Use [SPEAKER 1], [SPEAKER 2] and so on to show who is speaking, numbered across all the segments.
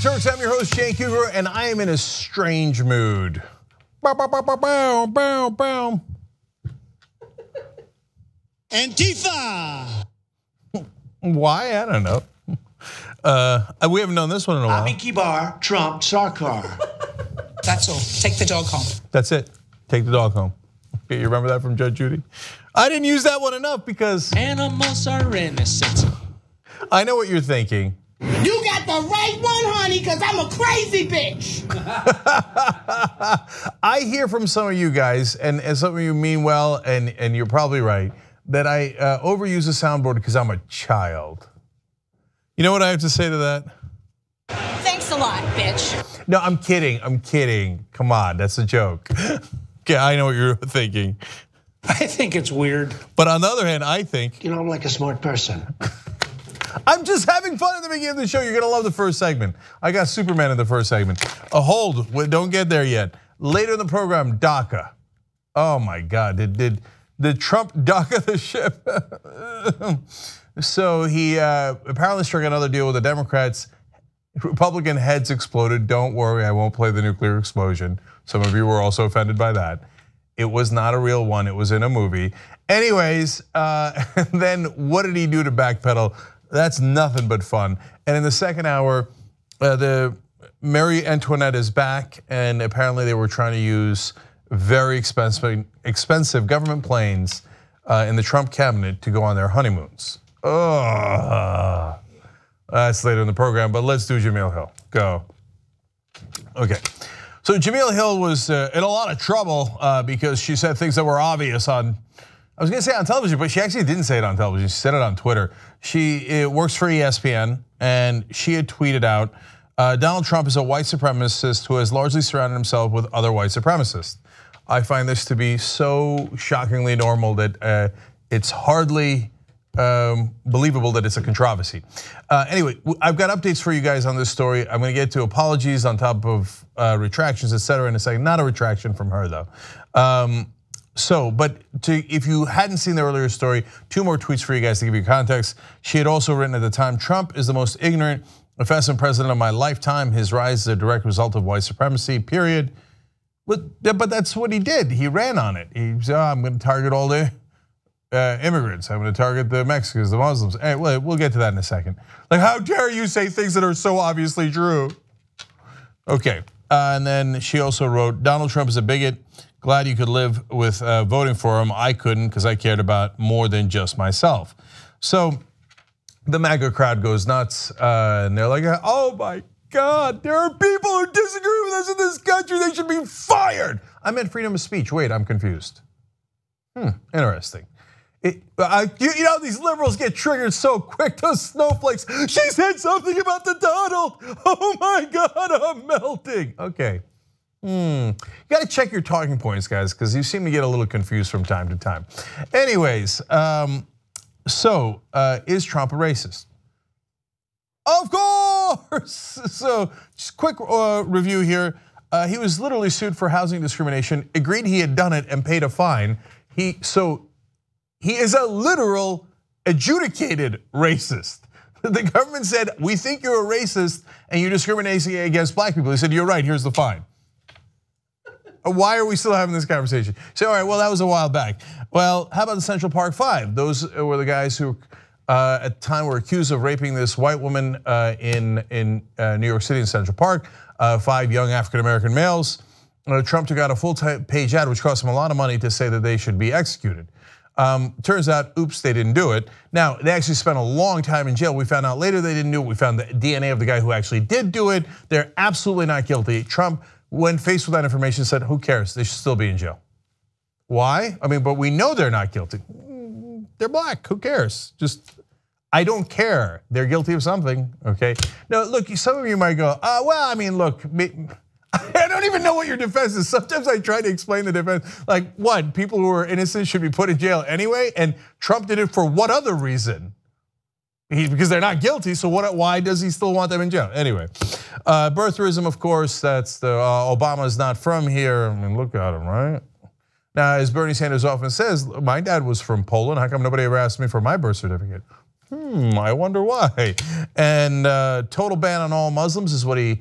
[SPEAKER 1] Turks, I'm your host, Cenk Uygur, and I am in a strange mood. Bow, bow, bow, bow, bow, bow, bow.
[SPEAKER 2] Antifa!
[SPEAKER 1] Why? I don't know. We haven't done this one in a while.
[SPEAKER 2] Ami Kibar, Trump, Sarkar.
[SPEAKER 3] That's all. Take the dog home.
[SPEAKER 1] That's it. Take the dog home. Okay, you remember that from Judge Judy? I didn't use that one enough because
[SPEAKER 3] Animals are innocent.
[SPEAKER 1] I know what you're thinking.
[SPEAKER 4] You got the right one, honey, because I'm a crazy bitch.
[SPEAKER 1] I hear from some of you guys, and some of you mean well, and you're probably right, that I overuse the soundboard because I'm a child. You know what I have to say to that?
[SPEAKER 5] Thanks a lot, bitch.
[SPEAKER 1] No, I'm kidding, I'm kidding. Come on, that's a joke. Okay, I know what you're thinking.
[SPEAKER 2] I think it's weird.
[SPEAKER 1] But on the other hand, I think,
[SPEAKER 2] You know, I'm like a smart person.
[SPEAKER 1] I'm just having fun at the beginning of the show. You're gonna love the first segment. I got Superman in the first segment. Hold, don't get there yet. Later in the program, DACA. Oh my God, did Trump DACA the ship? So he apparently struck another deal with the Democrats. Republican heads exploded. Don't worry, I won't play the nuclear explosion. Some of you were also offended by that. It was not a real one, it was in a movie. Anyways, then what did he do to backpedal? That's nothing but fun. And in the second hour, the Marie Antoinette is back, and apparently they were trying to use very expensive government planes in the Trump cabinet to go on their honeymoons. Oh, that's later in the program, but let's do Jamil Hill. Go. Okay. So Jamil Hill was in a lot of trouble because she said things that were obvious on, I was gonna say on television, but she actually didn't say it on television, she said it on Twitter. She works for ESPN, and she had tweeted out, Donald Trump is a white supremacist who has largely surrounded himself with other white supremacists. I find this to be so shockingly normal that it's hardly believable that it's a controversy. Anyway, I've got updates for you guys on this story. I'm gonna get to apologies on top of retractions, etc. in a second. Not a retraction from her though. If you hadn't seen the earlier story, 2 more tweets for you guys to give you context. She had also written at the time, Trump is the most ignorant, offensive president of my lifetime. His rise is a direct result of white supremacy, period. But that's what he did, he ran on it. He said, I'm gonna target all the immigrants. I'm gonna target the Mexicans, the Muslims. Anyway, we'll get to that in a second. Like, how dare you say things that are so obviously true? Okay, and then she also wrote, Donald Trump is a bigot. Glad you could live with voting for him. I couldn't because I cared about more than just myself. So the MAGA crowd goes nuts and they're like, oh my God, there are people who disagree with us in this country. They should be fired. I meant freedom of speech. Wait, I'm confused. Interesting. You know, these liberals get triggered so quick, those snowflakes. She said something about the Donald. Oh my God, I'm melting. Okay. You got to check your talking points, guys, because you seem to get a little confused from time to time. Anyways, is Trump a racist? Of course. So just quick review here. He was literally sued for housing discrimination, agreed he had done it and paid a fine. He is a literal adjudicated racist. The government said, we think you're a racist and you're discriminating against black people. He said, you're right, here's the fine. Why are we still having this conversation? So, all right, well, that was a while back. Well, how about the Central Park 5? Those were the guys who at the time were accused of raping this white woman in New York City in Central Park, 5 young African-American males. Trump took out a full-page ad, which cost him a lot of money to say that they should be executed. Turns out, oops, they didn't do it. Now, they actually spent a long time in jail. We found out later they didn't do it. We found the DNA of the guy who actually did do it. They're absolutely not guilty. Trump, when faced with that information, said, who cares? They should still be in jail. Why? I mean, but we know they're not guilty. They're black, who cares? Just, I don't care. They're guilty of something, okay? Now, look, some of you might go, well, I mean, look, I don't even know what your defense is. Sometimes I try to explain the defense. Like, what, people who are innocent should be put in jail anyway? And Trump did it for what other reason? Because they're not guilty, so why does he still want them in jail? Anyway, birtherism, of course, that's the Obama's not from here. I mean, look at him, right? Now, as Bernie Sanders often says, my dad was from Poland. How come nobody ever asked me for my birth certificate? I wonder why. And total ban on all Muslims is what he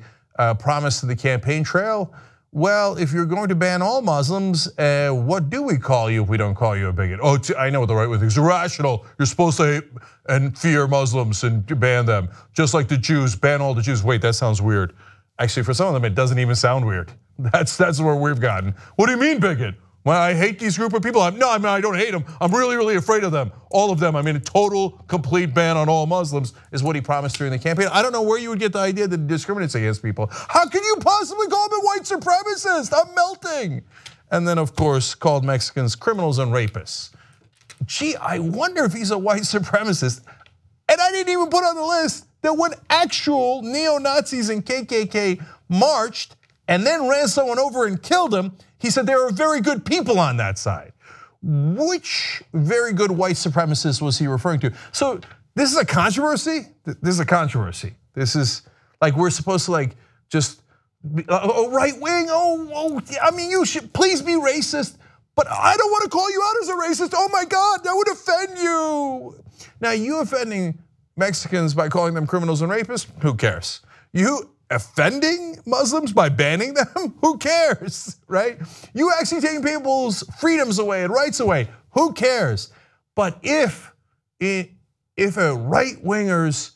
[SPEAKER 1] promised in the campaign trail. Well, if you're going to ban all Muslims, what do we call you if we don't call you a bigot? Oh, I know what the right way thinks. Irrational. You're supposed to hate and fear Muslims and ban them. Just like the Jews, ban all the Jews. Wait, that sounds weird. Actually, for some of them, it doesn't even sound weird. That's where we've gotten. What do you mean, bigot? Well, I hate these group of people. I don't hate them. I'm really, really afraid of them. All of them. I mean, a total, complete ban on all Muslims is what he promised during the campaign. I don't know where you would get the idea that he discriminates against people. How can you possibly call him a white supremacist? I'm melting. And then, of course, called Mexicans criminals and rapists. Gee, I wonder if he's a white supremacist. And I didn't even put on the list that when actual neo-Nazis and KKK marched and then ran someone over and killed him, he said there are very good people on that side. Which very good white supremacist was he referring to? So this is a controversy? This is a controversy. This is like we're supposed to like just, right wing, I mean you should please be racist, but I don't want to call you out as a racist. Oh my God, that would offend you. Now you offending Mexicans by calling them criminals and rapists, who cares? You offending Muslims by banning them? Who cares, right? You actually taking people's freedoms away and rights away, who cares? But if a right winger's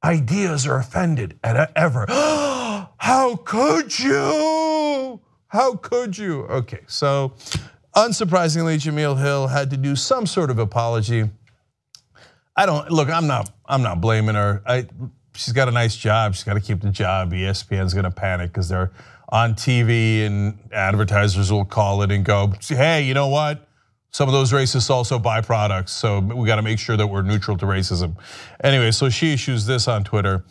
[SPEAKER 1] ideas are offended ever, how could you? How could you? Okay, so unsurprisingly, Jameel Hill had to do some sort of apology. I'm not blaming her. She's got a nice job, she's got to keep the job. ESPN's gonna panic because they're on TV and advertisers will call it and go, hey, you know what? Some of those racists also buy products, so we got to make sure that we're neutral to racism. Anyway, so she issues this on Twitter.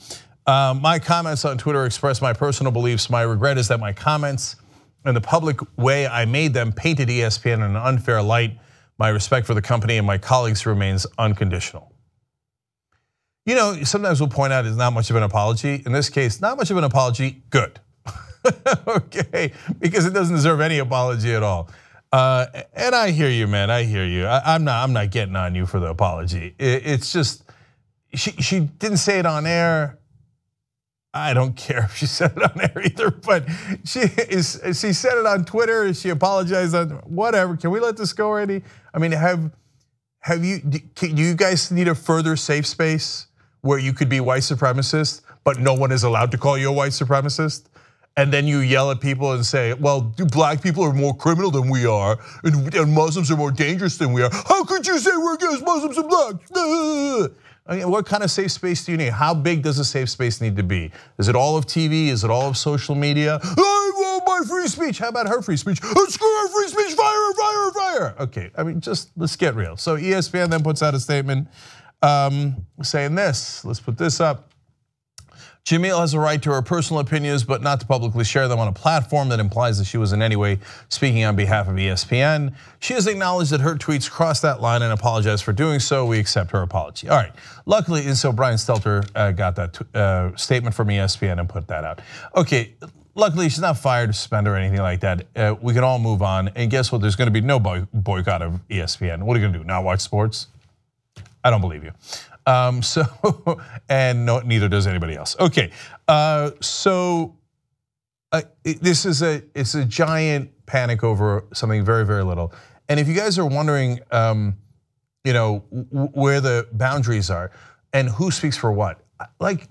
[SPEAKER 1] My comments on Twitter express my personal beliefs. My regret is that my comments and the public way I made them painted ESPN in an unfair light. My respect for the company and my colleagues remains unconditional. You know, sometimes we'll point out it's not much of an apology. In this case, not much of an apology, good. Okay, because it doesn't deserve any apology at all. And I hear you, man, I hear you. I'm not getting on you for the apology. It's just, she didn't say it on air. I don't care if she said it on air either, but she said it on Twitter, she apologized on whatever. Can we let this go already? I mean, do you guys need a further safe space where you could be white supremacist, but no one is allowed to call you a white supremacist? And then you yell at people and say, well, black people are more criminal than we are, and Muslims are more dangerous than we are. How could you say we're against Muslims and blacks? I mean, what kind of safe space do you need? How big does a safe space need to be? Is it all of TV? Is it all of social media? I want my free speech. How about her free speech? Screw her free speech, fire her, fire her, fire. Okay, I mean, just let's get real. So ESPN then puts out a statement saying this, let's put this up. Jameel has a right to her personal opinions, but not to publicly share them on a platform that implies that she was in any way speaking on behalf of ESPN. She has acknowledged that her tweets crossed that line and apologized for doing so. We accept her apology. All right, luckily, and so Brian Stelter got that statement from ESPN and put that out. Okay, luckily she's not fired or suspended or anything like that. We can all move on, and guess what? There's gonna be no boycott of ESPN. What are you gonna do, not watch sports? I don't believe you. And no, neither does anybody else. Okay, this is it's a giant panic over something very, very little. And if you guys are wondering, you know, where the boundaries are and who speaks for what, like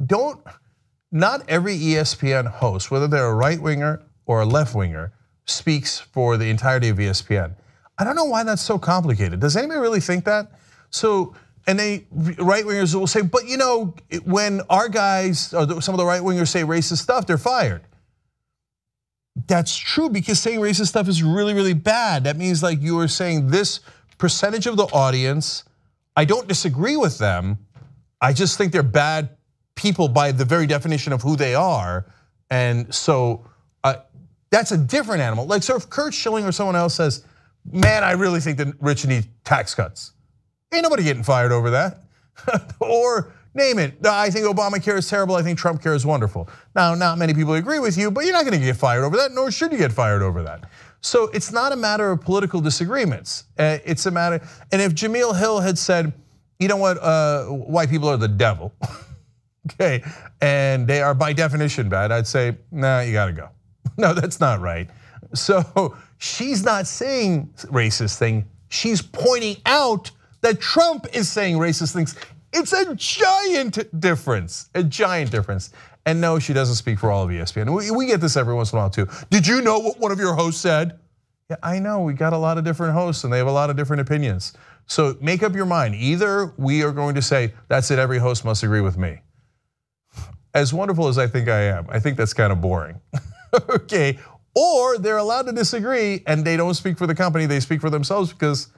[SPEAKER 1] not every ESPN host, whether they're a right winger or a left winger, speaks for the entirety of ESPN. I don't know why that's so complicated. Does anybody really think that? So. And right wingers will say, but you know, when our guys, or some of the right wingers say racist stuff, they're fired. That's true, because saying racist stuff is really, really bad. That means like you are saying this percentage of the audience, I don't disagree with them. I just think they're bad people by the very definition of who they are. And so that's a different animal. Like, so if Kurt Schilling or someone else says, man, I really think the rich need tax cuts. Ain't nobody getting fired over that. Or name it, I think Obamacare is terrible, I think Trump care is wonderful. Now, not many people agree with you, but you're not gonna get fired over that, nor should you get fired over that. So it's not a matter of political disagreements. It's a matter, and if Jameel Hill had said, you know what, white people are the devil, okay, and they are by definition bad, I'd say, nah, you gotta go. No, that's not right. So she's not saying racist thing, she's pointing out that Trump is saying racist things. It's a giant difference, a giant difference. And no, she doesn't speak for all of ESPN. We get this every once in a while too. Did you know what one of your hosts said? Yeah, I know, we got a lot of different hosts and they have a lot of different opinions. So make up your mind, either we are going to say, that's it, every host must agree with me. As wonderful as I think I am, I think that's kind of boring, okay? Or they're allowed to disagree and they don't speak for the company, they speak for themselves because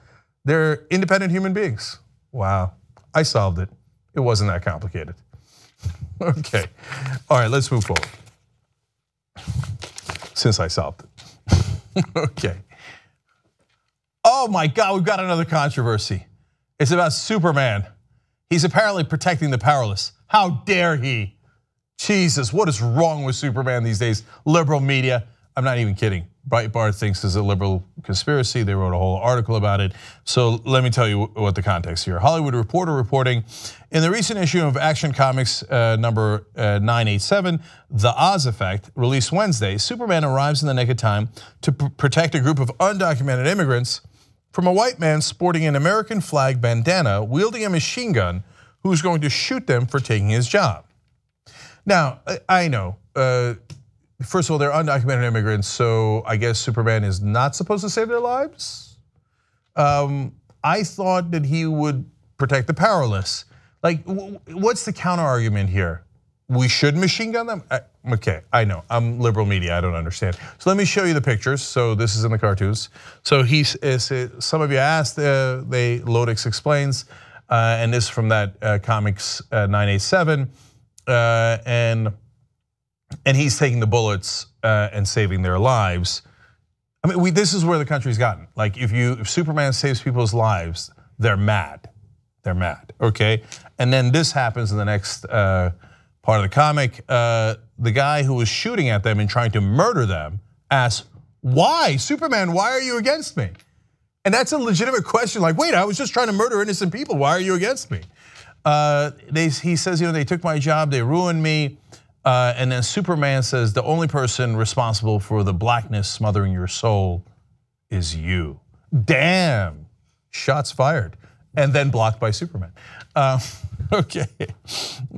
[SPEAKER 1] they're independent human beings. Wow, I solved it. It wasn't that complicated. Okay, all right, let's move forward. Since I solved it. Okay. Oh my God, we've got another controversy. It's about Superman. He's apparently protecting the powerless. How dare he? Jesus, what is wrong with Superman these days? Liberal media, I'm not even kidding. Breitbart thinks it's a liberal conspiracy. They wrote a whole article about it. So let me tell you what the context here. Hollywood Reporter reporting, in the recent issue of Action Comics number 987, The Oz Effect, released Wednesday, Superman arrives in the nick of time to protect a group of undocumented immigrants from a white man sporting an American flag bandana, wielding a machine gun, who's going to shoot them for taking his job. Now, I know, first of all, they're undocumented immigrants, so I guess Superman is not supposed to save their lives. I thought that he would protect the powerless. Like, what's the counter argument here? We should machine gun them? Okay, I know, I'm liberal media, I don't understand. So let me show you the pictures. So this is in the cartoons. So some of you asked, Lodex explains, and this is from that Comics 987, and he's taking the bullets and saving their lives. I mean, this is where the country's gotten. Like, if Superman saves people's lives, they're mad. They're mad, okay? And then this happens in the next part of the comic. The guy who was shooting at them and trying to murder them asks, why? Superman, why are you against me? And that's a legitimate question. Like, wait, I was just trying to murder innocent people. Why are you against me? He says, they took my job, they ruined me. And then Superman says, the only person responsible for the blackness smothering your soul is you. Damn, shots fired. And then blocked by Superman. Okay,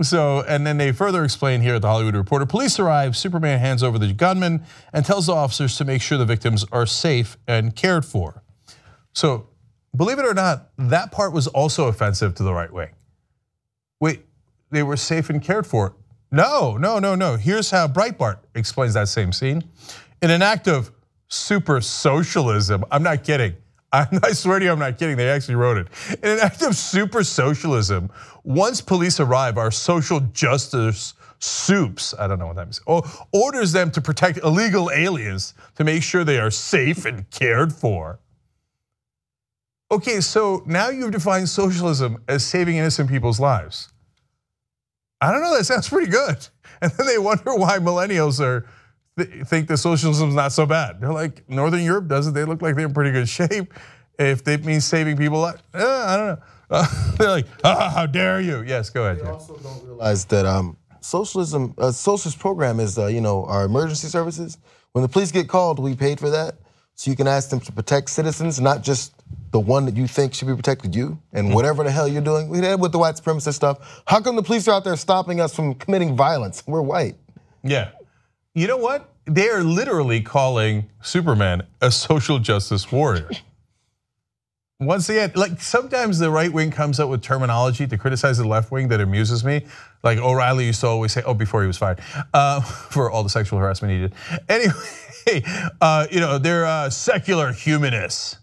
[SPEAKER 1] so, and then they further explain here at the Hollywood Reporter, police arrive, Superman hands over the gunman and tells the officers to make sure the victims are safe and cared for. So, believe it or not, that part was also offensive to the right wing. Wait, they were safe and cared for. No. Here's how Breitbart explains that same scene. In an act of super socialism, I'm not kidding. I swear to you, I'm not kidding. They actually wrote it. In an act of super socialism, once police arrive, our social justice soups, I don't know what that means, orders them to protect illegal aliens to make sure they are safe and cared for. Okay, so now you've defined socialism as saving innocent people's lives. I don't know, that sounds pretty good. And then they wonder why millennials think that socialism is not so bad. They're like, Northern Europe does it, they look like they're in pretty good shape. If they mean saving people, I don't know. They're like, how dare you? Yes, go ahead.
[SPEAKER 6] They also don't realize that socialism, a socialist program is our emergency services. When the police get called, we paid for that. So you can ask them to protect citizens, not just the one that you think should be protected, you, and whatever the hell you're doing. We did with the white supremacist stuff. How come the police are out there stopping us from committing violence? We're white.
[SPEAKER 1] Yeah, you know what? They are literally calling Superman a social justice warrior. Once again, like sometimes the right wing comes up with terminology to criticize the left wing that amuses me. Like O'Reilly used to always say, before he was fired, for all the sexual harassment he did. Anyway, they're secular humanists.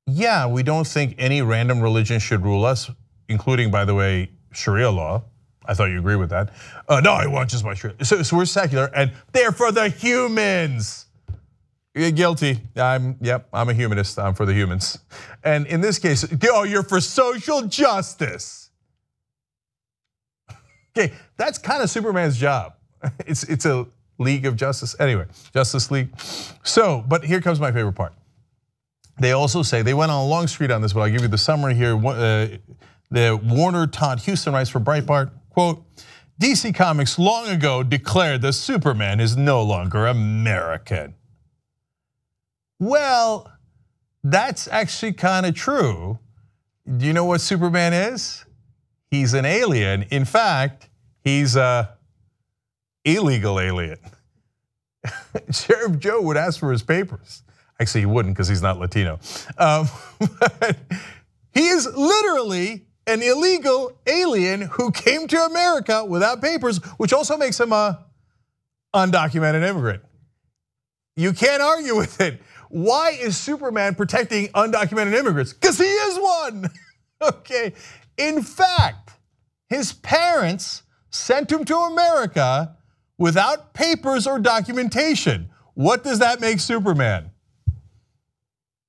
[SPEAKER 1] Yeah, we don't think any random religion should rule us, including, by the way, Sharia law. I thought you agree with that. No, I want just my Sharia. So we're secular, and they're for the humans. You're guilty. I'm a humanist. I'm for the humans. And in this case, you're for social justice. Okay, that's kind of Superman's job. It's a League of Justice. Anyway, Justice League. So, but here comes my favorite part. They also say, they went on a long street on this, but I'll give you the summary here. The Warner Todd Houston writes for Breitbart, quote, DC Comics long ago declared that Superman is no longer American. Well, that's actually kind of true. Do you know what Superman is? He's an alien. In fact, he's a illegal alien. Sheriff Joe would ask for his papers. Actually, he wouldn't because he's not Latino. But he is literally an illegal alien who came to America without papers, which also makes him an undocumented immigrant. You can't argue with it. Why is Superman protecting undocumented immigrants? Because he is one. Okay. In fact, his parents sent him to America without papers or documentation. What does that make Superman?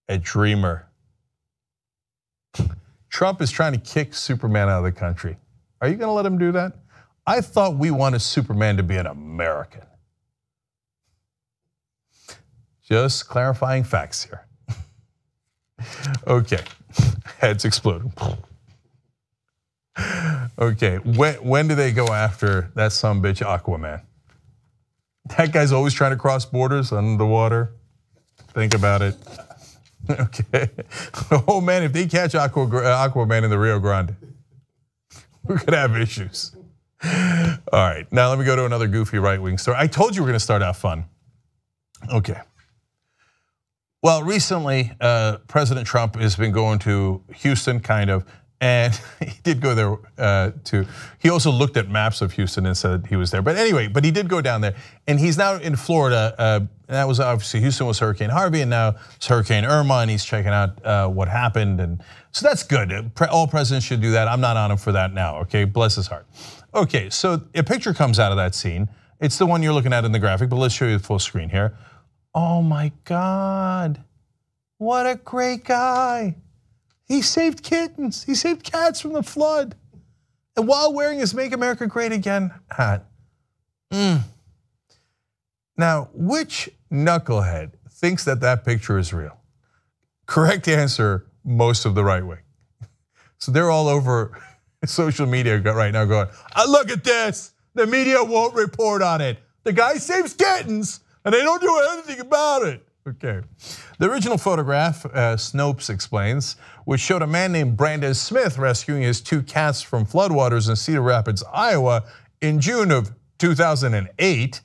[SPEAKER 1] A dreamer. Trump is trying to kick Superman out of the country. Are you going to let him do that? I thought we wanted Superman to be an American. Just clarifying facts here. Okay, heads exploding. Okay, when do they go after that sumbitch Aquaman? That guy's always trying to cross borders under the water. Think about it. Okay. Oh man, if they catch Aquaman in the Rio Grande, we're gonna have issues. All right, now let me go to another goofy right-wing story. I told you we're gonna start out fun. Okay. Well, recently, President Trump has been going to Houston, kind of, and he did go there he also looked at maps of Houston and said he was there. But anyway, he did go down there, and he's now in Florida. And that was obviously, Houston was Hurricane Harvey, and now it's Hurricane Irma, and he's checking out what happened. And so that's good. All presidents should do that. I'm not on him for that now, okay? Bless his heart. Okay, so a picture comes out of that scene. It's the one you're looking at in the graphic, but let's show you the full screen here. Oh my God, what a great guy. He saved kittens, he saved cats from the flood. And while wearing his Make America Great Again hat. Now, which knucklehead thinks that that picture is real? Correct answer, most of the right wing. So they're all over social media right now going, look at this, the media won't report on it. The guy saves kittens and they don't do anything about it. Okay. The original photograph, Snopes explains, which showed a man named Brandon Smith rescuing his 2 cats from floodwaters in Cedar Rapids, Iowa in June of 2008,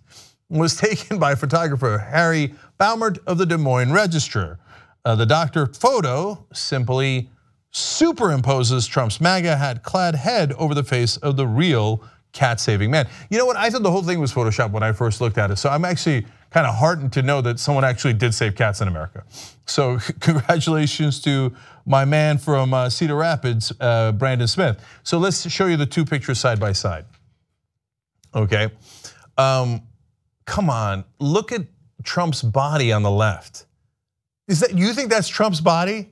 [SPEAKER 1] was taken by photographer Harry Baumert of the Des Moines Register. The doctored photo simply superimposes Trump's MAGA hat clad head over the face of the real cat-saving man. You know what, I thought the whole thing was Photoshopped when I first looked at it, so I'm actually kind of heartened to know that someone actually did save cats in America. So congratulations to my man from Cedar Rapids, Brandon Smith. So let's show you the 2 pictures side by side. Okay, come on, look at Trump's body on the left. You think that's Trump's body?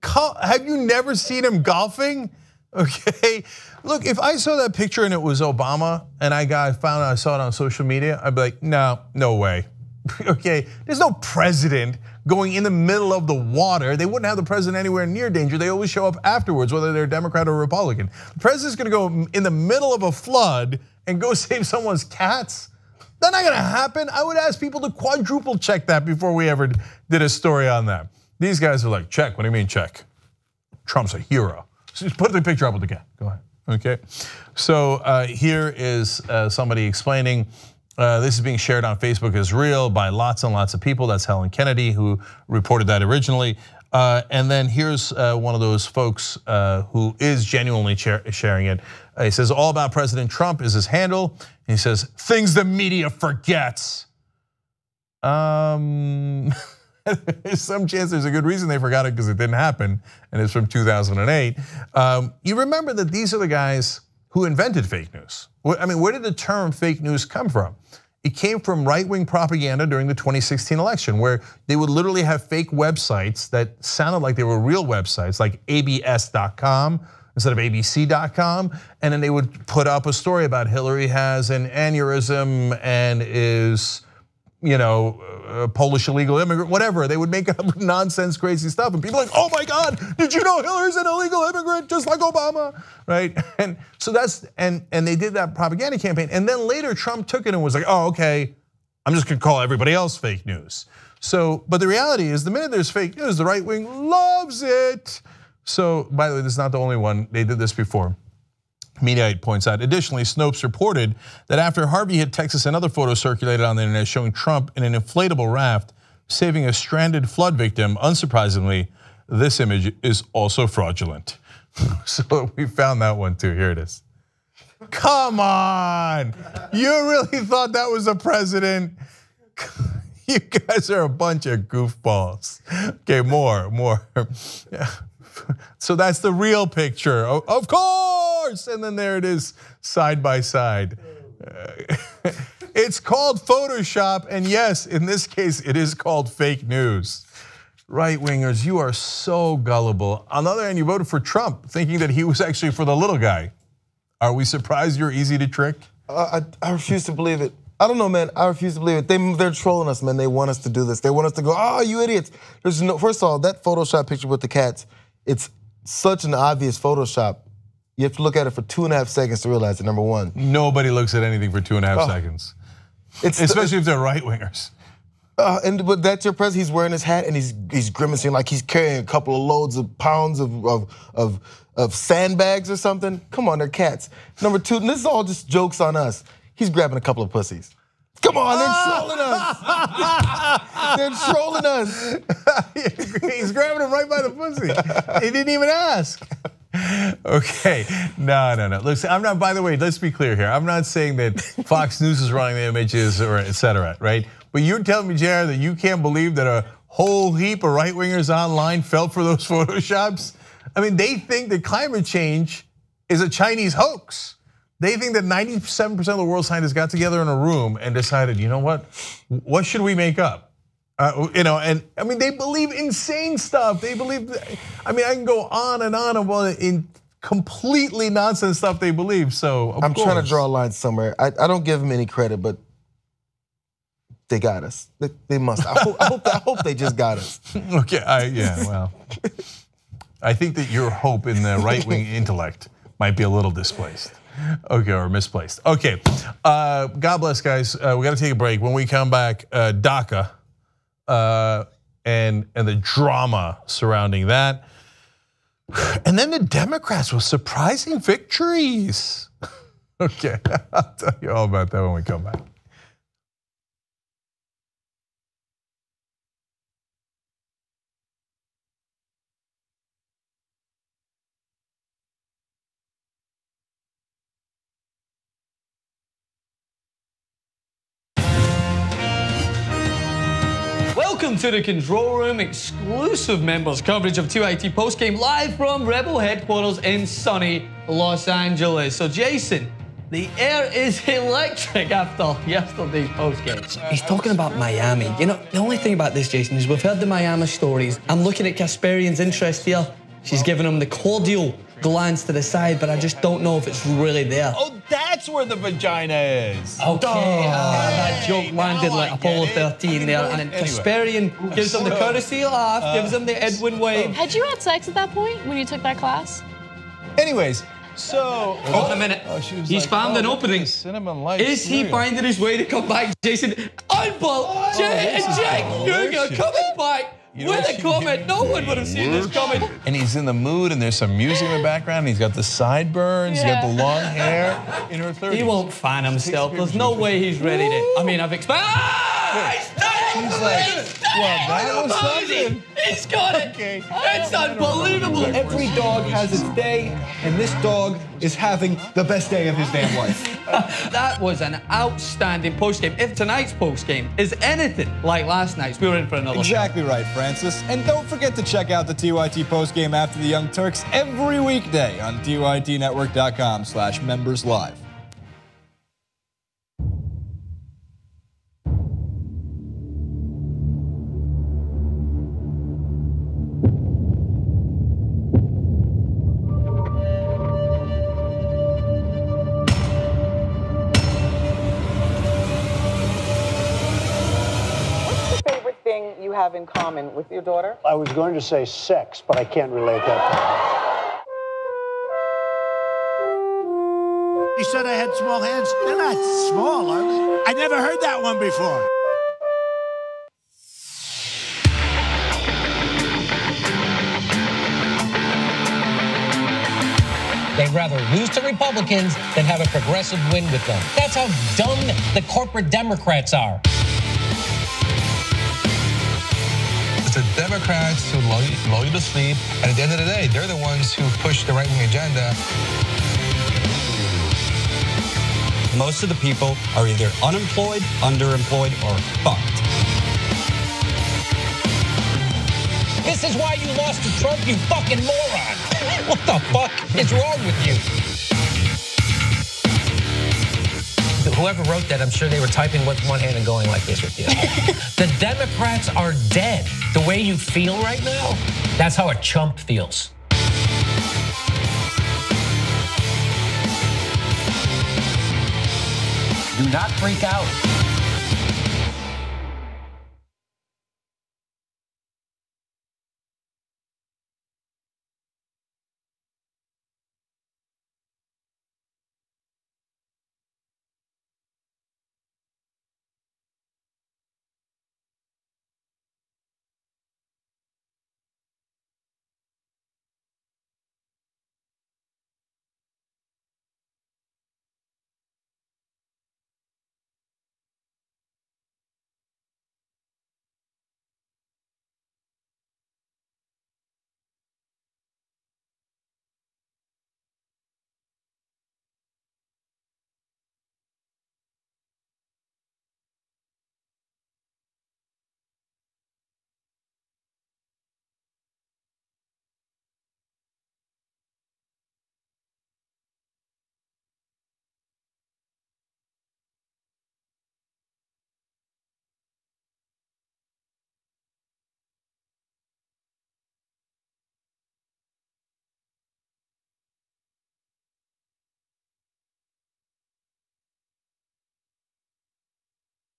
[SPEAKER 1] Have you never seen him golfing? Okay, look, if I saw that picture and it was Obama and I saw it on social media, I'd be like, no way. Okay, there's no president going in the middle of the water. They wouldn't have the president anywhere near danger. They always show up afterwards, whether they're Democrat or Republican. The president's gonna go in the middle of a flood and go save someone's cats? That's not gonna happen. I would ask people to quadruple check that before we ever did a story on that. These guys are like, check, what do you mean check? Trump's a hero. So just put the picture up with the cat, go ahead, okay? So here is somebody explaining, this is being shared on Facebook as real by lots and lots of people. That's Helen Kennedy who reported that originally. And then here's one of those folks who is genuinely sharing it. He says, all about President Trump is his handle. He says, things the media forgets. There's some chance there's a good reason they forgot it because it didn't happen, and it's from 2008. You remember that these are the guys who invented fake news. I mean, where did the term fake news come from? It came from right-wing propaganda during the 2016 election, where they would literally have fake websites that sounded like they were real websites, like abs.com instead of abc.com, and then they would put up a story about Hillary has an aneurysm and is Polish illegal immigrant, whatever. They would make up nonsense, crazy stuff, and people are like, oh my God, did you know Hillary's an illegal immigrant just like Obama, right? And so and they did that propaganda campaign, and then later Trump took it and was like, oh, okay, I'm just gonna call everybody else fake news. So, but the reality is, the minute there's fake news, the right wing loves it. So, by the way, this is not the only one. They did this before. Mediaite points out, additionally, Snopes reported that after Harvey hit Texas, another photo circulated on the internet showing Trump in an inflatable raft saving a stranded flood victim. Unsurprisingly, this image is also fraudulent. So we found that one too, here it is. Come on, you really thought that was a president? You guys are a bunch of goofballs. Okay, more. So that's the real picture, of course. And then there it is, side by side. It's called Photoshop, and yes, in this case, it is called fake news. Right wingers, you are so gullible. On the other hand, you voted for Trump, thinking that he was actually for the little guy. Are we surprised you're easy to trick?
[SPEAKER 6] I refuse to believe it. I don't know, man. I refuse to believe it. They're trolling us, man. They want us to do this. They want us to go, oh, you idiots. There's no. First of all, that Photoshop picture with the cats, it's such an obvious Photoshop. You have to look at it for 2.5 seconds to realize it, number one.
[SPEAKER 1] Nobody looks at anything for 2.5 seconds. Especially if they're right wingers.
[SPEAKER 6] But that's your president. He's wearing his hat and he's grimacing like he's carrying a couple of loads of pounds of sandbags or something. Come on, they're cats. Number two, and this is all just jokes on us. He's grabbing a couple of pussies. Come on, they're trolling us. They're trolling us.
[SPEAKER 1] He's grabbing him right by the pussy. He didn't even ask. Okay, no. Listen, I'm not, by the way, let's be clear here. I'm not saying that Fox News is running the images or et cetera, right? But you're telling me, JR, that you can't believe that a whole heap of right wingers online fell for those Photoshops? I mean, they think that climate change is a Chinese hoax. They think that 97% of the world scientists got together in a room and decided, you know what should we make up? And I mean, they believe insane stuff. They believe, I mean, I can go on and on about in completely nonsense stuff they believe. So
[SPEAKER 6] I'm trying to draw a line somewhere. I don't give them any credit, but they got us. They must. I hope they just got us.
[SPEAKER 1] Okay, well, I think that your hope in the right-wing intellect might be a little displaced. Okay, or misplaced. Okay, God bless, guys. We got to take a break. When we come back, DACA and the drama surrounding that, and then the Democrats with surprising victories. Okay, I'll tell you all about that when we come back.
[SPEAKER 7] Welcome to the Control Room, exclusive members coverage of TYT postgame live from Rebel headquarters in sunny Los Angeles. So Jason, the air is electric after yesterday's postgame. He's talking about Miami. You know, the only thing about this, Jason, is we've heard the Miami stories. I'm looking at Kasparian's interest here. She's giving him the cordial glance to the side, but I just don't know if it's really there.
[SPEAKER 1] Oh, that's where the vagina is.
[SPEAKER 7] Okay, that joke landed like Apollo 13 there. And then Kasparian gives him the courtesy laugh, gives him the Edwin wave.
[SPEAKER 5] Had you had sex at that point when you took that class?
[SPEAKER 1] Anyways, so
[SPEAKER 7] Hold on a minute. He's found an opening. Is he finding his way to come back, Jason? Unbelievable! Jack Kruger coming back. With a comment, no one would have seen this coming.
[SPEAKER 1] And he's in the mood, and there's some music in the background. He's got the sideburns, he's got the long hair in her 30s.
[SPEAKER 7] He won't fan himself. There's no way he's ready to. I mean, I've expected.
[SPEAKER 1] She's like, well, that was something.
[SPEAKER 7] He's got it.
[SPEAKER 1] Okay.
[SPEAKER 7] It's unbelievable.
[SPEAKER 8] Every dog has its day, and this dog is having the best day of his damn life.
[SPEAKER 7] That was an outstanding postgame. If tonight's postgame is anything like last night's, we were in for another
[SPEAKER 9] Exactly right, Francis. And don't forget to check out the TYT postgame after the Young Turks every weekday on tytnetwork.com/memberslive.
[SPEAKER 10] have in common with your daughter?
[SPEAKER 2] I was going to say sex, but I can't relate that.
[SPEAKER 11] He said I had small hands. They're not small, are they? I never heard that one before.
[SPEAKER 12] They'd rather lose to Republicans than have a progressive win with them. That's how dumb the corporate Democrats are.
[SPEAKER 13] It's the Democrats who lull you to sleep, and at the end of the day, they're the ones who push the right-wing agenda.
[SPEAKER 14] Most of the people are either unemployed, underemployed, or fucked.
[SPEAKER 12] This is why you lost to Trump, you fucking moron. What the fuck is wrong with you? Whoever wrote that, I'm sure they were typing with one hand and going like this with you. The Democrats are dead. The way you feel right now, that's how a chump feels. Do not freak out.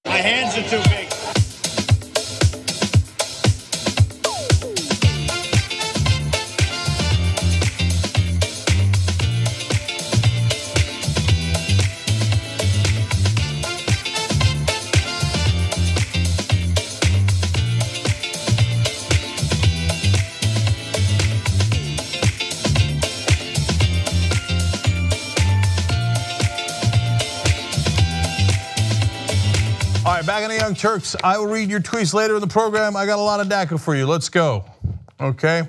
[SPEAKER 11] My hands are too big.
[SPEAKER 1] All right, back on the Young Turks. I will read your tweets later in the program. I got a lot of DACA for you. Let's go. Okay.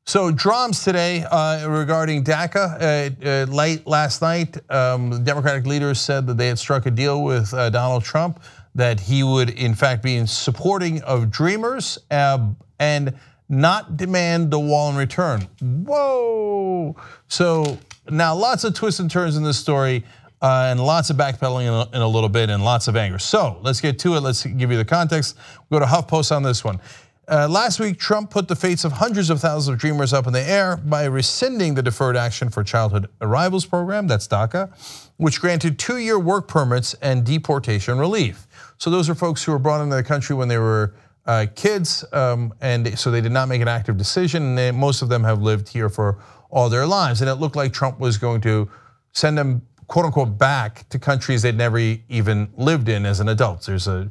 [SPEAKER 1] So drums today regarding DACA. Late last night, the Democratic leaders said that they had struck a deal with Donald Trump that he would, in fact, be in supporting of Dreamers and not demand the wall in return. Whoa! So now lots of twists and turns in this story. And lots of backpedaling in a little bit and lots of anger. So let's get to it. Let's give you the context. We'll go to HuffPost on this one. Last week, Trump put the fates of hundreds of thousands of Dreamers up in the air by rescinding the Deferred Action for Childhood Arrivals program, that's DACA, which granted 2-year work permits and deportation relief. So those are folks who were brought into the country when they were kids, and so they did not make an active decision, and most of them have lived here for all their lives. And it looked like Trump was going to send them, quote unquote, back to countries they'd never even lived in as an adult. There's a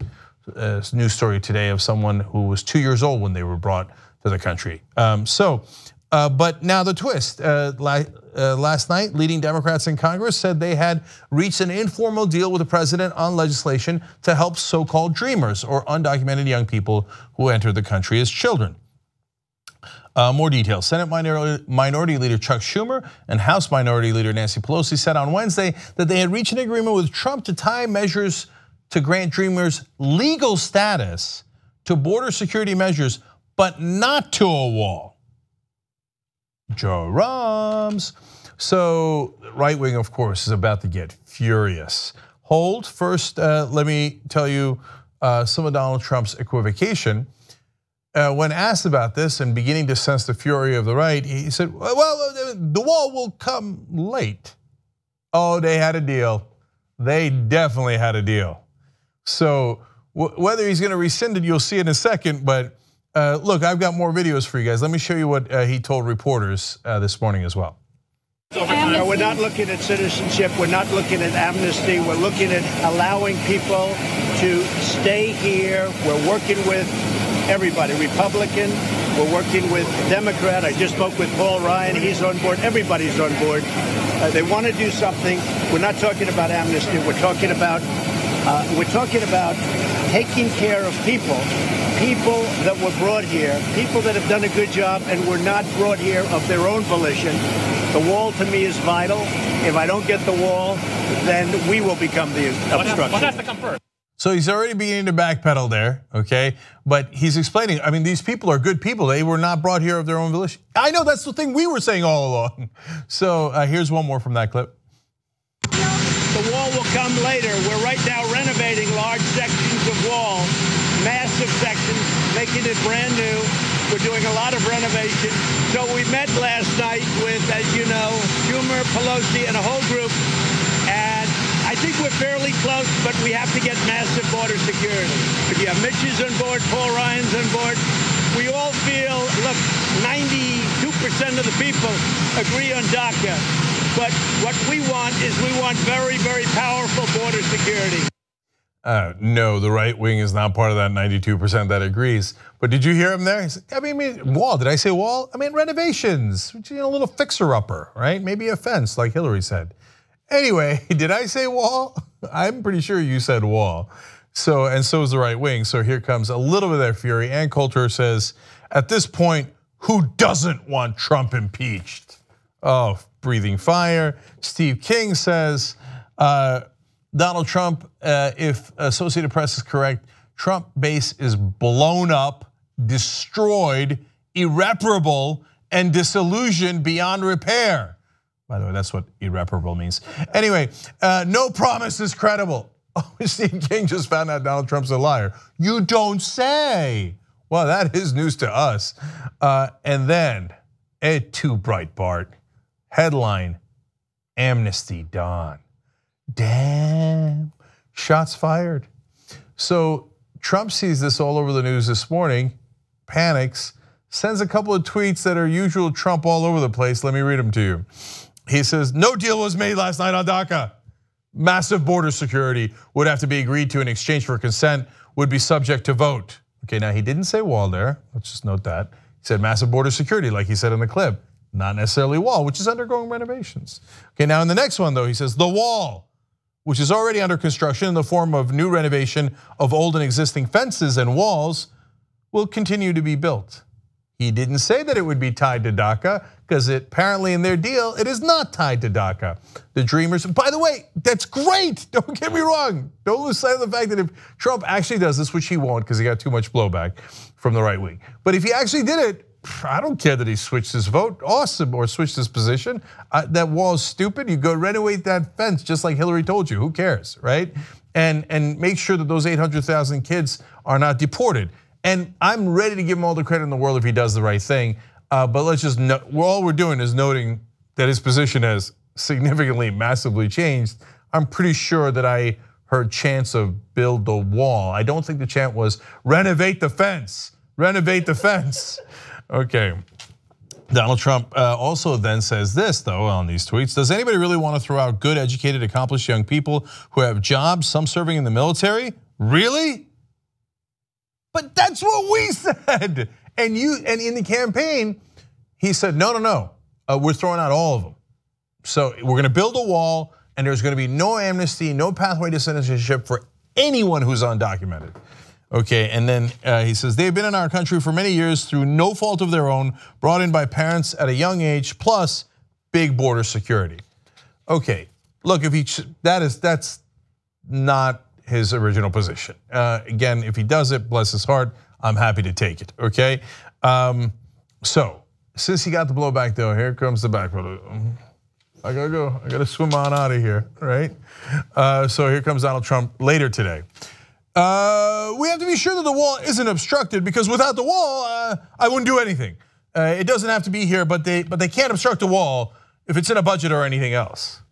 [SPEAKER 1] news story today of someone who was 2 years old when they were brought to the country. But now the twist. Last night, leading Democrats in Congress said they had reached an informal deal with the president on legislation to help so-called Dreamers, or undocumented young people who entered the country as children. More details. Senate Minority Leader Chuck Schumer and House Minority Leader Nancy Pelosi said on Wednesday that they had reached an agreement with Trump to tie measures to grant Dreamers legal status to border security measures, but not to a wall. Jerums. So right wing, of course, is about to get furious. Hold. First, let me tell you some of Donald Trump's equivocation. When asked about this and beginning to sense the fury of the right, he said, well, the wall will come late. Oh, they had a deal. They definitely had a deal. So Whether he's going to rescind it, you'll see in a second. But look, I've got more videos for you guys. Let me show you what he told reporters this morning as well.
[SPEAKER 2] No, we're not looking at citizenship. We're not looking at amnesty. We're looking at allowing people to stay here. We're working with everybody, Republican. We're working with Democrat. I just spoke with Paul Ryan. He's on board. Everybody's on board. They want to do something. We're not talking about amnesty. We're talking about taking care of people that were brought here, people that have done a good job and were not brought here of their own volition. The wall to me is vital. If I don't get the wall, then we will become the obstruction.
[SPEAKER 10] What has to come first?
[SPEAKER 1] So he's already beginning to backpedal there, okay? But he's explaining, I mean, these people are good people. They were not brought here of their own volition. I know, that's the thing we were saying all along. So here's one more from that clip.
[SPEAKER 2] The wall will come later. We're right now renovating large sections of wall, massive sections, making it brand new. We're doing a lot of renovation. So we met last night with, as you know, Schumer, Pelosi, and a whole group. And I think we're fairly close, but we have to get massive border security. If you have Mitch's on board, Paul Ryan's on board, we all feel, look, 92% of the people agree on DACA. But what we want is we want very, very powerful border security.
[SPEAKER 1] No, the right wing is not part of that 92% that agrees. But did you hear him there? He said, I mean, wall, did I say wall? I mean, renovations, a little fixer-upper, right? Maybe a fence, like Hillary said. Anyway, did I say wall? I'm pretty sure you said wall. So is the right wing. So here comes a little bit of their fury. Ann Coulter says, at this point, who doesn't want Trump impeached? Oh, breathing fire. Steve King says, Donald Trump, if Associated Press is correct, Trump base is blown up, destroyed, irreparable, and disillusioned beyond repair. By the way, that's what irreparable means. Anyway, no promise is credible. Oh, Steve King just found out Donald Trump's a liar. You don't say. Well, that is news to us. And then, too bright, Bart. Headline, Amnesty Dawn. Damn, shots fired. So Trump sees this all over the news this morning, panics, sends a couple of tweets that are usual Trump all over the place. Let me read them to you. He says, no deal was made last night on DACA. Massive border security would have to be agreed to in exchange for consent, would be subject to vote. Okay, now he didn't say wall there. Let's just note that. He said massive border security, like he said in the clip. Not necessarily wall, which is undergoing renovations. Okay, now in the next one though, he says the wall, which is already under construction in the form of new renovation of old and existing fences and walls, will continue to be built. He didn't say that it would be tied to DACA, because apparently in their deal, it is not tied to DACA. The Dreamers, by the way, that's great, don't get me wrong. Don't lose sight of the fact that if Trump actually does this, which he won't because he got too much blowback from the right wing. But if he actually did it, I don't care that he switched his vote, awesome, or switched his position. That wall is stupid, you go renovate that fence just like Hillary told you, who cares, right? And make sure that those 800,000 kids are not deported. And I'm ready to give him all the credit in the world if he does the right thing. But let's just note, all we're doing is noting that his position has significantly, massively changed. I'm pretty sure that I heard chants of build the wall. I don't think the chant was renovate the fence, renovate the fence. Okay, Donald Trump also then says this though on these tweets, does anybody really want to throw out good, educated, accomplished young people who have jobs, some serving in the military? Really? But that's what we said. And in the campaign, he said, no, we're throwing out all of them. So we're gonna build a wall and there's gonna be no amnesty, no pathway to citizenship for anyone who's undocumented. Okay, and then he says, they've been in our country for many years through no fault of their own, brought in by parents at a young age, plus big border security. Okay, look, that's not his original position. Again, if he does it, bless his heart, I'm happy to take it, okay? So, since he got the blowback though, here comes the back. I gotta go, I gotta swim on out of here, right? So here comes Donald Trump later today. We have to be sure that the wall isn't obstructed because without the wall, I wouldn't do anything. It doesn't have to be here, but they can't obstruct the wall if it's in a budget or anything else.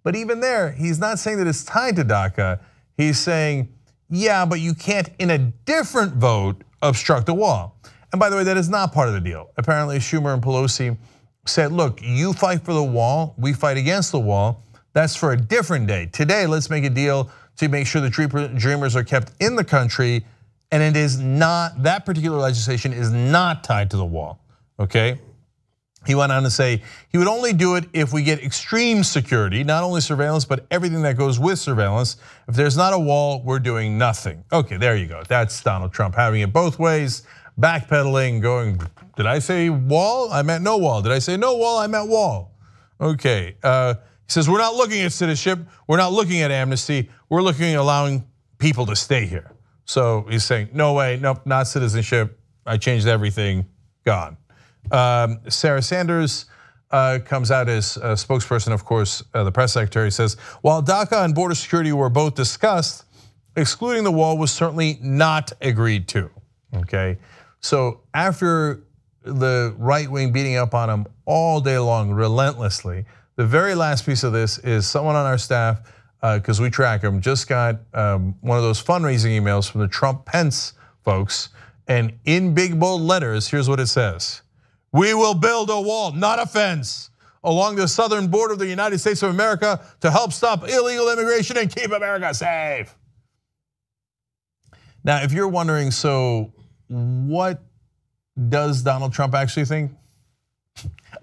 [SPEAKER 1] But even there, he's not saying that it's tied to DACA. He's saying yeah, but you can't in a different vote obstruct the wall. And by the way, that is not part of the deal. Apparently Schumer and Pelosi said, look, you fight for the wall, we fight against the wall. That's for a different day. Today, let's make a deal to make sure the dreamers are kept in the country, and it is not, that particular legislation is not tied to the wall, okay? He went on to say he would only do it if we get extreme security, not only surveillance, but everything that goes with surveillance. If there's not a wall, we're doing nothing. Okay, there you go. That's Donald Trump having it both ways, backpedaling, going, did I say wall? I meant no wall. Did I say no wall? I meant wall. Okay, he says we're not looking at citizenship, we're not looking at amnesty, we're looking at allowing people to stay here. So he's saying, no way, nope, not citizenship, I changed everything, gone. Sarah Sanders comes out as a spokesperson, of course, the press secretary says, while DACA and border security were both discussed, excluding the wall was certainly not agreed to, okay? So after the right wing beating up on him all day long, relentlessly, the very last piece of this is someone on our staff, because we track him, just got one of those fundraising emails from the Trump-Pence folks, and in big bold letters, here's what it says. We will build a wall, not a fence, along the southern border of the United States of America to help stop illegal immigration and keep America safe. Now, if you're wondering, so what does Donald Trump actually think?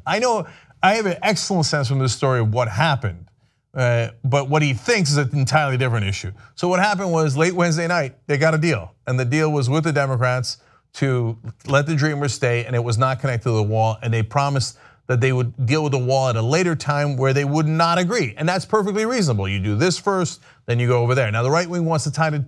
[SPEAKER 1] I know I have an excellent sense from this story of what happened, but what he thinks is an entirely different issue. So what happened was late Wednesday night, they got a deal, and the deal was with the Democrats to let the dreamers stay, and it was not connected to the wall, and they promised that they would deal with the wall at a later time where they would not agree, and that's perfectly reasonable. You do this first, then you go over there. Now the right wing wants to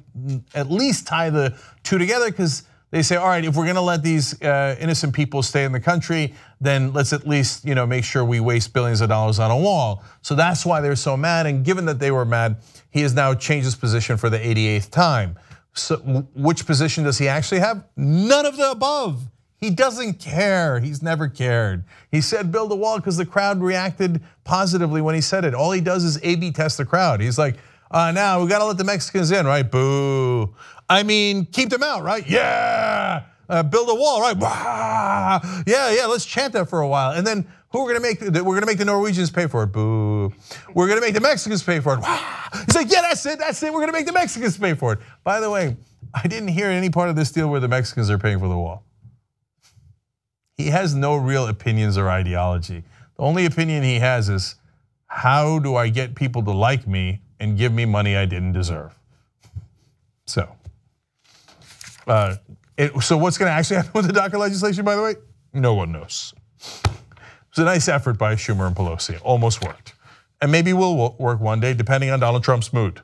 [SPEAKER 1] at least tie the two together, because they say, all right, if we're gonna let these innocent people stay in the country, then let's at least make sure we waste billions of dollars on a wall. So that's why they're so mad, and given that they were mad, he has now changed his position for the 88th time. So which position does he actually have? None of the above. He doesn't care, he's never cared. He said build a wall because the crowd reacted positively when he said it. All he does is A/B test the crowd. He's like, now we gotta let the Mexicans in, right? Boo. I mean, keep them out, right? Yeah. Build a wall, right? Yeah, let's chant that for a while. And then who we're gonna make the Norwegians pay for it? Boo. We're gonna make the Mexicans pay for it. He's like, yeah, that's it. We're gonna make the Mexicans pay for it. By the way, I didn't hear any part of this deal where the Mexicans are paying for the wall. He has no real opinions or ideology. The only opinion he has is, how do I get people to like me and give me money I didn't deserve? So what's gonna actually happen with the DACA legislation, by the way? No one knows. It's a nice effort by Schumer and Pelosi, almost worked. And maybe will work one day, depending on Donald Trump's mood.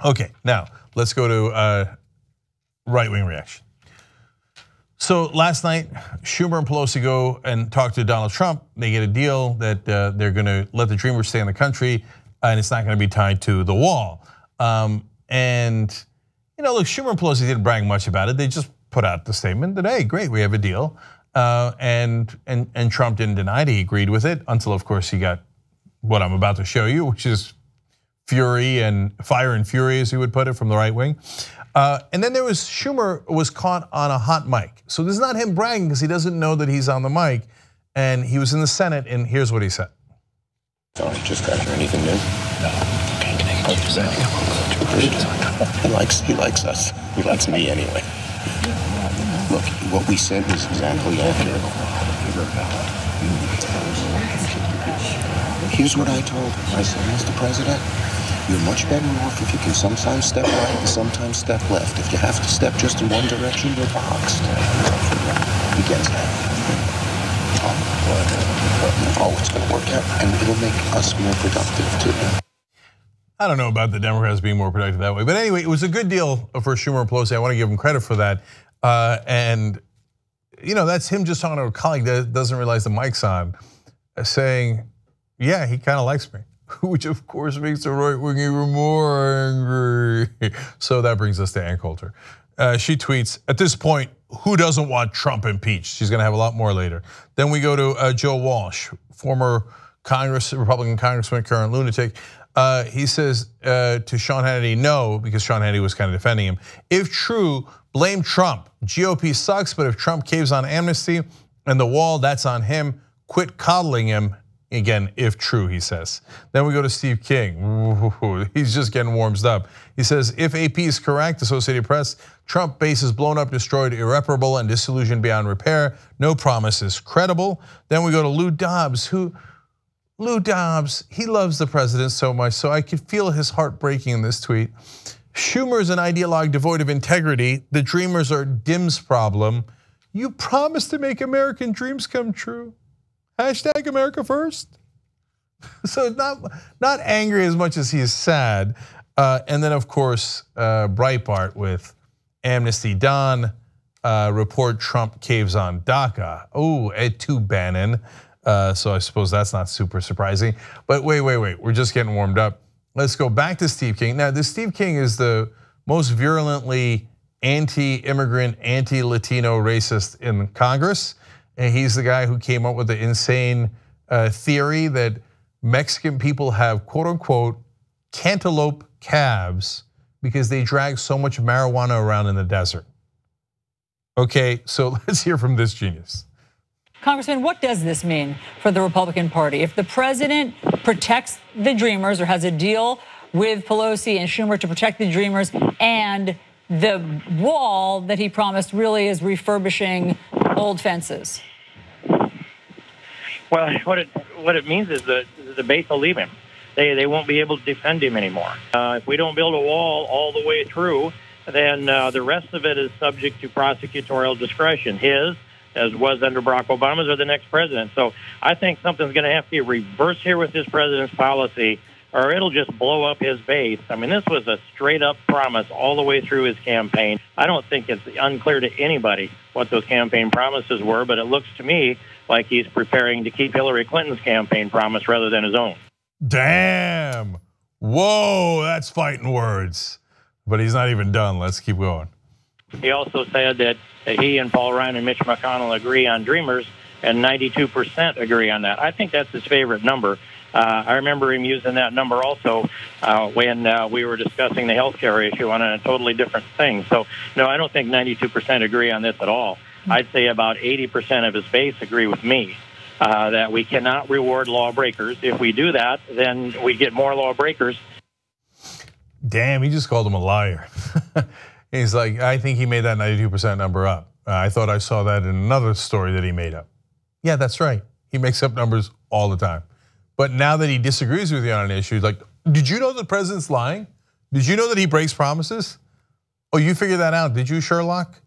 [SPEAKER 1] Okay, now let's go to right-wing reaction. So last night, Schumer and Pelosi go and talk to Donald Trump. They get a deal that they're gonna let the dreamers stay in the country, and it's not gonna be tied to the wall. And look, Schumer and Pelosi didn't brag much about it. They just put out the statement that, hey, great, we have a deal. And Trump didn't deny it, he agreed with it, until of course he got what I'm about to show you, which is fire and fury, as he would put it, from the right wing. And then there was, Schumer was caught on a hot mic. So this is not him bragging, because he doesn't know that he's on the mic. And he was in the Senate, and here's what he said.
[SPEAKER 10] Sorry, just got here. Anything new? No. Okay, can I get He likes us. He likes me anyway. Look, what we said was exactly accurate. Here's what I told him. I said, Mr. President, you're much better off if you can sometimes step right and sometimes step left. If you have to step just in one direction, you're boxed. He gets that. Oh, it's going to work out, and it'll make us more productive too.
[SPEAKER 1] I don't know about the Democrats being more productive that way, but anyway, it was a good deal for Schumer and Pelosi. I want to give him credit for that. And that's him just talking to a colleague that doesn't realize the mic's on, saying, yeah, he kind of likes me, which of course makes the right wing even more angry. So that brings us to Ann Coulter. She tweets, at this point, who doesn't want Trump impeached? She's gonna have a lot more later. Then we go to Joe Walsh, former Republican congressman, current lunatic. He says to Sean Hannity, no, because Sean Hannity was kind of defending him. If true, blame Trump. GOP sucks, but if Trump caves on amnesty and the wall, that's on him. Quit coddling him. Again, if true, he says. Then we go to Steve King. Ooh, he's just getting warmed up. He says, if AP is correct, Associated Press, Trump base is blown up, destroyed, irreparable, and disillusioned beyond repair. No promise is credible. Then we go to Lou Dobbs, Lou Dobbs, he loves the president so much, so I could feel his heart breaking in this tweet. Schumer is an ideologue devoid of integrity. The dreamers are Dim's problem. You promised to make American dreams come true. Hashtag America first. So not angry as much as he is sad. And then of course, Breitbart with Amnesty Don, report Trump caves on DACA. Oh, Ed to Bannon. So I suppose that's not super surprising. But wait, we're just getting warmed up. Let's go back to Steve King. Now, this Steve King is the most virulently anti-immigrant, anti-Latino racist in Congress. And he's the guy who came up with the insane theory that Mexican people have quote unquote cantaloupe calves because they drag so much marijuana around in the desert. Okay, so let's hear from this genius.
[SPEAKER 15] Congressman, what does this mean for the Republican Party? If the president protects the Dreamers or has a deal with Pelosi and Schumer to protect the Dreamers, and the wall that he promised really is refurbishing old fences.
[SPEAKER 16] Well, what it means is that the base will leave him. They won't be able to defend him anymore. If we don't build a wall all the way through, then the rest of it is subject to prosecutorial discretion. His, as was under Barack Obama's, or the next president. So I think something's going to have to be reversed here with this president's policy, or it'll just blow up his base. I mean, this was a straight-up promise all the way through his campaign. I don't think it's unclear to anybody what those campaign promises were, but it looks to me like he's preparing to keep Hillary Clinton's campaign promise rather than his own.
[SPEAKER 1] Damn. Whoa, that's fighting words. But he's not even done. Let's keep going.
[SPEAKER 16] He also said that he and Paul Ryan and Mitch McConnell agree on Dreamers, and 92% agree on that. I think that's his favorite number. I remember him using that number also when we were discussing the health care issue on a totally different thing. So, no, I don't think 92% agree on this at all. I'd say about 80% of his base agree with me that we cannot reward lawbreakers. If we do that, then we get more lawbreakers.
[SPEAKER 1] Damn, he just called him a liar. He's like, I think he made that 92% number up. I thought I saw that in another story that he made up. Yeah, that's right. He makes up numbers all the time. But now that he disagrees with you on an issue, like, did you know the president's lying? Did you know that he breaks promises? Oh, you figured that out, did you, Sherlock?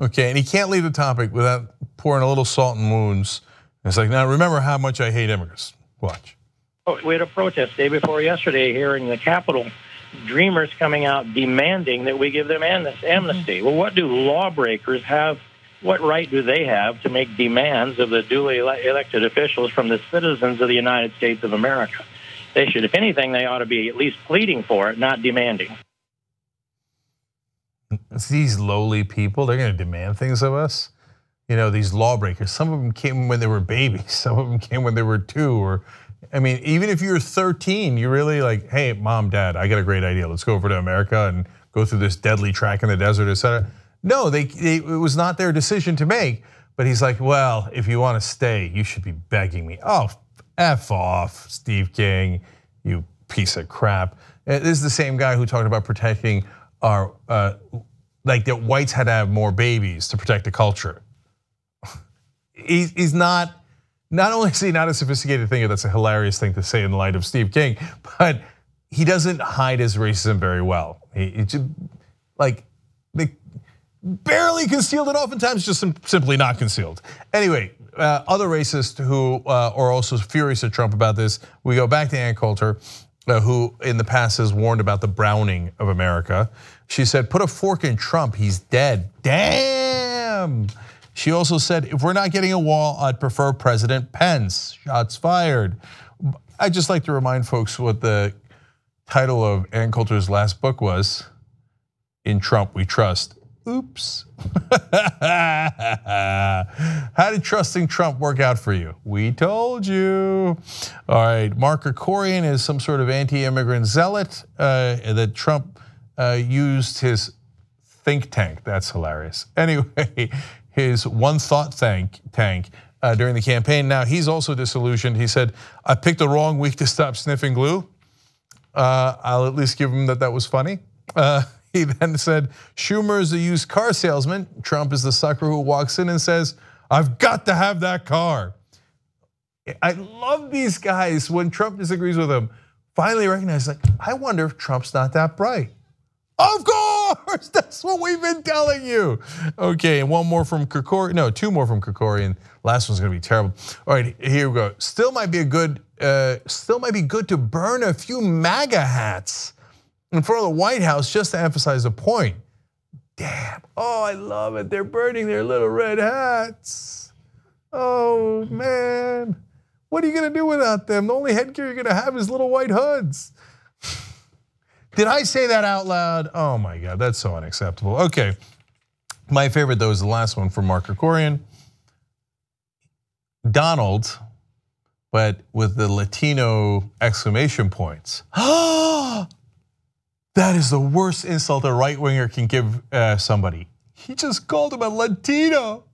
[SPEAKER 1] Okay, and he can't leave the topic without pouring a little salt in wounds. It's like, now remember how much I hate immigrants. Watch.
[SPEAKER 16] We had a protest day before yesterday here in the Capitol. Dreamers coming out demanding that we give them amnesty. Well, what do lawbreakers have? What right do they have to make demands of the duly elected officials from the citizens of the United States of America? They should, if anything, they ought to be at least pleading for it, not demanding.
[SPEAKER 1] It's these lowly people, they're going to demand things of us. You know, these lawbreakers, some of them came when they were babies, some of them came when they were 2, or I mean, even if you're 13, you're really like, hey, mom, dad, I got a great idea. Let's go over to America and go through this deadly track in the desert, et cetera. No, it was not their decision to make. But he's like, well, if you want to stay, you should be begging me. Oh, F off, Steve King, you piece of crap. This is the same guy who talked about protecting our, like that whites had to have more babies to protect the culture. He's not only is he not a sophisticated thinker, that's a hilarious thing to say in the light of Steve King, but he doesn't hide his racism very well. He just, like, they barely concealed it, oftentimes just simply not concealed. Anyway, other racists who are also furious at Trump about this, we go back to Ann Coulter, who in the past has warned about the browning of America. She said, put a fork in Trump, he's dead. Damn. She also said, if we're not getting a wall, I'd prefer President Pence. Shots fired. I'd just like to remind folks what the title of Ann Coulter's last book was, In Trump We Trust. Oops. How did trusting Trump work out for you? We told you. All right, Mark Krikorian is some sort of anti-immigrant zealot that Trump used his think tank. That's hilarious. Anyway, his one thought tank during the campaign. Now he's also disillusioned. He said, I picked the wrong week to stop sniffing glue. I'll at least give him that was funny. He then said, Schumer is a used car salesman. Trump is the sucker who walks in and says, I've got to have that car. I love these guys when Trump disagrees with them. Finally recognize, like, I wonder if Trump's not that bright. Of course, that's what we've been telling you. Okay, and one more from Krikorian. No, two more from Krikorian. Last one's gonna be terrible. All right, here we go. Still might be good to burn a few MAGA hats in front of the White House just to emphasize a point. Damn, oh, I love it. They're burning their little red hats. Oh man, what are you gonna do without them? The only headgear you're gonna have is little white hoods. Did I say that out loud? Oh my God, that's so unacceptable. Okay, my favorite though is the last one from Mark Krikorian. Donald, but with the Latino exclamation points. That is the worst insult a right winger can give somebody. He just called him a Latino.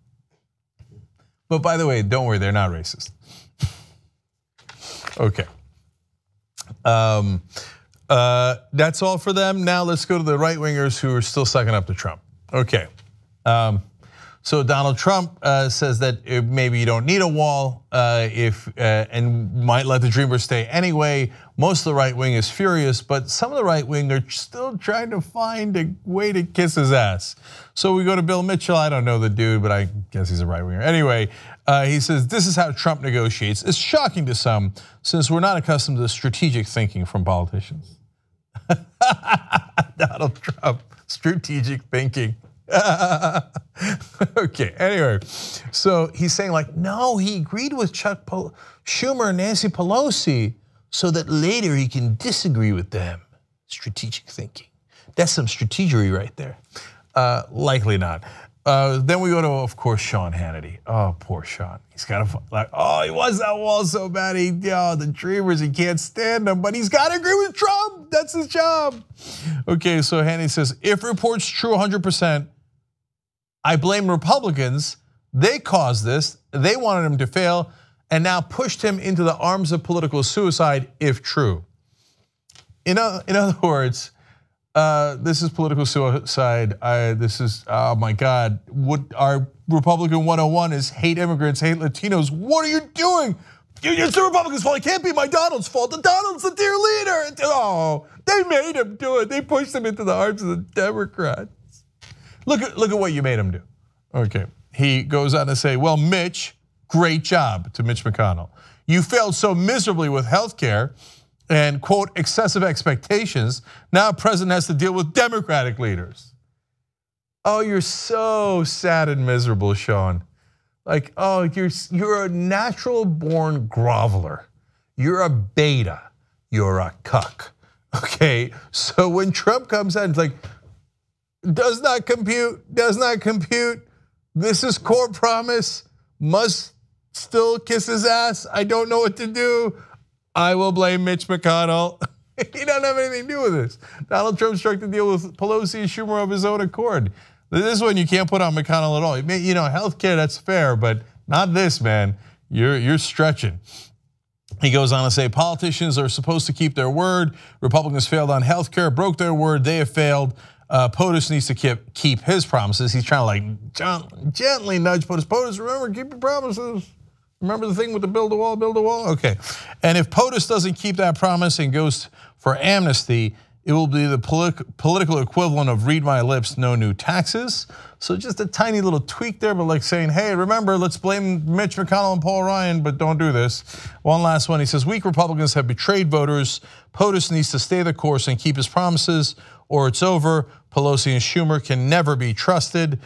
[SPEAKER 1] But by the way, don't worry, they're not racist. Okay. That's all for them. Now let's go to the right wingers who are still sucking up to Trump. Okay. So Donald Trump says that maybe you don't need a wall and might let the Dreamers stay anyway. Most of the right wing is furious, but some of the right wing are still trying to find a way to kiss his ass. So we go to Bill Mitchell. I don't know the dude, but I guess he's a right winger. Anyway, he says this is how Trump negotiates. It's shocking to some since we're not accustomed to strategic thinking from politicians. Donald Trump, strategic thinking. Okay, anyway, so he's saying like, no, he agreed with Schumer and Nancy Pelosi so that later he can disagree with them. Strategic thinking. That's some strategery right there. Likely not. Then we go to, of course, Sean Hannity. Oh, poor Sean. He's got to, like, oh, he wants that wall so bad. The Dreamers, he can't stand them, but he's got to agree with Trump. That's his job. Okay, so Hannity says, if reports true 100%, I blame Republicans. They caused this. They wanted him to fail and now pushed him into the arms of political suicide if true. In other words, this is political suicide. This is, oh my God. What our Republican 101 is hate immigrants, hate Latinos. What are you doing? It's the Republicans' fault. It can't be my Donald's fault. The Donald's the dear leader. Oh, they made him do it. They pushed him into the arms of the Democrats. Look at what you made him do. Okay, he goes on to say, well, Mitch, great job to Mitch McConnell. You failed so miserably with healthcare and quote, excessive expectations. Now the president has to deal with Democratic leaders. Oh, you're so sad and miserable, Sean. Like, oh, you're a natural born groveler. You're a beta, you're a cuck. Okay, so when Trump comes out, it's like, does not compute. This is core promise, must still kiss his ass. I don't know what to do. I will blame Mitch McConnell. He doesn't have anything to do with this. Donald Trump struck the deal with Pelosi and Schumer of his own accord. This one you can't put on McConnell at all. You know, healthcare, that's fair, but not this, man. You're stretching. He goes on to say, politicians are supposed to keep their word. Republicans failed on healthcare, broke their word, they have failed. POTUS needs to keep his promises. He's trying to like gently nudge POTUS. POTUS, remember, keep your promises. Remember the thing with the build a wall? Okay. And if POTUS doesn't keep that promise and goes for amnesty, it will be the political equivalent of read my lips, no new taxes. So just a tiny little tweak there, but like saying, hey, remember, let's blame Mitch McConnell and Paul Ryan, but don't do this. One last one, he says, weak Republicans have betrayed voters. POTUS needs to stay the course and keep his promises, or it's over. Pelosi and Schumer can never be trusted.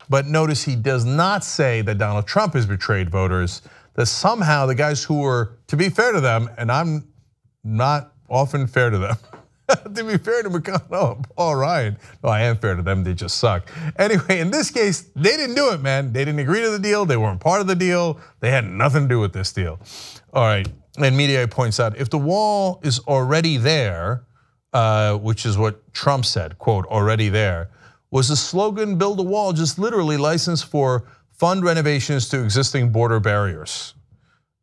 [SPEAKER 1] But notice he does not say that Donald Trump has betrayed voters, that somehow the guys who were, to be fair to them, and I'm not often fair to them, To be fair to McConnell and Paul Ryan, no, I am fair to them, they just suck. Anyway, in this case, they didn't do it, man. They didn't agree to the deal, they weren't part of the deal, they had nothing to do with this deal. All right, and Media points out, if the wall is already there, which is what Trump said, quote, already there, was the slogan build a wall just literally licensed for fund renovations to existing border barriers?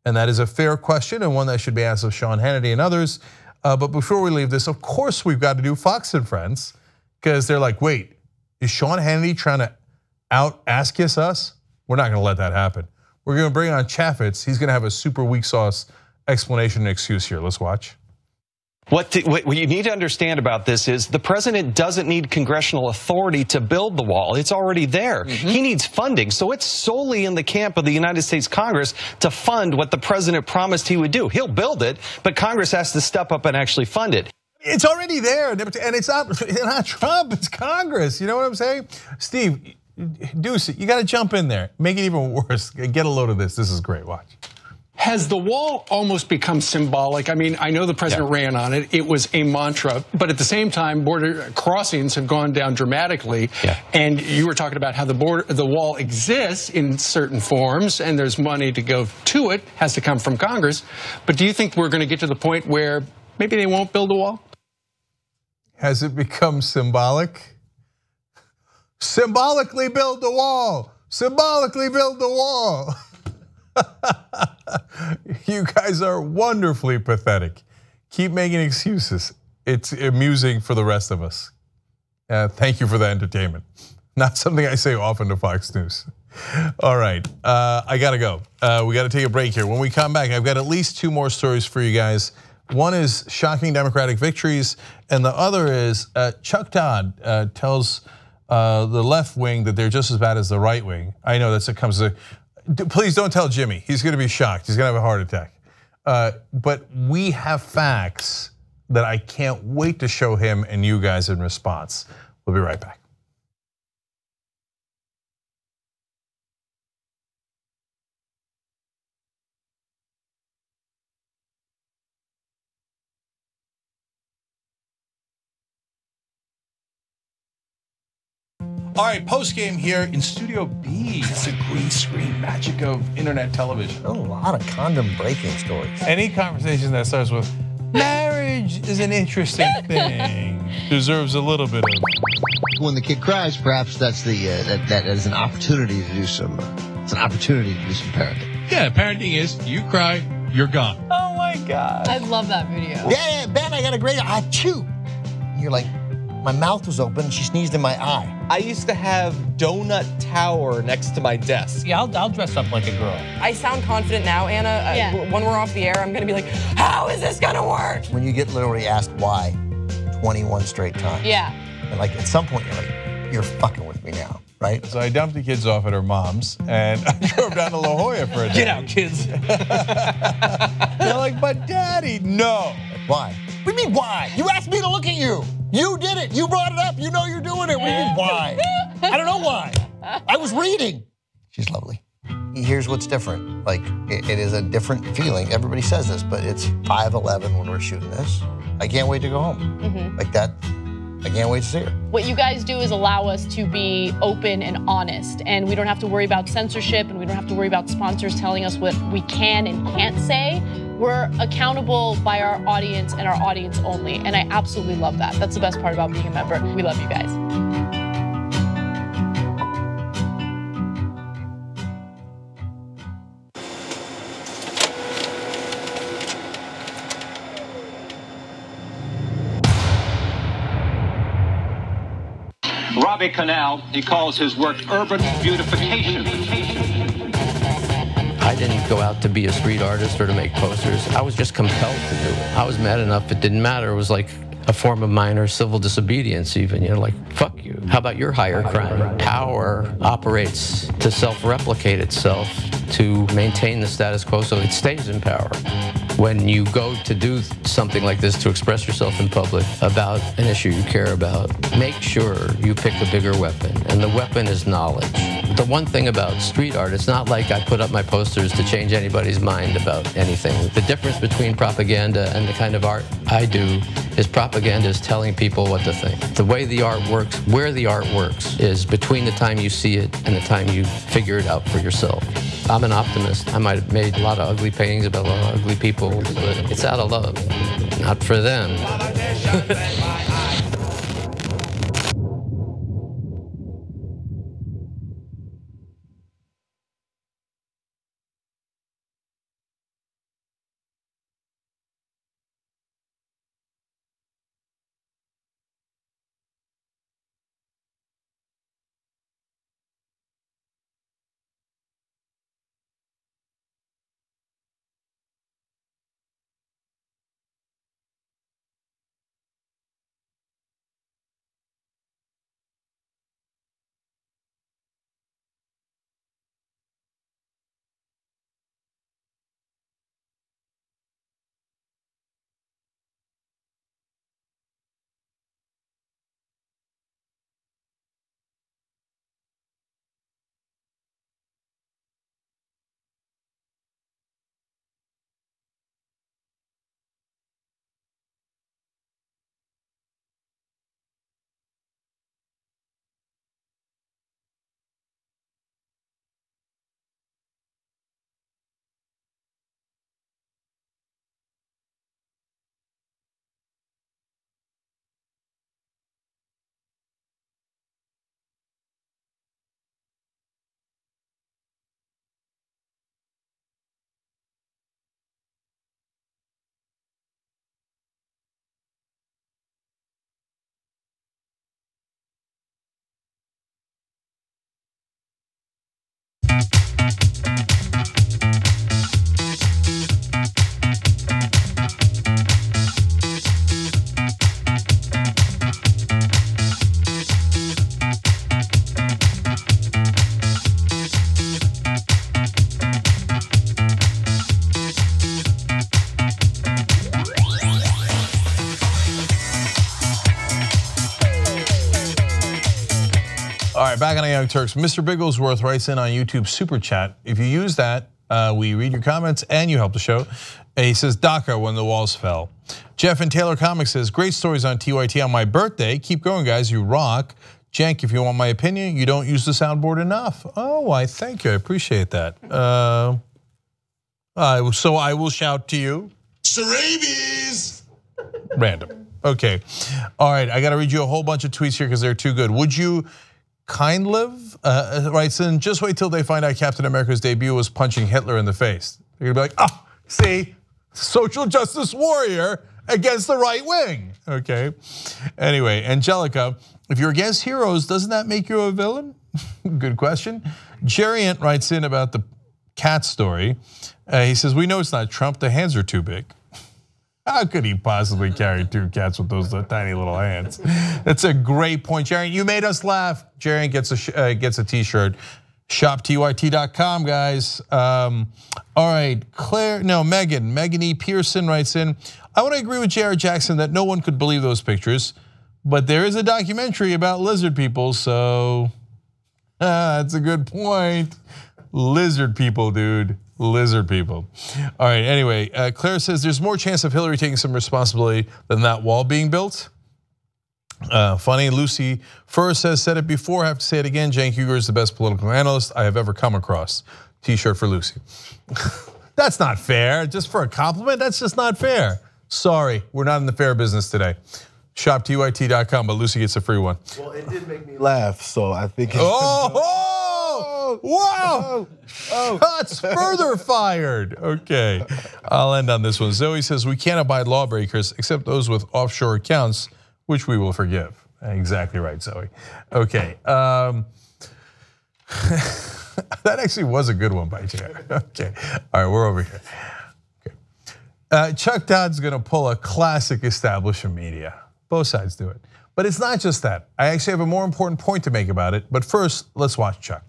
[SPEAKER 1] And that is a fair question and one that should be asked of Sean Hannity and others. But before we leave this, of course we've got to do Fox and Friends, because they're like, wait, is Sean Hannity trying to out-ass kiss us? We're not gonna let that happen. We're gonna bring on Chaffetz. He's gonna have a super weak sauce explanation and excuse here. Let's watch.
[SPEAKER 17] What you need to understand about this is the president doesn't need congressional authority to build the wall. It's already there. He needs funding. So it's solely in the camp of the United States Congress to fund what the president promised he would do. He'll build it, but Congress has to step up and actually fund it.
[SPEAKER 1] It's already there, and it's not Trump, it's Congress. You know what I'm saying? Steve, Deuce, you got to jump in there. Make it even worse. Get a load of this. This is great. Watch.
[SPEAKER 18] Has the wall almost become symbolic? I mean, I know the president ran on it. It was a mantra, but at the same time, border crossings have gone down dramatically. And you were talking about how the wall exists in certain forms, and there's money to go to it, has to come from Congress. But do you think we're going to get to the point where maybe they won't build a wall?
[SPEAKER 1] Has it become symbolic? Symbolically build the wall. Symbolically build the wall. You guys are wonderfully pathetic. Keep making excuses. It's amusing for the rest of us. Thank you for the entertainment. Not something I say often to Fox News. All right, I gotta go. We gotta take a break here. When we come back, I've got at least 2 more stories for you guys. One is shocking Democratic victories, and the other is Chuck Todd tells the left wing that they're just as bad as the right wing. I know that comes to. Please don't tell Jimmy. He's going to be shocked. He's going to have a heart attack. But we have facts that I can't wait to show him and you guys in response. We'll be right back. All right, post game here in Studio B. It's a green screen magic of internet television.
[SPEAKER 19] A lot of condom breaking stories.
[SPEAKER 1] Any conversation that starts with marriage is an interesting thing deserves a little bit of.
[SPEAKER 19] When the kid cries, perhaps that's that is an opportunity to do some. It's an opportunity to do some parenting.
[SPEAKER 20] Yeah, parenting is you cry, you're gone.
[SPEAKER 15] Oh my God! I love that video.
[SPEAKER 19] Yeah, Ben, I got a great achoo. You're like. My mouth was open, she sneezed in my eye.
[SPEAKER 21] I used to have Donut Tower next to my desk.
[SPEAKER 12] Yeah, I'll dress up like a girl.
[SPEAKER 22] I sound confident now, Anna. When we're off the air, I'm gonna be like, how is this gonna work?
[SPEAKER 19] When you get literally asked why 21 straight times.
[SPEAKER 15] Yeah.
[SPEAKER 19] And like at some point you're like, you're fucking with me now, right?
[SPEAKER 1] So I dumped the kids off at her mom's and I drove down to La Jolla for a day.
[SPEAKER 21] Get out, kids.
[SPEAKER 1] They're like, but daddy, no.
[SPEAKER 19] Why? What do you mean why? You asked me to look at you. You did it. You brought it up. You know you're doing it. What do you mean why? I don't know why. I was reading. She's lovely. Here's what's different. Like, it is a different feeling. Everybody says this, but it's 5:11 when we're shooting this. I can't wait to go home. Like that. I can't wait to see her.
[SPEAKER 5] What you guys do is allow us to be open and honest, and we don't have to worry about censorship, and we don't have to worry about sponsors telling us what we can and can't say. We're accountable by our audience and our audience only, and I absolutely love that. That's the best part about being a member. We love you guys.
[SPEAKER 23] Robbie Canal, he calls his work urban beautification.
[SPEAKER 12] I didn't go out to be a street artist or to make posters. I was just compelled to do it. I was mad enough it didn't matter. It was like a form of minor civil disobedience even. You're like, fuck you. How about your higher crime? Power operates to self-replicate itself to maintain the status quo so it stays in power. When you go to do something like this to express yourself in public about an issue you care about, make sure you pick a bigger weapon, and the weapon is knowledge. The one thing about street art, it's not like I put up my posters to change anybody's mind about anything. The difference between propaganda and the kind of art I do is propaganda is telling people what to think. The way the art works, where the art works, is between the time you see it and the time you figure it out for yourself. I'm an optimist. I might have made a lot of ugly paintings about a lot of ugly people, but it's out of love, not for them.
[SPEAKER 1] All right, back on the Young Turks. Mr. Bigglesworth writes in on YouTube Super Chat. If you use that, we read your comments and you help the show. He says, DACA when the walls fell. Jeff in Taylor Comics says, great stories on TYT on my birthday. Keep going, guys, you rock. Jank, if you want my opinion, you don't use the soundboard enough. Oh, why, thank you, I appreciate that. So I will shout to you.
[SPEAKER 3] Sarabies!
[SPEAKER 1] Random, okay. All right, I gotta read you a whole bunch of tweets here because they're too good. Would you kind live, writes in, just wait till they find out Captain America's debut was punching Hitler in the face. You're gonna be like, oh, see, social justice warrior against the right wing, okay? Anyway, Angelica, if you're against heroes, doesn't that make you a villain? Good question. Jariant writes in about the cat story. He says, we know it's not Trump, the hands are too big. How could he possibly carry two cats with those tiny little hands? That's a great point, Jarian. You made us laugh. Jarian gets a t-shirt. ShopTYT.com, guys. All right, Megan E. Pearson writes in, I want to agree with Jared Jackson that no one could believe those pictures, but there is a documentary about lizard people, so that's a good point. Lizard people, dude. Lizard people. All right, anyway, Claire says there's more chance of Hillary taking some responsibility than that wall being built. Funny, Lucy Furr said it before, I have to say it again, Cenk Uygur is the best political analyst I have ever come across. T-shirt for Lucy. That's not fair, just for a compliment, that's just not fair. Sorry, we're not in the fair business today. ShopTYT.com, but Lucy gets a free one.
[SPEAKER 3] Well, it did make me laugh, so I think it's
[SPEAKER 1] wow! Shots further fired. Okay, I'll end on this one. Zoe says we can't abide lawbreakers except those with offshore accounts, which we will forgive. Exactly right, Zoe. Okay, that actually was a good one by Jared. Okay, all right, we're over here. Okay. Chuck Todd's gonna pull a classic establishment media. Both sides do it, but it's not just that. I actually have a more important point to make about it. But first, let's watch Chuck.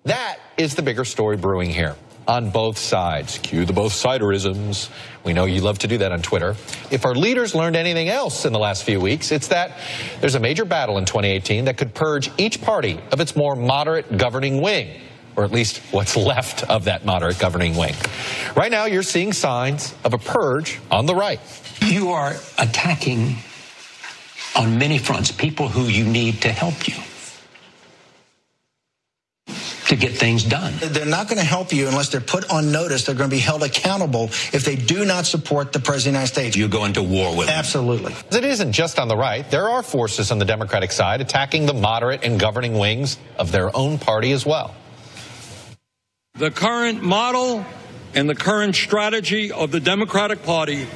[SPEAKER 4] That is the bigger story brewing here. on both sides. Cue the both siderisms. We know you love to do that on Twitter. If our leaders learned anything else in the last few weeks, it's that there's a major battle in 2018 that could purge each party of its more moderate governing wing, or at least what's left of that moderate governing wing. Right now, you're seeing signs of a purge on the right.
[SPEAKER 6] You are attacking on many fronts people who you need to help you to get things done.
[SPEAKER 8] They're not going to help you unless they're put on notice. They're going to be held accountable if they do not support the President of the United States.
[SPEAKER 6] You go into war with them.
[SPEAKER 8] Absolutely.
[SPEAKER 4] It isn't just on the right. There are forces on the Democratic side attacking the moderate and governing wings of their own party as well.
[SPEAKER 24] The current model and the current strategy of the Democratic Party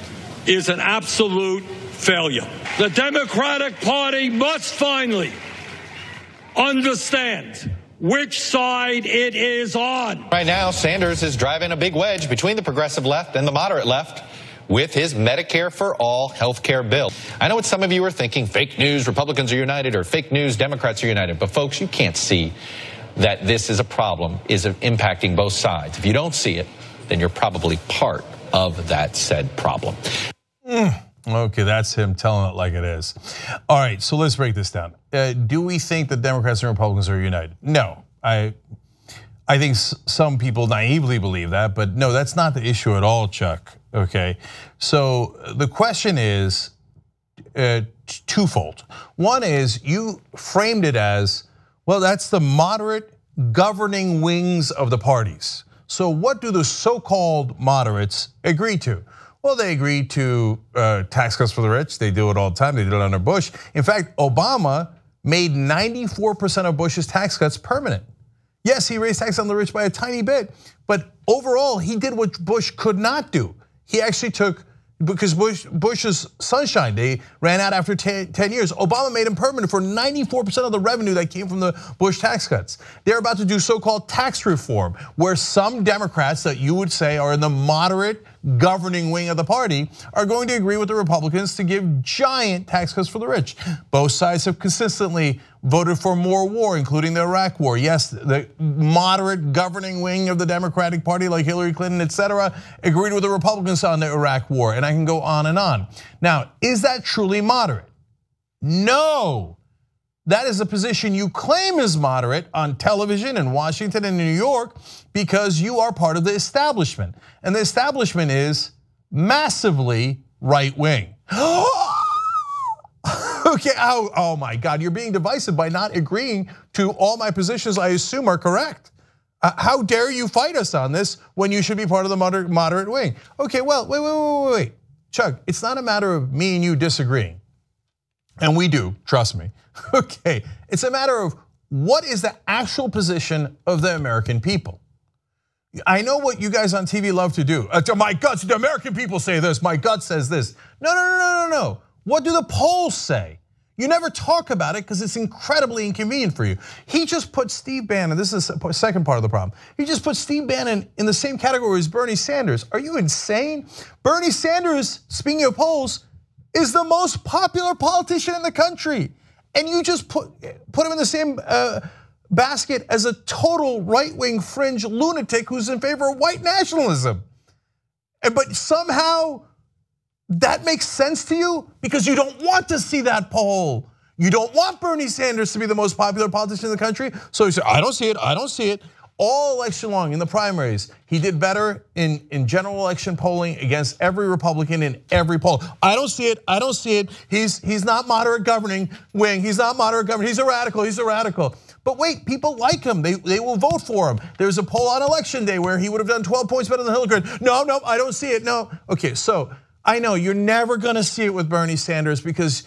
[SPEAKER 24] is an absolute failure. The Democratic Party must finally understand which side it is on.
[SPEAKER 4] Right now, Sanders is driving a big wedge between the progressive left and the moderate left with his Medicare for All health care bill. I know what some of you are thinking, fake news, Republicans are united, or fake news, Democrats are united. But folks, you can't see that this is a problem, is impacting both sides. If you don't see it, then you're probably part of that said problem.
[SPEAKER 1] Okay, that's him telling it like it is. All right, so let's break this down. Do we think that Democrats and Republicans are united? No, I think some people naively believe that, but no, that's not the issue at all, Chuck, okay? So the question is twofold. One is you framed it as, well, that's the moderate governing wings of the parties. So what do the so-called moderates agree to? Well, they agree to tax cuts for the rich. They do it all the time. They did it under Bush. In fact, Obama made 94% of Bush's tax cuts permanent. Yes, he raised taxes on the rich by a tiny bit, but overall, he did what Bush could not do. He actually took, because Bush's sunshine, they ran out after 10 years. Obama made them permanent for 94% of the revenue that came from the Bush tax cuts. They're about to do so-called tax reform, where some Democrats that you would say are in the moderate governing wing of the party are going to agree with the Republicans to give giant tax cuts for the rich. Both sides have consistently voted for more war, including the Iraq war. Yes, the moderate governing wing of the Democratic Party, like Hillary Clinton, etc., agreed with the Republicans on the Iraq war, and I can go on and on. Now, is that truly moderate? No. That is a position you claim is moderate on television in Washington and New York because you are part of the establishment. And the establishment is massively right wing. Okay, oh my God, you're being divisive by not agreeing to all my positions I assume are correct. How dare you fight us on this when you should be part of the moderate wing? Okay, well, wait. Chuck, it's not a matter of me and you disagreeing. And we do, trust me. Okay, it's a matter of what is the actual position of the American people. I know what you guys on TV love to do. My guts, the American people say this, my gut says this. No. What do the polls say? You never talk about it because it's incredibly inconvenient for you. He just put Steve Bannon, this is the second part of the problem. He just put Steve Bannon in the same category as Bernie Sanders. Are you insane? Bernie Sanders, speaking of polls, is the most popular politician in the country. And you just put him in the same basket as a total right-wing fringe lunatic who's in favor of white nationalism. But somehow that makes sense to you because you don't want to see that poll. You don't want Bernie Sanders to be the most popular politician in the country. So you say, I don't see it. All election long in the primaries, he did better in general election polling against every Republican in every poll. I don't see it. He's not moderate governing wing. He's not moderate governing. He's a radical. But wait, people like him. They will vote for him. There's a poll on election day where he would have done 12 points better than Hillary Clinton. No, I don't see it. No. Okay, so I know you're never gonna see it with Bernie Sanders because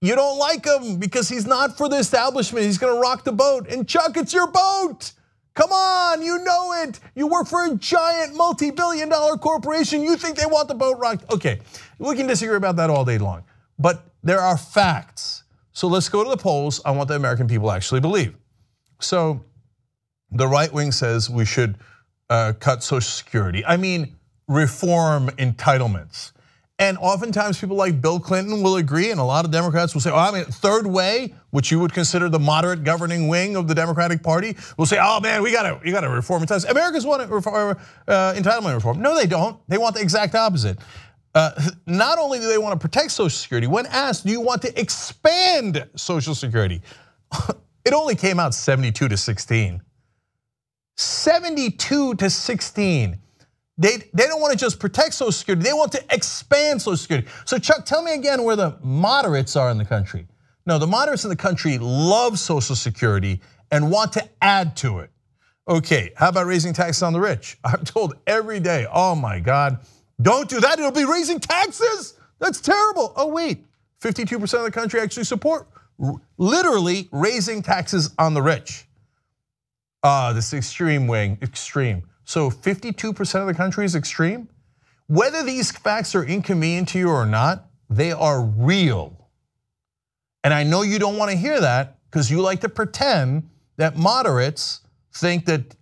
[SPEAKER 1] you don't like him because he's not for the establishment. He's gonna rock the boat. And Chuck, it's your boat. Come on, you know it. You work for a giant multi-billion-dollar corporation. You think they want the boat rocked. Okay, we can disagree about that all day long. But there are facts. So let's go to the polls on what the American people actually believe. So the right wing says we should cut Social Security. I mean, reform entitlements. And oftentimes people like Bill Clinton will agree, and a lot of Democrats will say, oh, I mean, third way, which you would consider the moderate governing wing of the Democratic Party, will say, oh man, we gotta reform entitlements. Americans want entitlement reform. No, they don't. They want the exact opposite. Not only do they want to protect Social Security, when asked, do you want to expand Social Security? It only came out 72-16. 72-16. They don't want to just protect Social Security, they want to expand Social Security. So Chuck, tell me again where the moderates are in the country. No, the moderates in the country love Social Security and want to add to it. Okay, how about raising taxes on the rich? I'm told every day, oh my God, don't do that, it'll be raising taxes. That's terrible. Oh wait, 52% of the country actually support literally raising taxes on the rich. This extreme wing, extreme. So 52% of the country is extreme? Whether these facts are inconvenient to you or not, they are real. And I know you don't want to hear that because you like to pretend that moderates think that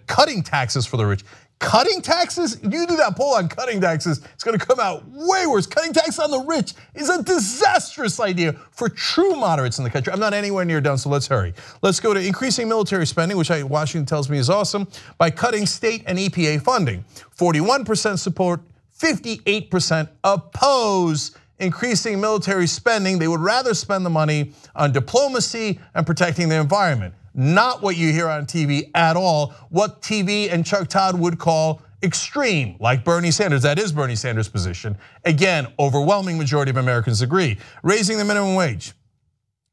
[SPEAKER 1] cutting taxes for the rich, cutting taxes, you do that poll on cutting taxes, it's going to come out way worse. Cutting taxes on the rich is a disastrous idea for true moderates in the country. I'm not anywhere near done, so let's hurry. Let's go to increasing military spending, which Washington tells me is awesome, by cutting state and EPA funding. 41% support, 58% oppose increasing military spending. They would rather spend the money on diplomacy and protecting the environment. Not what you hear on TV at all, what TV and Chuck Todd would call extreme, like Bernie Sanders. That is Bernie Sanders' position. Again, overwhelming majority of Americans agree. Raising the minimum wage.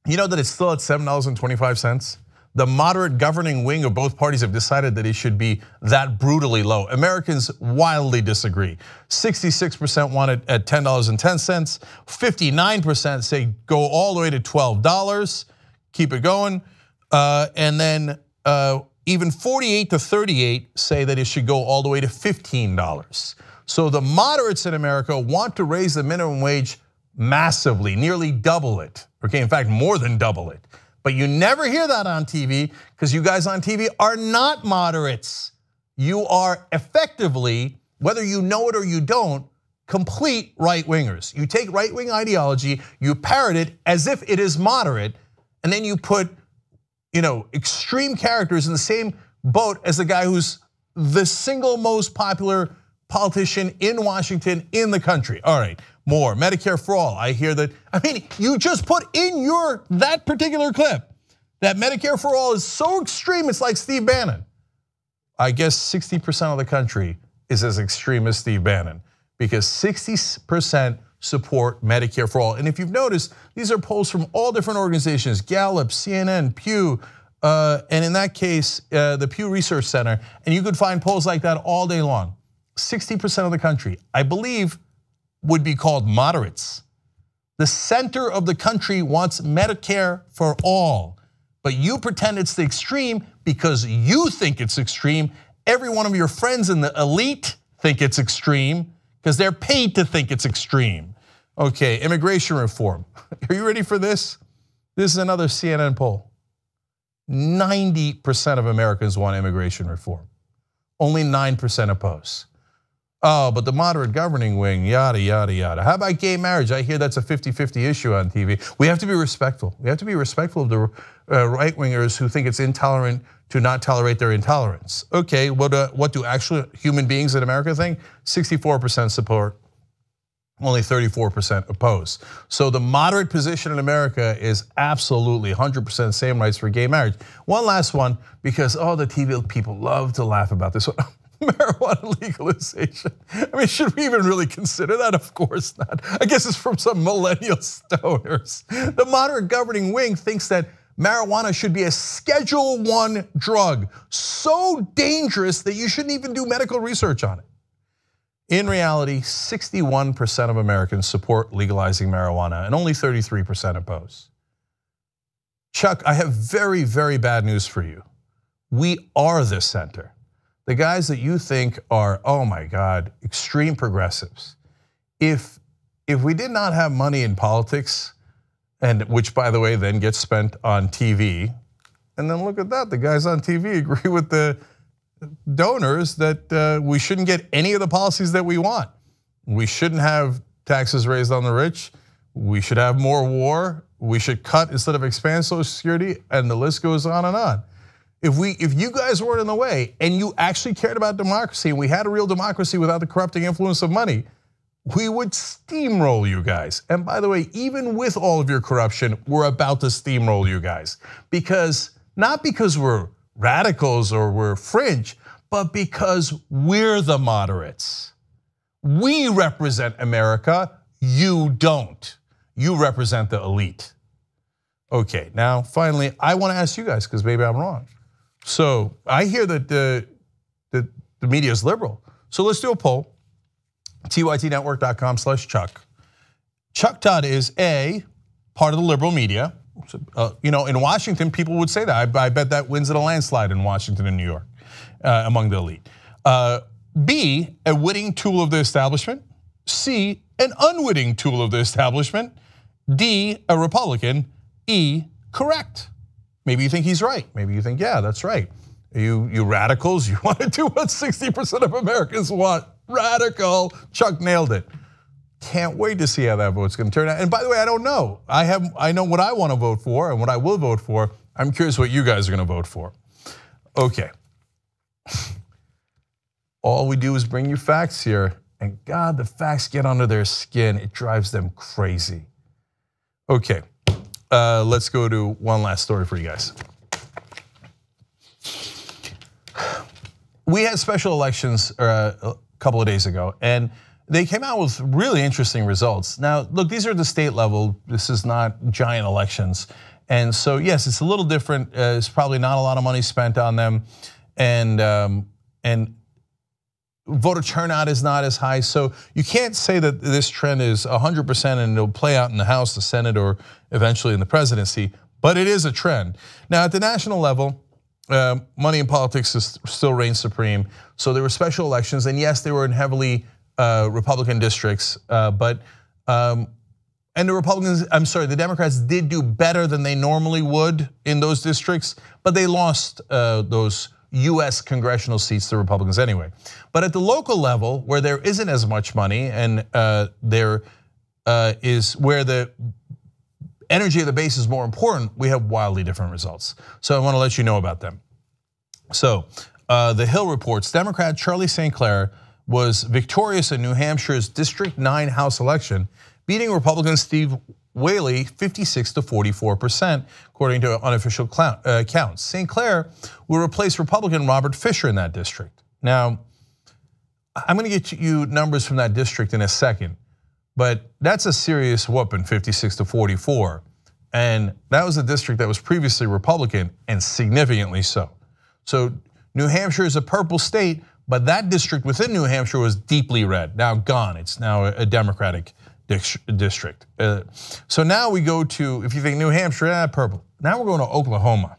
[SPEAKER 1] You know that it's still at $7.25? The moderate governing wing of both parties have decided that it should be that brutally low. Americans wildly disagree. 66% want it at $10.10. 59% say go all the way to $12. Keep it going. And then even 48 to 38 say that it should go all the way to $15. So the moderates in America want to raise the minimum wage massively, nearly double it. Okay, in fact, more than double it. But you never hear that on TV because you guys on TV are not moderates. You are effectively, whether you know it or you don't, complete right-wingers. You take right-wing ideology, you parrot it as if it is moderate, and then you put extreme characters in the same boat as the guy who's the single most popular politician in Washington in the country. All right, more Medicare for all. I hear that. I mean, you just put in that particular clip that Medicare for all is so extreme, it's like Steve Bannon. I guess 60% of the country is as extreme as Steve Bannon because 60% support Medicare for all. And if you've noticed, these are polls from all different organizations, Gallup, CNN, Pew, and in that case, the Pew Research Center. And you could find polls like that all day long. 60% of the country, I believe, would be called moderates. The center of the country wants Medicare for all, but you pretend it's the extreme because you think it's extreme. Every one of your friends in the elite think it's extreme because they're paid to think it's extreme. Okay, immigration reform. Are you ready for this? This is another CNN poll. 90% of Americans want immigration reform. Only 9% oppose. Oh, but the moderate governing wing, yada, yada, yada. How about gay marriage? I hear that's a 50-50 issue on TV. We have to be respectful. We have to be respectful of the right-wingers who think it's intolerant to not tolerate their intolerance. Okay, what do actual human beings in America think? 64% support, only 34% oppose. So the moderate position in America is absolutely 100% same rights for gay marriage. One last one, because the TV people love to laugh about this one. Marijuana legalization. I mean, should we even really consider that? Of course not. I guess it's from some millennial stoners. The moderate governing wing thinks that marijuana should be a Schedule I drug, so dangerous that you shouldn't even do medical research on it. In reality, 61% of Americans support legalizing marijuana and only 33% oppose. Chuck, I have very, very bad news for you. We are the center. The guys that you think are, oh my God, extreme progressives. If we did not have money in politics, and which by the way then gets spent on TV, and then look at that, the guys on TV agree with the donors that we shouldn't get any of the policies that we want. We shouldn't have taxes raised on the rich. We should have more war. We should cut instead of expand Social Security, and the list goes on and on. If you guys weren't in the way and you actually cared about democracy and we had a real democracy without the corrupting influence of money, we would steamroll you guys. And by the way, even with all of your corruption, we're about to steamroll you guys. Not because we're radicals or we're fringe, but because we're the moderates. We represent America, you don't. You represent the elite. Okay, now finally, I want to ask you guys, because maybe I'm wrong. So I hear that the media is liberal. So let's do a poll. tytnetwork.com/Chuck. Chuck Todd is a part of the liberal media. In Washington, people would say that. I bet that wins in a landslide in Washington and New York among the elite. B, a witting tool of the establishment. C, an unwitting tool of the establishment. D, a Republican. E, correct. Maybe you think he's right. Maybe you think, yeah, that's right. You radicals, you want to do what 60% of Americans want. Radical. Chuck nailed it. Can't wait to see how that vote's going to turn out. And by the way, I don't know. I know what I want to vote for and what I will vote for. I'm curious what you guys are going to vote for. Okay. All we do is bring you facts here. And God, the facts get under their skin. It drives them crazy. Okay, let's go to one last story for you guys. We had special elections a couple of days ago, and they came out with really interesting results. Now, look, these are the state level. This is not giant elections. And so, yes, it's a little different. It's probably not a lot of money spent on them. And voter turnout is not as high. So you can't say that this trend is 100% and it'll play out in the House, the Senate, or eventually in the presidency, but it is a trend. Now at the national level, money in politics still reigns supreme. So there were special elections, and yes, they were in heavily Republican districts, and the Democrats did do better than they normally would in those districts, but they lost those US congressional seats to Republicans anyway. But at the local level, where there isn't as much money and there is where the energy of the base is more important, we have wildly different results. So I want to let you know about them. So the Hill reports Democrat Charlie St. Clair was victorious in New Hampshire's District 9 House election, beating Republican Steve Whaley 56 to 44%, according to unofficial counts. St. Clair will replace Republican Robert Fisher in that district. Now, I'm going to get you numbers from that district in a second, but that's a serious whooping, 56 to 44. And that was a district that was previously Republican, and significantly so. So New Hampshire is a purple state, but that district within New Hampshire was deeply red, now gone. It's now a Democratic district. So now we go to, if you think New Hampshire, purple. Now we're going to Oklahoma.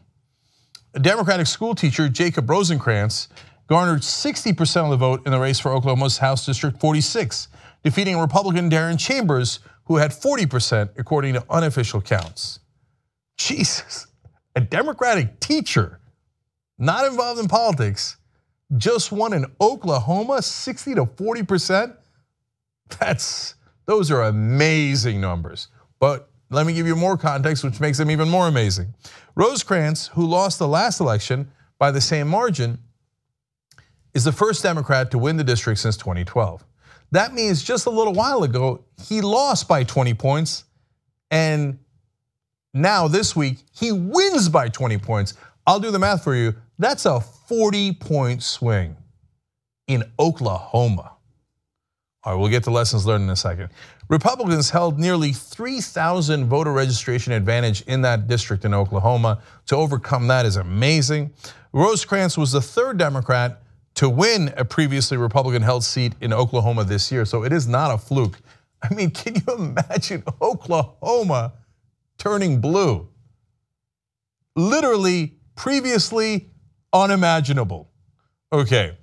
[SPEAKER 1] A Democratic school teacher, Jacob Rosencrantz, garnered 60% of the vote in the race for Oklahoma's House District 46, defeating Republican Darren Chambers, who had 40% according to unofficial counts. Jesus, a Democratic teacher, not involved in politics, just won in Oklahoma 60 to 40%. Those are amazing numbers. But let me give you more context, which makes them even more amazing. Rosencrantz, who lost the last election by the same margin, is the first Democrat to win the district since 2012. That means just a little while ago, he lost by 20 points, and now this week, he wins by 20 points. I'll do the math for you. That's a 40-point swing in Oklahoma. All right, we'll get to lessons learned in a second. Republicans held nearly 3,000 voter registration advantage in that district in Oklahoma. To overcome that is amazing. Rosencrantz was the third Democrat to win a previously Republican-held seat in Oklahoma this year, so it is not a fluke. I mean, can you imagine Oklahoma turning blue? Literally, previously unimaginable. Okay.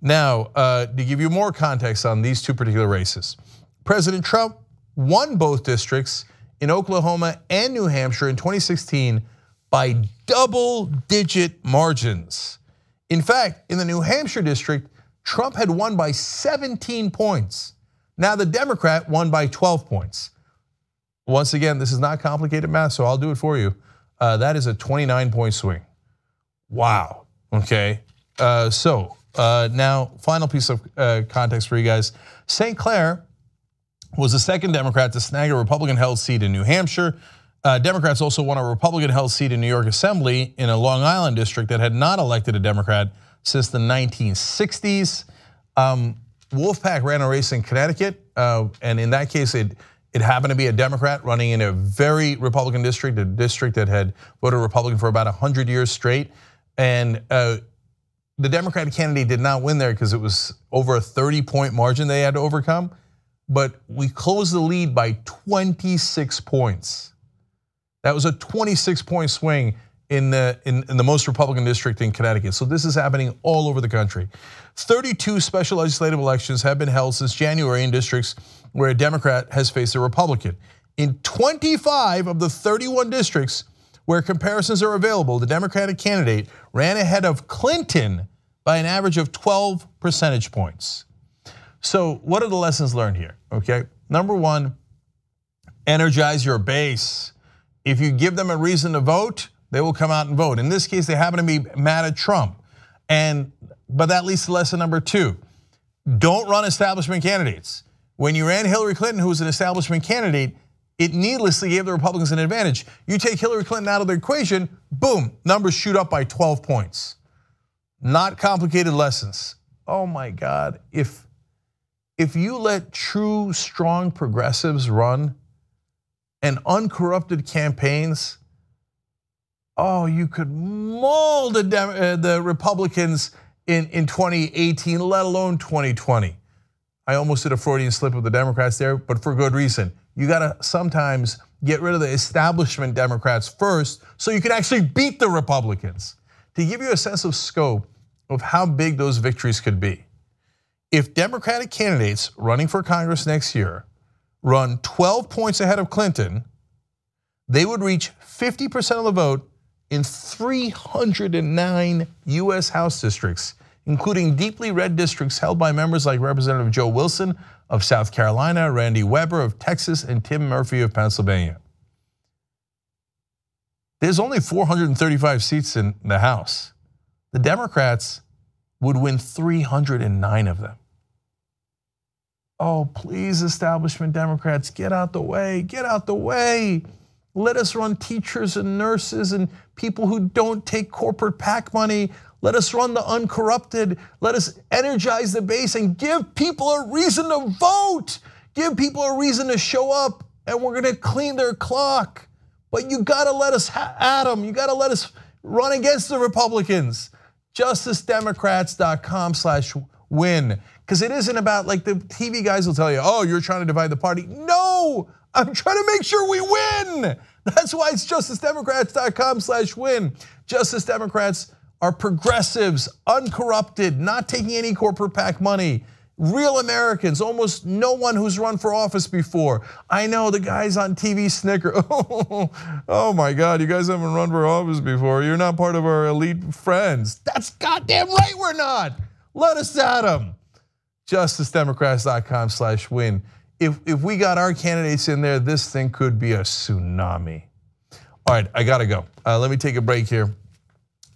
[SPEAKER 1] Now, to give you more context on these two particular races, President Trump won both districts in Oklahoma and New Hampshire in 2016 by double-digit margins. In fact, in the New Hampshire district, Trump had won by 17 points. Now the Democrat won by 12 points. Once again, this is not complicated math, so I'll do it for you. That is a 29-point swing. Wow, okay. Now final piece of context for you guys. St. Clair was the second Democrat to snag a Republican-held seat in New Hampshire. Democrats also won a Republican-held seat in New York Assembly in a Long Island district that had not elected a Democrat since the 1960s. Wolfpack ran a race in Connecticut, and in that case, it happened to be a Democrat running in a very Republican district, a district that had voted Republican for about 100 years straight. And the Democratic candidate did not win there because it was over a 30-point margin they had to overcome. But we closed the lead by 26 points. That was a 26-point swing in the most Republican district in Connecticut. So this is happening all over the country. 32 special legislative elections have been held since January in districts where a Democrat has faced a Republican. In 25 of the 31 districts where comparisons are available, the Democratic candidate ran ahead of Clinton by an average of 12 percentage points. So what are the lessons learned here, okay? Number one, energize your base. If you give them a reason to vote, they will come out and vote. In this case, they happen to be mad at Trump. But that leads to lesson number two. Don't run establishment candidates. When you ran Hillary Clinton, who was an establishment candidate, it needlessly gave the Republicans an advantage. You take Hillary Clinton out of the equation, boom, numbers shoot up by 12 points. Not complicated lessons. Oh my God, if you let true, strong progressives run and uncorrupted campaigns, oh, you could maul the Republicans in 2018, let alone 2020. I almost did a Freudian slip with the Democrats there, but for good reason. You gotta sometimes get rid of the establishment Democrats first so you can actually beat the Republicans. To give you a sense of scope of how big those victories could be. If Democratic candidates running for Congress next year run 12 points ahead of Clinton, they would reach 50% of the vote in 309 US House districts, including deeply red districts held by members like Representative Joe Wilson of South Carolina, Randy Weber of Texas, and Tim Murphy of Pennsylvania. There's only 435 seats in the House. The Democrats would win 309 of them. Oh, please, establishment Democrats, get out the way, get out the way. Let us run teachers and nurses and people who don't take corporate PAC money. Let us run the uncorrupted. Let us energize the base and give people a reason to vote. Give people a reason to show up, and we're gonna clean their clock. But you gotta let us at them. You gotta let us run against the Republicans. JusticeDemocrats.com/win. Because it isn't about, like the TV guys will tell you, oh, you're trying to divide the party. No, I'm trying to make sure we win. That's why it's JusticeDemocrats.com/win. Justice Democrats are progressives, uncorrupted, not taking any corporate PAC money. Real Americans, almost no one who's run for office before. I know the guys on TV snicker. Oh my God, you guys haven't run for office before. You're not part of our elite friends. That's goddamn right we're not. Let us at them. JusticeDemocrats.com/win. If we got our candidates in there, this thing could be a tsunami. All right, I gotta go. Let me take a break here.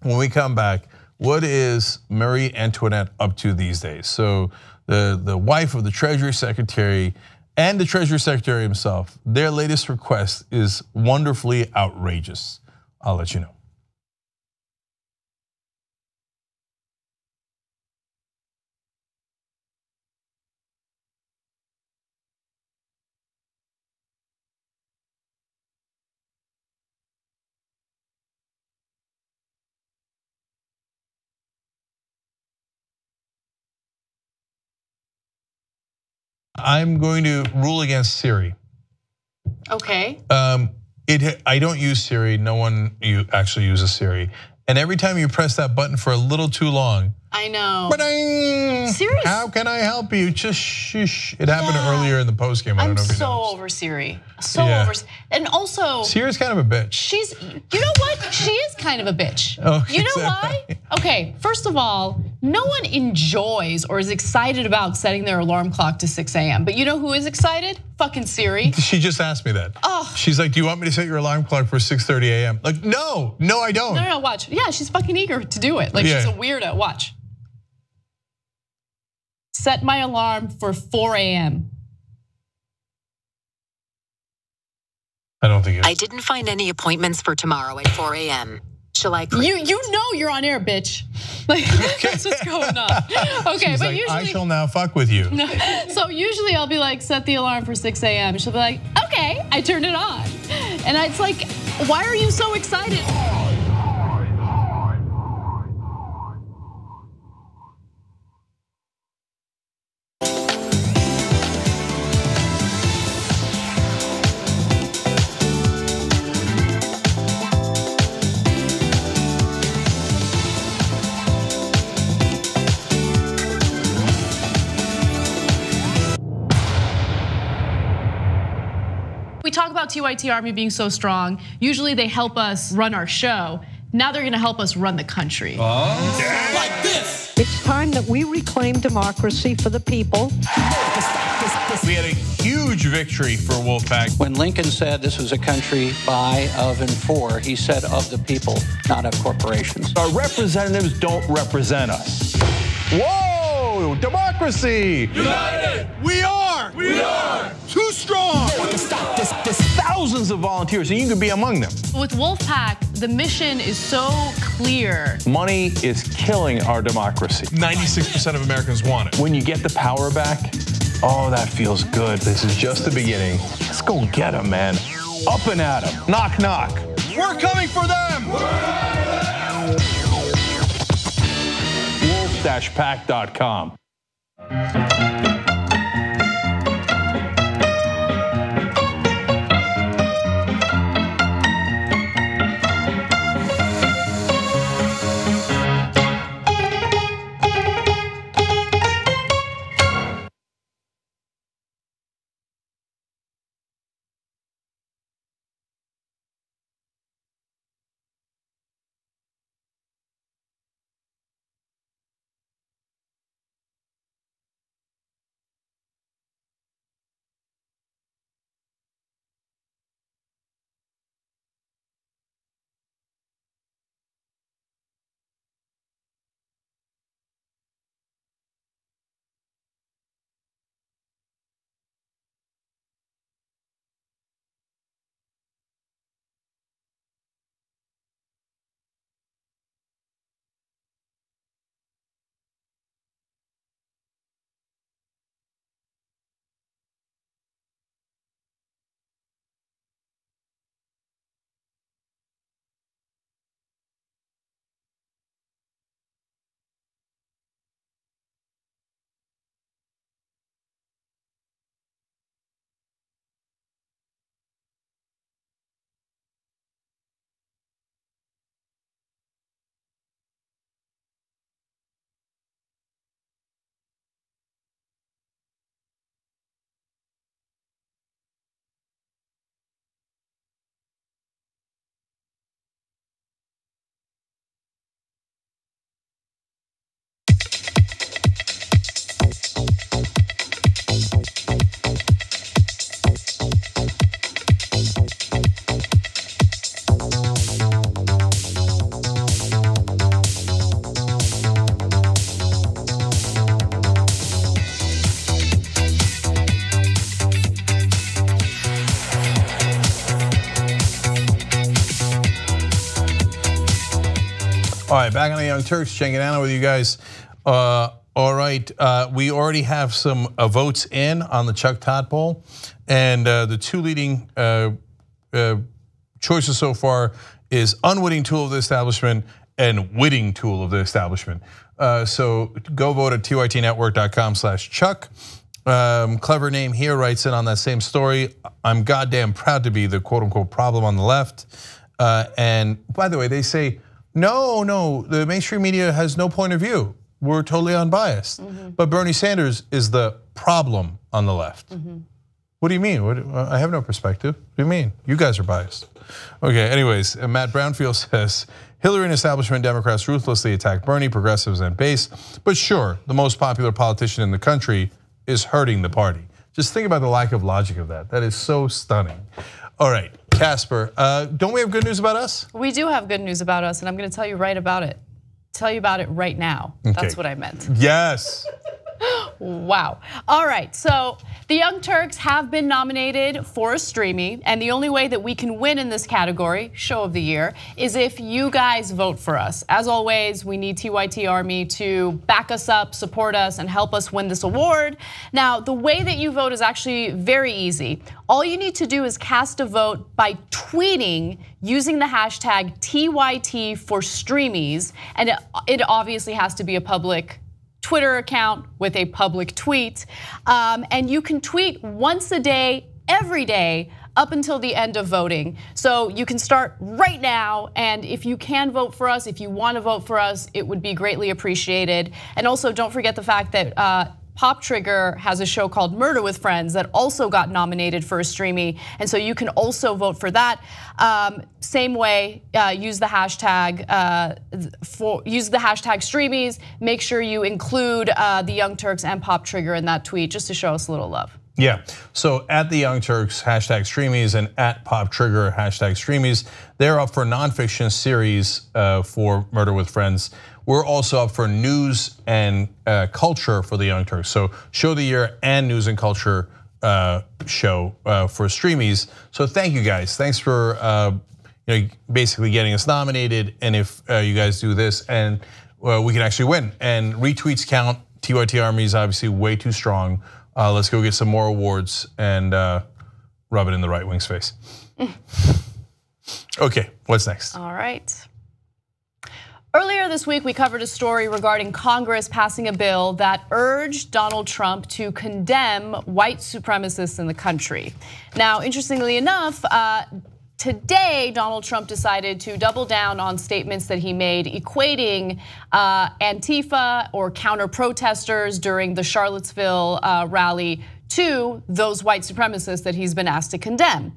[SPEAKER 1] When we come back, what is Marie Antoinette up to these days? So the wife of the Treasury Secretary and the Treasury Secretary himself, their latest request is wonderfully outrageous. I'll let you know. I'm going to rule against Siri.
[SPEAKER 5] Okay.
[SPEAKER 1] I don't use Siri. No one actually uses Siri. And every time you press that button for a little too long,
[SPEAKER 5] I know.
[SPEAKER 1] Seriously? How can I help you? Just shush. It happened earlier in the postgame. I don't know if you know.
[SPEAKER 5] I'm so over Siri. Over. And also,
[SPEAKER 1] Siri's kind of a bitch.
[SPEAKER 5] You know what? She is kind of a bitch.
[SPEAKER 1] Oh,
[SPEAKER 5] you know why? Okay, first of all, no one enjoys or is excited about setting their alarm clock to 6 a.m. But you know who is excited? Fucking Siri.
[SPEAKER 1] She just asked me that.
[SPEAKER 5] Oh.
[SPEAKER 1] She's like, do you want me to set your alarm clock for 6:30 a.m.? Like, no, I don't.
[SPEAKER 5] No, watch. Yeah, she's fucking eager to do it. Like, she's a weirdo. Watch. Set my alarm for 4 a.m.
[SPEAKER 1] I don't think
[SPEAKER 7] I didn't find any appointments for tomorrow at 4 a.m. Shall I?
[SPEAKER 5] You know you're on air, bitch. Like, that's what's going on. Okay,
[SPEAKER 1] she's
[SPEAKER 5] but
[SPEAKER 1] like,
[SPEAKER 5] usually
[SPEAKER 1] I shall now fuck with you.
[SPEAKER 5] So usually I'll be like, set the alarm for 6 a.m. She'll be like, okay, I turned it on. And it's like, why are you so excited? We talk about TYT Army being so strong. Usually they help us run our show. Now they're gonna help us run the country.
[SPEAKER 9] Like this. It's time that we reclaim democracy for the people.
[SPEAKER 1] We had a huge victory for Wolfpack.
[SPEAKER 13] When Lincoln said this was a country by, of, and for, he said of the people, not of corporations.
[SPEAKER 14] Our representatives don't represent us. Whoa, democracy!
[SPEAKER 9] United!
[SPEAKER 14] We are too strong. There's thousands of volunteers, and you can be among them.
[SPEAKER 5] With Wolfpack, the mission is so clear.
[SPEAKER 14] Money is killing our democracy.
[SPEAKER 1] 96% of Americans want it.
[SPEAKER 14] When you get the power back, oh, that feels good. This is just the beginning. Let's go get them, man. Up and at them. Knock, knock. We're coming for them. Wolf-pack.com.
[SPEAKER 1] All right, back on the Young Turks, checking out with you guys. All right, we already have some votes in on the Chuck Todd poll, and the two leading choices so far is unwitting tool of the establishment and witting tool of the establishment. So go vote at tytnetwork.com/Chuck. Clever name here writes in on that same story. I'm goddamn proud to be the quote unquote problem on the left. And by the way, they say, no, the mainstream media has no point of view. we're totally unbiased. But Bernie Sanders is the problem on the left. What do you mean? I have no perspective. What do you mean? You guys are biased. Okay, anyways, Matt Brownfield says, Hillary and establishment Democrats ruthlessly attack Bernie, progressives, and base. But sure, the most popular politician in the country is hurting the party. Just think about the lack of logic of that. That is so stunning. All right, Casper, don't we have good news about us?
[SPEAKER 5] We do have good news about us, and I'm going to tell you right about it. Tell you about it right now.
[SPEAKER 1] Okay.
[SPEAKER 5] That's what I meant.
[SPEAKER 1] Yes.
[SPEAKER 5] Wow. All right, so the Young Turks have been nominated for a Streamy, and the only way that we can win in this category, Show of the Year, is if you guys vote for us. As always, we need TYT Army to back us up, support us, and help us win this award. Now, the way that you vote is actually very easy. All you need to do is cast a vote by tweeting using the hashtag TYT for Streamies, and it obviously has to be a public Twitter account with a public tweet. And you can tweet once a day, every day, up until the end of voting. So you can start right now, and if you can vote for us, if you want to vote for us, it would be greatly appreciated. And also don't forget the fact that Pop Trigger has a show called Murder with Friends that also got nominated for a Streamy, and so you can also vote for that. Same way, use the hashtag Streamies. Make sure you include the Young Turks and Pop Trigger in that tweet just to show us a little love.
[SPEAKER 1] Yeah, so at the Young Turks, hashtag Streamies, and at Pop Trigger, hashtag Streamies. They're up for nonfiction series for Murder with Friends. We're also up for news and culture for the Young Turks. So Show of the Year and news and culture show for Streamies. So thank you guys. Thanks for basically getting us nominated. And if you guys do this, and we can actually win. And retweets count. TYT Army is obviously way too strong. Let's go get some more awards and rub it in the right wing's face. Okay, what's next?
[SPEAKER 5] All right. Earlier this week, we covered a story regarding Congress passing a bill that urged Donald Trump to condemn white supremacists in the country. Now, interestingly enough, today, Donald Trump decided to double down on statements that he made equating Antifa or counter-protesters during the Charlottesville rally to those white supremacists that he's been asked to condemn.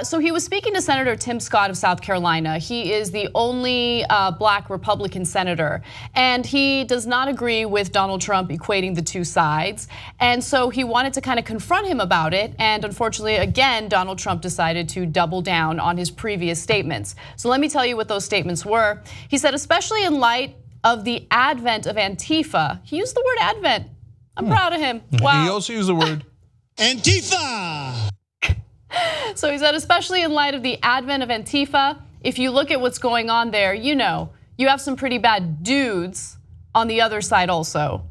[SPEAKER 5] So he was speaking to Senator Tim Scott of South Carolina. He is the only black Republican senator, and he does not agree with Donald Trump equating the two sides. And so he wanted to kind of confront him about it. And unfortunately, again, Donald Trump decided to double down on his previous statements. So let me tell you what those statements were. He said, especially in light of the advent of Antifa, he used the word advent. I'm proud of him. Wow.
[SPEAKER 1] He also used the word
[SPEAKER 5] Antifa. So he said, especially in light of the advent of Antifa, if you look at what's going on there, you have some pretty bad dudes on the other side also.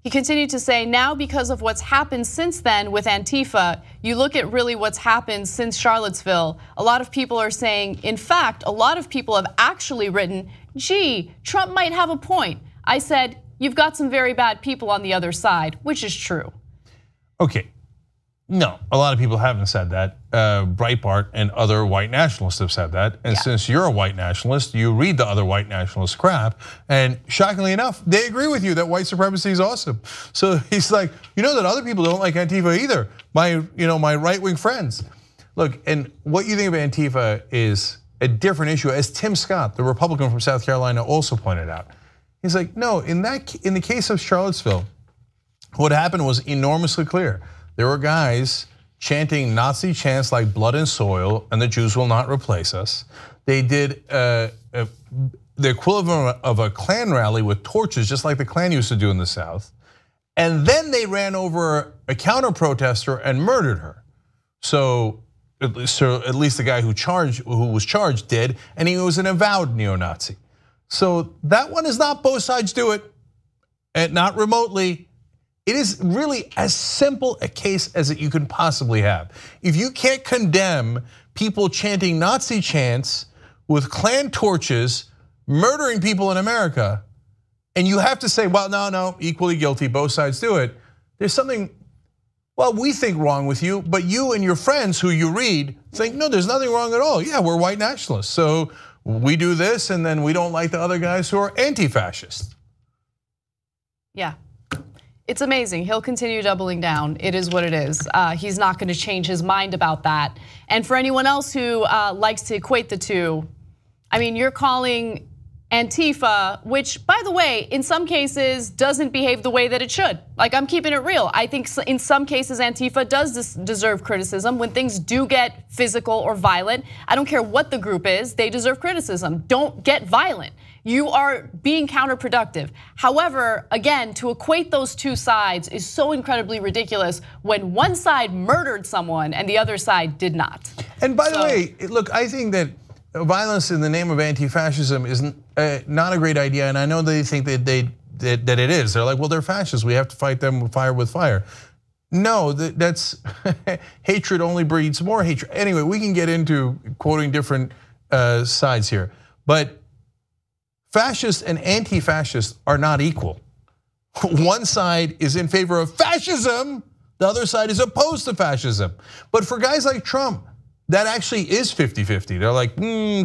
[SPEAKER 5] He continued to say, now because of what's happened since then with Antifa, you look at really what's happened since Charlottesville, a lot of people are saying, in fact, a lot of people have actually written, gee, Trump might have a point. I said, you've got some very bad people on the other side, which is true.
[SPEAKER 1] Okay. No, a lot of people haven't said that. Breitbart and other white nationalists have said that. And since you're a white nationalist, you read the other white nationalist crap. And shockingly enough, they agree with you that white supremacy is awesome. So he's like, you know that other people don't like Antifa either. My right-wing friends. Look, and what you think of Antifa is a different issue, as Tim Scott, the Republican from South Carolina, also pointed out. He's like, no, in the case of Charlottesville, what happened was enormously clear. There were guys chanting Nazi chants like blood and soil and the Jews will not replace us. They did the equivalent of a Klan rally with torches, just like the Klan used to do in the South. And then they ran over a counter protester and murdered her. So at least the guy who was charged did, and he was an avowed neo-Nazi. So that one is not both sides do it, and not remotely. It is really as simple a case as you can possibly have. If you can't condemn people chanting Nazi chants with Klan torches, murdering people in America, and you have to say, well, no, equally guilty, both sides do it. There's something, well, we think wrong with you, but you and your friends who you read think, no, there's nothing wrong at all. Yeah, we're white nationalists, so we do this, and then we don't like the other guys who are anti-fascist.
[SPEAKER 5] Yeah. It's amazing. He'll continue doubling down. It is what it is. He's not going to change his mind about that. And for anyone else who likes to equate the two, I mean, you're calling Antifa, which, by the way, in some cases doesn't behave the way that it should. Like, I'm keeping it real. I think in some cases Antifa does deserve criticism. When things do get physical or violent, I don't care what the group is, they deserve criticism. Don't get violent. You are being counterproductive. However, again, to equate those two sides is so incredibly ridiculous when one side murdered someone and the other side did not.
[SPEAKER 1] And by the way, look, I think that violence in the name of anti-fascism is not a great idea, and I know they think that that it is. They're like, well, they're fascists. We have to fight them with fire. No, that's hatred only breeds more hatred. Anyway, we can get into quoting different sides here, but fascists and anti-fascists are not equal. One side is in favor of fascism, the other side is opposed to fascism. But for guys like Trump, that actually is 50-50. They're like,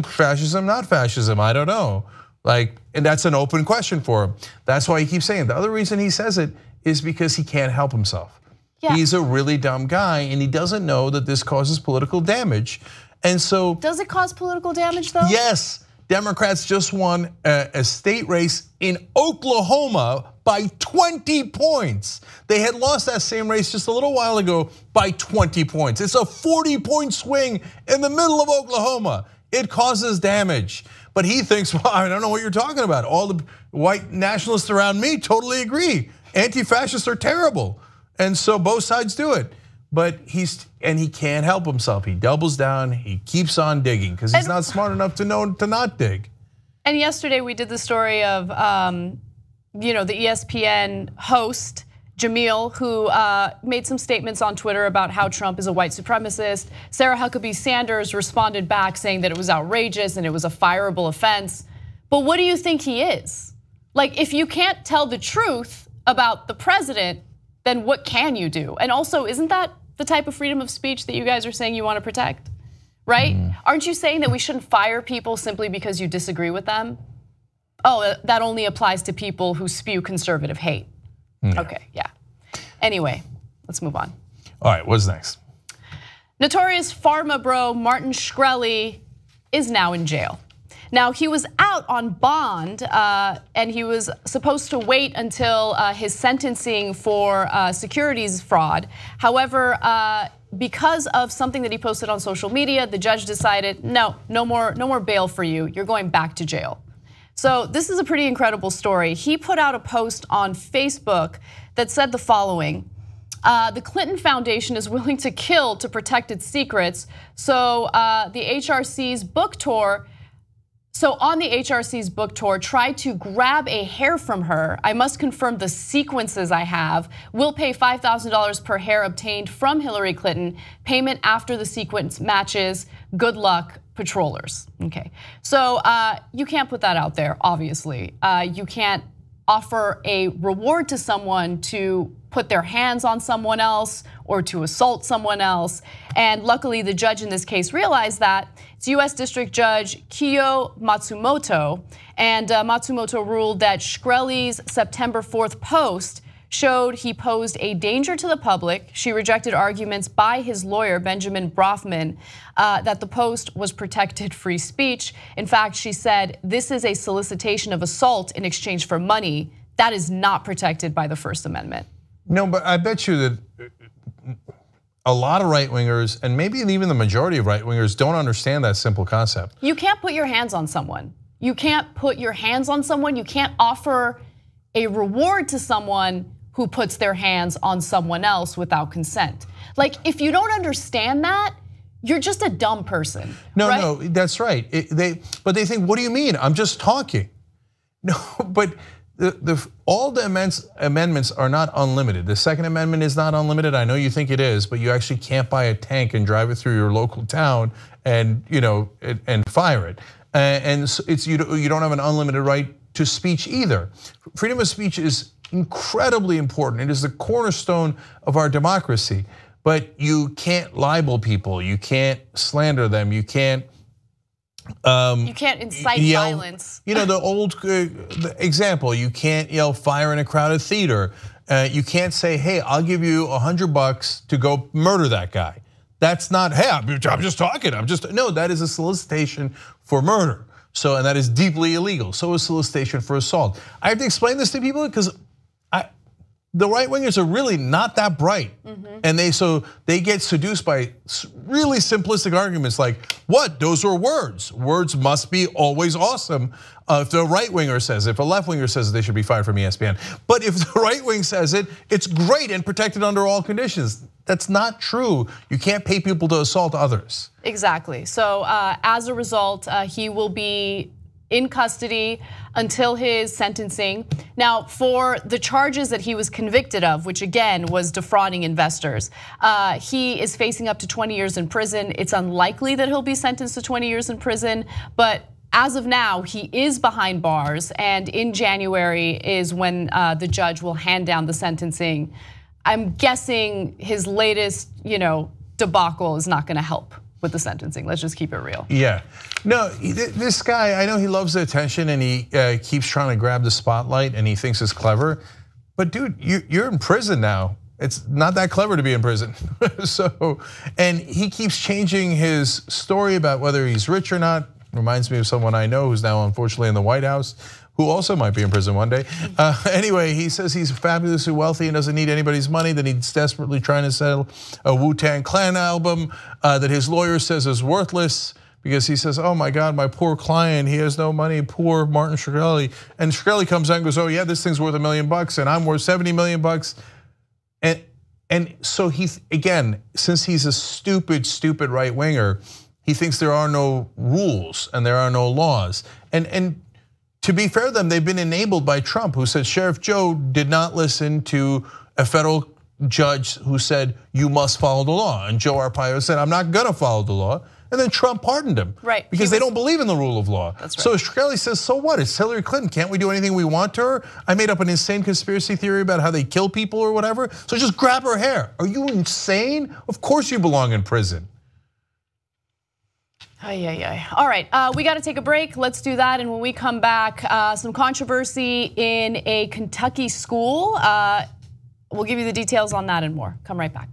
[SPEAKER 1] fascism, not fascism, I don't know. Like, and that's an open question for him. That's why he keeps saying it. The other reason he says it is because he can't help himself. Yeah. He's a really dumb guy and he doesn't know that this causes political damage. And so-
[SPEAKER 5] Does it cause political damage though?
[SPEAKER 1] Yes, Democrats just won a state race in Oklahoma by 20 points. They had lost that same race just a little while ago by 20 points. It's a 40-point swing in the middle of Oklahoma. It causes damage. But he thinks, well, I don't know what you're talking about. All the white nationalists around me totally agree. Anti-fascists are terrible. And so both sides do it. But he can't help himself. He doubles down, he keeps on digging because he's not smart enough to know to not dig.
[SPEAKER 5] And yesterday we did the story of the ESPN host, Jamil, who made some statements on Twitter about how Trump is a white supremacist. Sarah Huckabee Sanders responded back saying that it was outrageous and it was a fireable offense. But what do you think he is? Like, if you can't tell the truth about the president, then what can you do? And also, isn't that the type of freedom of speech that you guys are saying you want to protect, right? Aren't you saying that we shouldn't fire people simply because you disagree with them? Oh, that only applies to people who spew conservative hate. Okay, yeah. Anyway, let's move on.
[SPEAKER 1] All right, what's next?
[SPEAKER 5] Notorious pharma bro Martin Shkreli is now in jail. Now, he was out on bond and he was supposed to wait until his sentencing for securities fraud. However, because of something that he posted on social media, the judge decided, no more bail for you. You're going back to jail. So this is a pretty incredible story. He put out a post on Facebook that said the following: the Clinton Foundation is willing to kill to protect its secrets. So the HRC's book tour. So on the HRC's book tour, try to grab a hair from her. I must confirm the sequences I have. Will pay $5,000 per hair obtained from Hillary Clinton. Payment after the sequence matches. Good luck, patrollers. Okay, so you can't put that out there, obviously. You can't offer a reward to someone to put their hands on someone else or to assault someone else. And luckily, the judge in this case realized that. It's US District Judge Kiyo Matsumoto. And Matsumoto ruled that Shkreli's September 4th post showed he posed a danger to the public. She rejected arguments by his lawyer, Benjamin Brofman, that the post was protected free speech. In fact, she said, this is a solicitation of assault in exchange for money. That is not protected by the First Amendment.
[SPEAKER 1] No, but I bet you that a lot of right-wingers, and maybe even the majority of right-wingers, don't understand that simple concept.
[SPEAKER 5] You can't put your hands on someone. You can't put your hands on someone. You can't offer a reward to someone who puts their hands on someone else without consent. Like, if you don't understand that, you're just a dumb person.
[SPEAKER 1] No,
[SPEAKER 5] right?
[SPEAKER 1] no, that's right. But they think, what do you mean? I'm just talking. No, but all the amendments are not unlimited. The Second Amendment is not unlimited. I know you think it is, but you actually can't buy a tank and drive it through your local town and and fire it. And it's you don't have an unlimited right to speech either. Freedom of speech is incredibly important. It is the cornerstone of our democracy. But you can't libel people. You can't slander them. You can't
[SPEAKER 5] You can't incite violence.
[SPEAKER 1] You know, the old the example, you can't yell fire in a crowded theater. You can't say, hey, I'll give you $100 to go murder that guy. That's not, hey, I'm just talking. No, that is a solicitation for murder. So, and that is deeply illegal. So is solicitation for assault. I have to explain this to people because the right wingers are really not that bright. And they get seduced by really simplistic arguments like, what, those are words. Words must be always awesome. If the right winger says it, if a left winger says it, they should be fired from ESPN. But if the right wing says it, it's great and protected under all conditions. That's not true. You can't pay people to assault others.
[SPEAKER 5] Exactly. So as a result, he will be in custody until his sentencing. Now, for the charges that he was convicted of, which again was defrauding investors, he is facing up to 20 years in prison. It's unlikely that he'll be sentenced to 20 years in prison, but as of now, he is behind bars, and in January is when the judge will hand down the sentencing. I'm guessing his latest, debacle is not going to help with the sentencing. Let's just keep it real.
[SPEAKER 1] Yeah, no, this guy, I know he loves the attention and he keeps trying to grab the spotlight and he thinks it's clever, but dude, you're in prison now. It's not that clever to be in prison. And he keeps changing his story about whether he's rich or not. Reminds me of someone I know who's now unfortunately in the White House, who also might be in prison one day. Anyway, he says he's fabulously wealthy and doesn't need anybody's money, that he's desperately trying to sell a Wu-Tang Clan album that his lawyer says is worthless because he says, oh my God, my poor client, he has no money, poor Martin Shkreli. And Shkreli comes out and goes, oh yeah, this thing's worth $1 million and I'm worth $70 million. And so again, since he's a stupid right winger, he thinks there are no rules and there are no laws. And to be fair to them, they've been enabled by Trump, who said Sheriff Joe did not listen to a federal judge who said you must follow the law. And Joe Arpaio said, I'm not gonna follow the law. And then Trump pardoned him.
[SPEAKER 5] Right.
[SPEAKER 1] Because they don't believe in the rule of law.
[SPEAKER 5] That's right.
[SPEAKER 1] So Shkreli says, so what? It's Hillary Clinton. Can't we do anything we want to her? I made up an insane conspiracy theory about how they kill people or whatever. So just grab her hair. Are you insane? Of course you belong in prison.
[SPEAKER 5] All right, we got to take a break. Let's do that. And when we come back, some controversy in a Kentucky school. We'll give you the details on that and more. Come right back.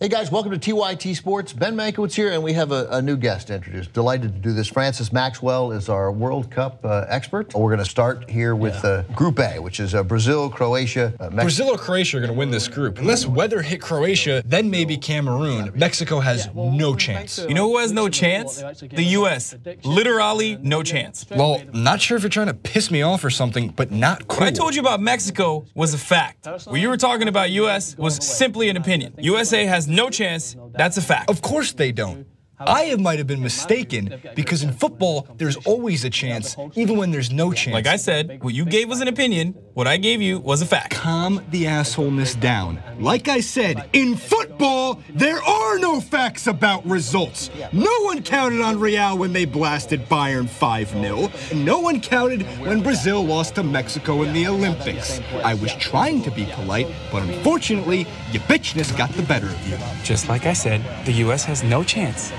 [SPEAKER 19] Hey guys, welcome to TYT Sports. Ben Mankiewicz here, and we have a new guest to introduce. Delighted to do this. Francis Maxwell is our World Cup expert. We're going to start here with Group A, which is Brazil, Croatia, Mexico.
[SPEAKER 2] Brazil or Croatia are going to win this group. Unless weather hit Croatia, then maybe Cameroon. Mexico has no chance.
[SPEAKER 10] You know who has no chance? The US. Literally no chance.
[SPEAKER 2] Well, not sure if you're trying to piss me off or something, but not cool.
[SPEAKER 10] What I told you about Mexico was a fact. What you were talking about US was simply an opinion. USA has no chance, that's a fact.
[SPEAKER 2] Of course they don't. I might have been mistaken because in football, there's always a chance, even when there's no chance.
[SPEAKER 10] Like I said, what you gave was an opinion, what I gave you was a fact.
[SPEAKER 2] Calm the assholeness down. Like I said, in football, there are no facts about results. No one counted on Real when they blasted Bayern 5-0. No one counted when Brazil lost to Mexico in the Olympics. I was trying to be polite, but unfortunately, your bitchness got the better of you.
[SPEAKER 10] Just like I said, the US has no chance.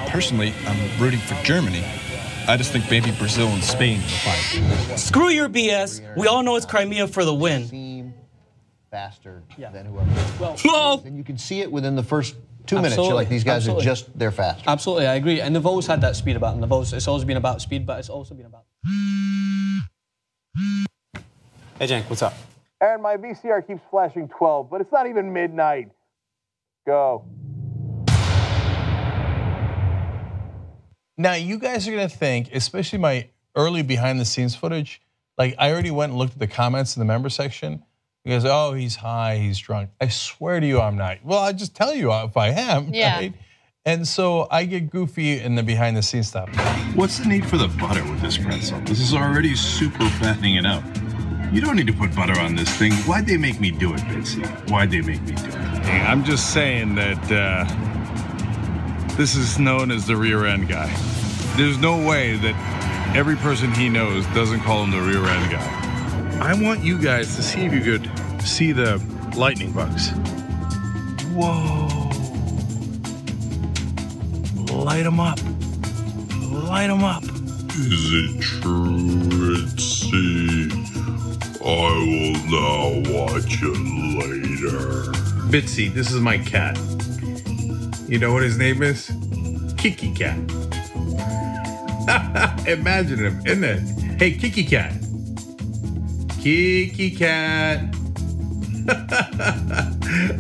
[SPEAKER 2] Personally, I'm rooting for Germany. I just think maybe Brazil and Spain will fight.
[SPEAKER 10] Screw your BS. We all know it's Crimea for the win.
[SPEAKER 19] Faster than whoever. Well, and you can see it within the first 2 minutes. You're like, these guys are just, they're fast.
[SPEAKER 10] Absolutely, I agree. And they've always had that speed about them. They've always, it's always been about speed, but it's also been about.
[SPEAKER 11] Hey, Cenk, what's up?
[SPEAKER 1] Aaron, my VCR keeps flashing 12, but it's not even midnight. Go. Now, you guys are gonna think, especially my early behind the scenes footage, like I already went and looked at the comments in the member section. Because, oh, he's high, he's drunk. I swear to you, I'm not. Well, I just tell you if I am, right? And so I get goofy in the behind the scenes stuff.
[SPEAKER 16] What's the need for the butter with this pretzel? This is already super fattening it up. You don't need to put butter on this thing. Why'd they make me do it, Bitsy? Why'd they make me do it?
[SPEAKER 25] Hey, I'm just saying that this is known as the rear end guy.
[SPEAKER 16] There's no way that every person he knows doesn't call him the rear end guy. I want you guys to see if you could see the lightning bugs. Whoa. Light them up. Light them up.
[SPEAKER 17] Is it true, Ritzy? I will now watch it later.
[SPEAKER 1] Bitsy, this is my cat. You know what his name is? Kiki Cat. Imagine him, isn't it? Hey, Kiki Cat. Kiki Cat.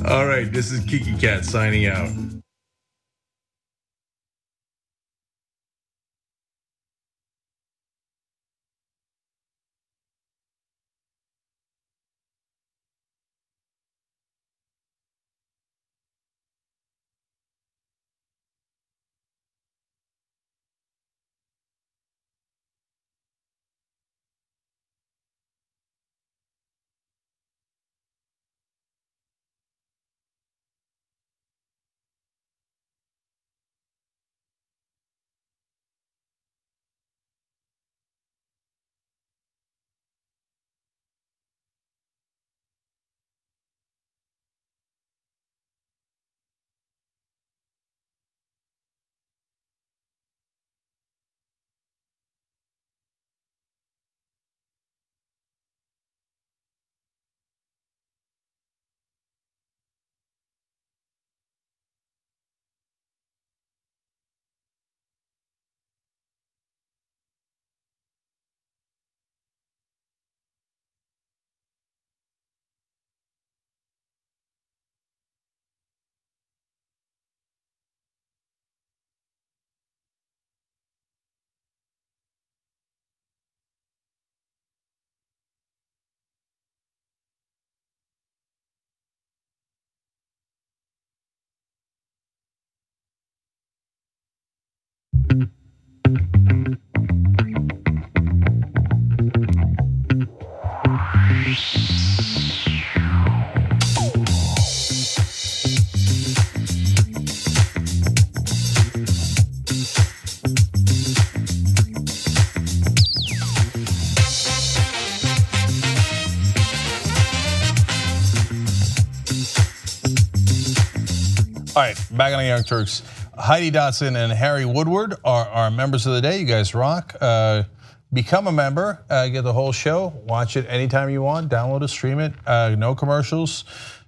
[SPEAKER 1] All right, this is Kiki Cat signing out. All right, back on the Young Turks. Heidi Dotson and Harry Woodward are members of the day. You guys rock. Become a member, get the whole show, watch it anytime you want, download it, stream it, no commercials.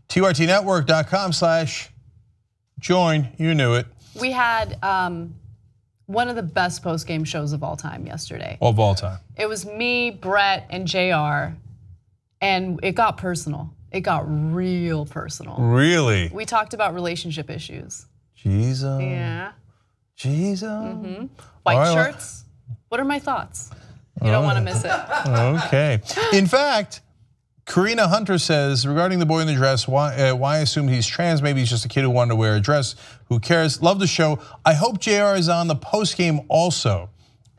[SPEAKER 1] TRTnetwork.com/join, you knew it.
[SPEAKER 5] We had one of the best post-game shows of all time yesterday.
[SPEAKER 1] Of all time.
[SPEAKER 5] It was me, Brett, and JR, and it got personal. It got real personal.
[SPEAKER 1] Really?
[SPEAKER 5] We talked about relationship issues.
[SPEAKER 1] Jesus.
[SPEAKER 5] Yeah.
[SPEAKER 1] Jesus.
[SPEAKER 5] White shirts. What are my thoughts? You don't want to miss it.
[SPEAKER 1] Okay. In fact, Karina Hunter says, regarding the boy in the dress, why assume he's trans? Maybe he's just a kid who wanted to wear a dress. Who cares? Love the show. I hope JR is on the post game also.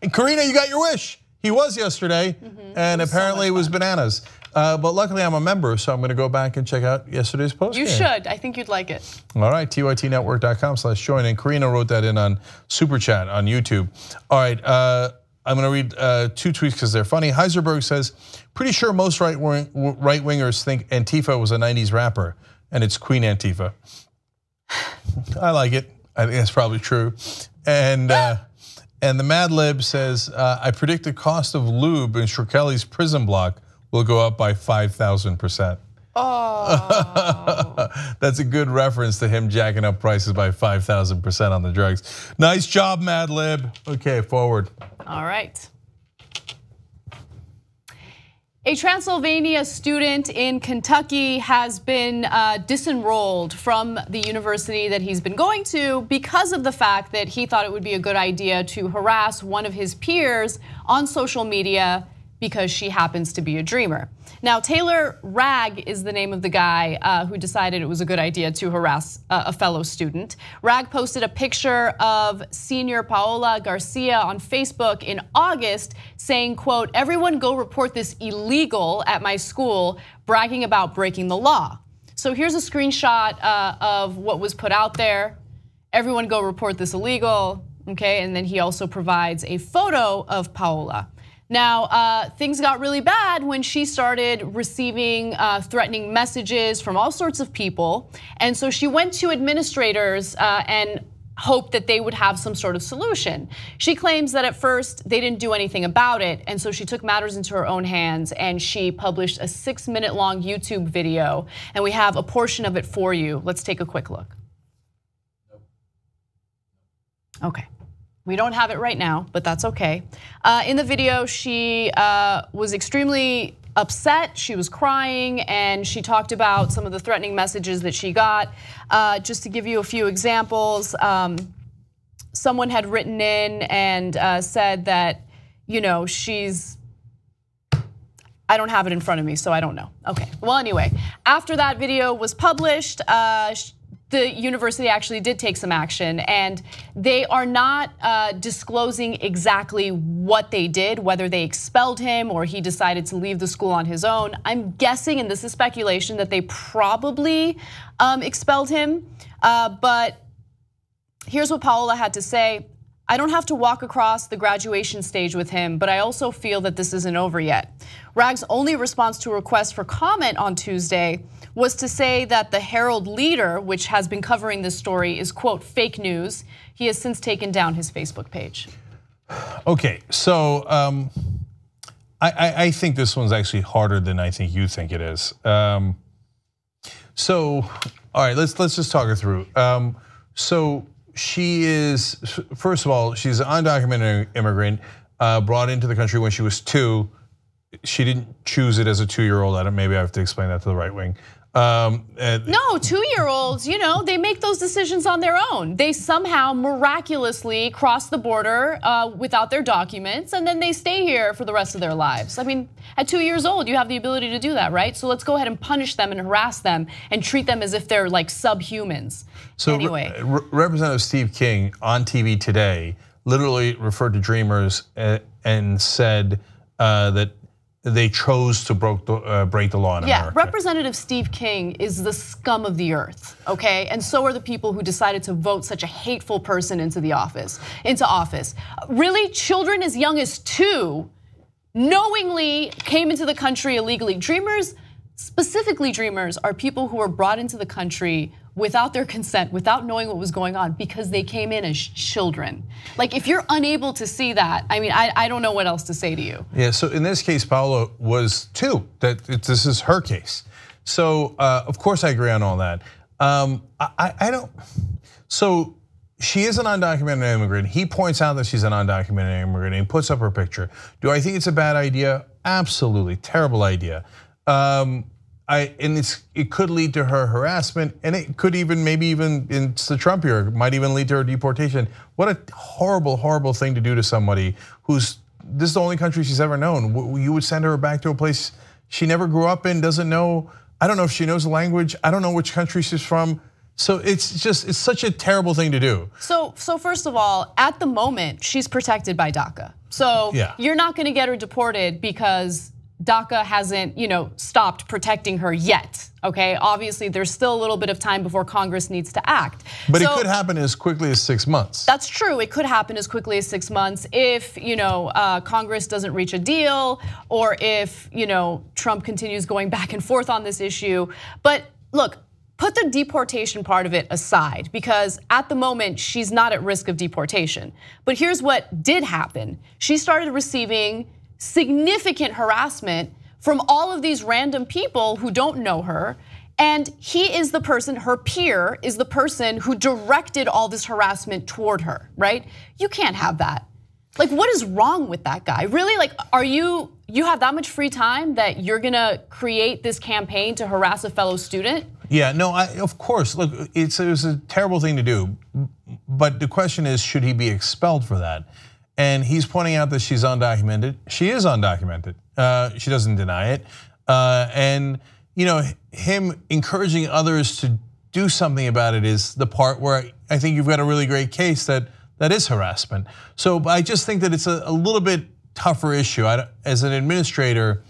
[SPEAKER 1] And Karina, you got your wish. He was yesterday, and apparently it was bananas. But luckily I'm a member, so I'm going to go back and check out yesterday's post game.
[SPEAKER 5] You should. I think you'd like it.
[SPEAKER 1] All right, tytnetwork.com/join. And Karina wrote that in on Super Chat on YouTube. All right, I'm going to read 2 tweets because they're funny. Heiserberg says, pretty sure most right-wingers think Antifa was a 90s rapper, and it's Queen Antifa. I like it. I think that's probably true. And the Mad Lib says, I predict the cost of lube in Shkreli's prison block will go up by 5,000%. Oh. That's a good reference to him jacking up prices by 5,000% on the drugs. Nice job, Mad Lib. Okay, forward.
[SPEAKER 5] All right. A Transylvania student in Kentucky has been disenrolled from the university that he's been going to because of the fact that he thought it would be a good idea to harass one of his peers on social media because she happens to be a dreamer. Now, Taylor Ragg is the name of the guy who decided it was a good idea to harass a fellow student. Ragg posted a picture of senior Paola Garcia on Facebook in August saying, quote, everyone go report this illegal at my school, bragging about breaking the law. So here's a screenshot of what was put out there. Everyone go report this illegal. okay? And then he also provides a photo of Paola. Now, things got really bad when she started receiving threatening messages from all sorts of people. And so she went to administrators and hoped that they would have some sort of solution. She claims that at first they didn't do anything about it, and so she took matters into her own hands and she published a 6-minute long YouTube video, and we have a portion of it for you. Let's take a quick look. Okay. We don't have it right now, but that's okay. In the video, she was extremely upset, she was crying, and she talked about some of the threatening messages that she got. Just to give you a few examples, someone had written in and said that, you know, she's, I don't have it in front of me, so I don't know. Okay, well anyway, after that video was published, the university actually did take some action, and they are not disclosing exactly what they did, whether they expelled him or he decided to leave the school on his own. I'm guessing, and this is speculation, that they probably expelled him, but here's what Paola had to say. I don't have to walk across the graduation stage with him, but I also feel that this isn't over yet. Rag's only response to a request for comment on Tuesday was to say that the Herald Leader, which has been covering this story, is, quote, fake news. He has since taken down his Facebook page.
[SPEAKER 1] Okay, so I think this one's actually harder than I think you think it is. So, all right, let's just talk her through. So she is, first of all, she's an undocumented immigrant brought into the country when she was 2. She didn't choose it as a 2-year-old. Maybe I have to explain that to the right wing.
[SPEAKER 5] No, 2-year-olds, you know, they make those decisions on their own. They somehow miraculously cross the border without their documents, and then they stay here for the rest of their lives. I mean, at 2 years old, you have the ability to do that, right? So let's go ahead and punish them and harass them and treat them as if they're like subhumans.
[SPEAKER 1] So
[SPEAKER 5] anyway,
[SPEAKER 1] Representative Steve King on TV today literally referred to Dreamers and said that they chose to break the law in America.
[SPEAKER 5] Representative Steve King is the scum of the earth, okay? And so are the people who decided to vote such a hateful person into office. Really, children as young as 2 knowingly came into the country illegally. Dreamers, specifically Dreamers, are people who were brought into the country without their consent, without knowing what was going on, because they came in as children. Like, if you're unable to see that, I mean, I don't know what else to say to you.
[SPEAKER 1] Yeah, so in this case, Paola was 2, this is her case. So, of course I agree on all that. I don't, so she is an undocumented immigrant. He points out that she's an undocumented immigrant and he puts up her picture. Do I think it's a bad idea? Absolutely, terrible idea. It could lead to her harassment, and it could even, maybe even in the Trump era, might even lead to her deportation. What a horrible, horrible thing to do to somebody this is the only country she's ever known. You would send her back to a place she never grew up in, doesn't know. I don't know if she knows the language. I don't know which country she's from. So it's such a terrible thing to do.
[SPEAKER 5] So first of all, at the moment, she's protected by DACA. So you're not gonna get her deported because DACA hasn't, stopped protecting her yet, okay? Obviously, there's still a little bit of time before Congress needs to act.
[SPEAKER 1] But it could happen as quickly as 6 months.
[SPEAKER 5] That's true, it could happen as quickly as 6 months if, Congress doesn't reach a deal, or if, Trump continues going back and forth on this issue. But look, put the deportation part of it aside, because at the moment, she's not at risk of deportation. But here's what did happen. She started receiving significant harassment from all of these random people who don't know her, and he is the person, her peer is the person who directed all this harassment toward her, right? You can't have that. Like, what is wrong with that guy? Really, like, you have that much free time that you're gonna create this campaign to harass a fellow student?
[SPEAKER 1] Yeah, no, of course, look, it was a terrible thing to do, but the question is, should he be expelled for that? And he's pointing out that she's undocumented. She is undocumented. She doesn't deny it. And him encouraging others to do something about it is the part where I think you've got a really great case that is harassment. So I just think that it's a little bit tougher issue. As an administrator,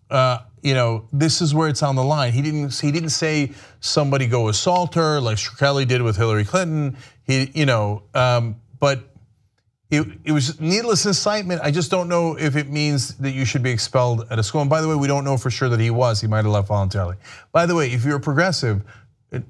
[SPEAKER 1] this is where it's on the line. He didn't say somebody go assault her like Kelly did with Hillary Clinton. but it was needless incitement. I just don't know if it means that you should be expelled at a school. And by the way, we don't know for sure that he was. He might have left voluntarily. By the way, if you're a progressive,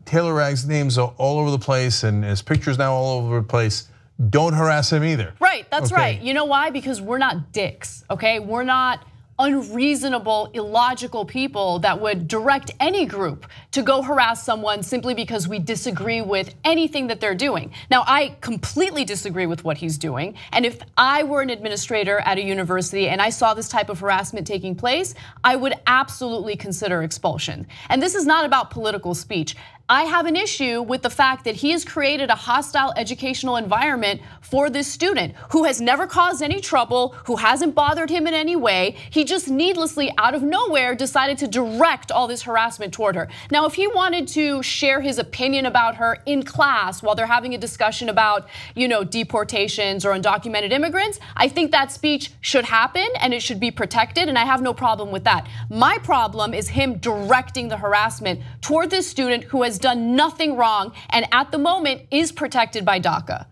[SPEAKER 1] Taylor Ragg's name's all over the place and his picture's now all over the place. Don't harass him either.
[SPEAKER 5] Right, that's right. You know why? Because we're not dicks, okay? We're not unreasonable, illogical people that would direct any group to go harass someone simply because we disagree with anything that they're doing. Now, I completely disagree with what he's doing. And if I were an administrator at a university and I saw this type of harassment taking place, I would absolutely consider expulsion. And this is not about political speech. I have an issue with the fact that he has created a hostile educational environment for this student who has never caused any trouble, who hasn't bothered him in any way. He just needlessly, out of nowhere, decided to direct all this harassment toward her. Now, if he wanted to share his opinion about her in class while they're having a discussion about, deportations or undocumented immigrants, I think that speech should happen and it should be protected, and I have no problem with that. My problem is him directing the harassment toward this student who has done nothing wrong and at the moment is protected by DACA.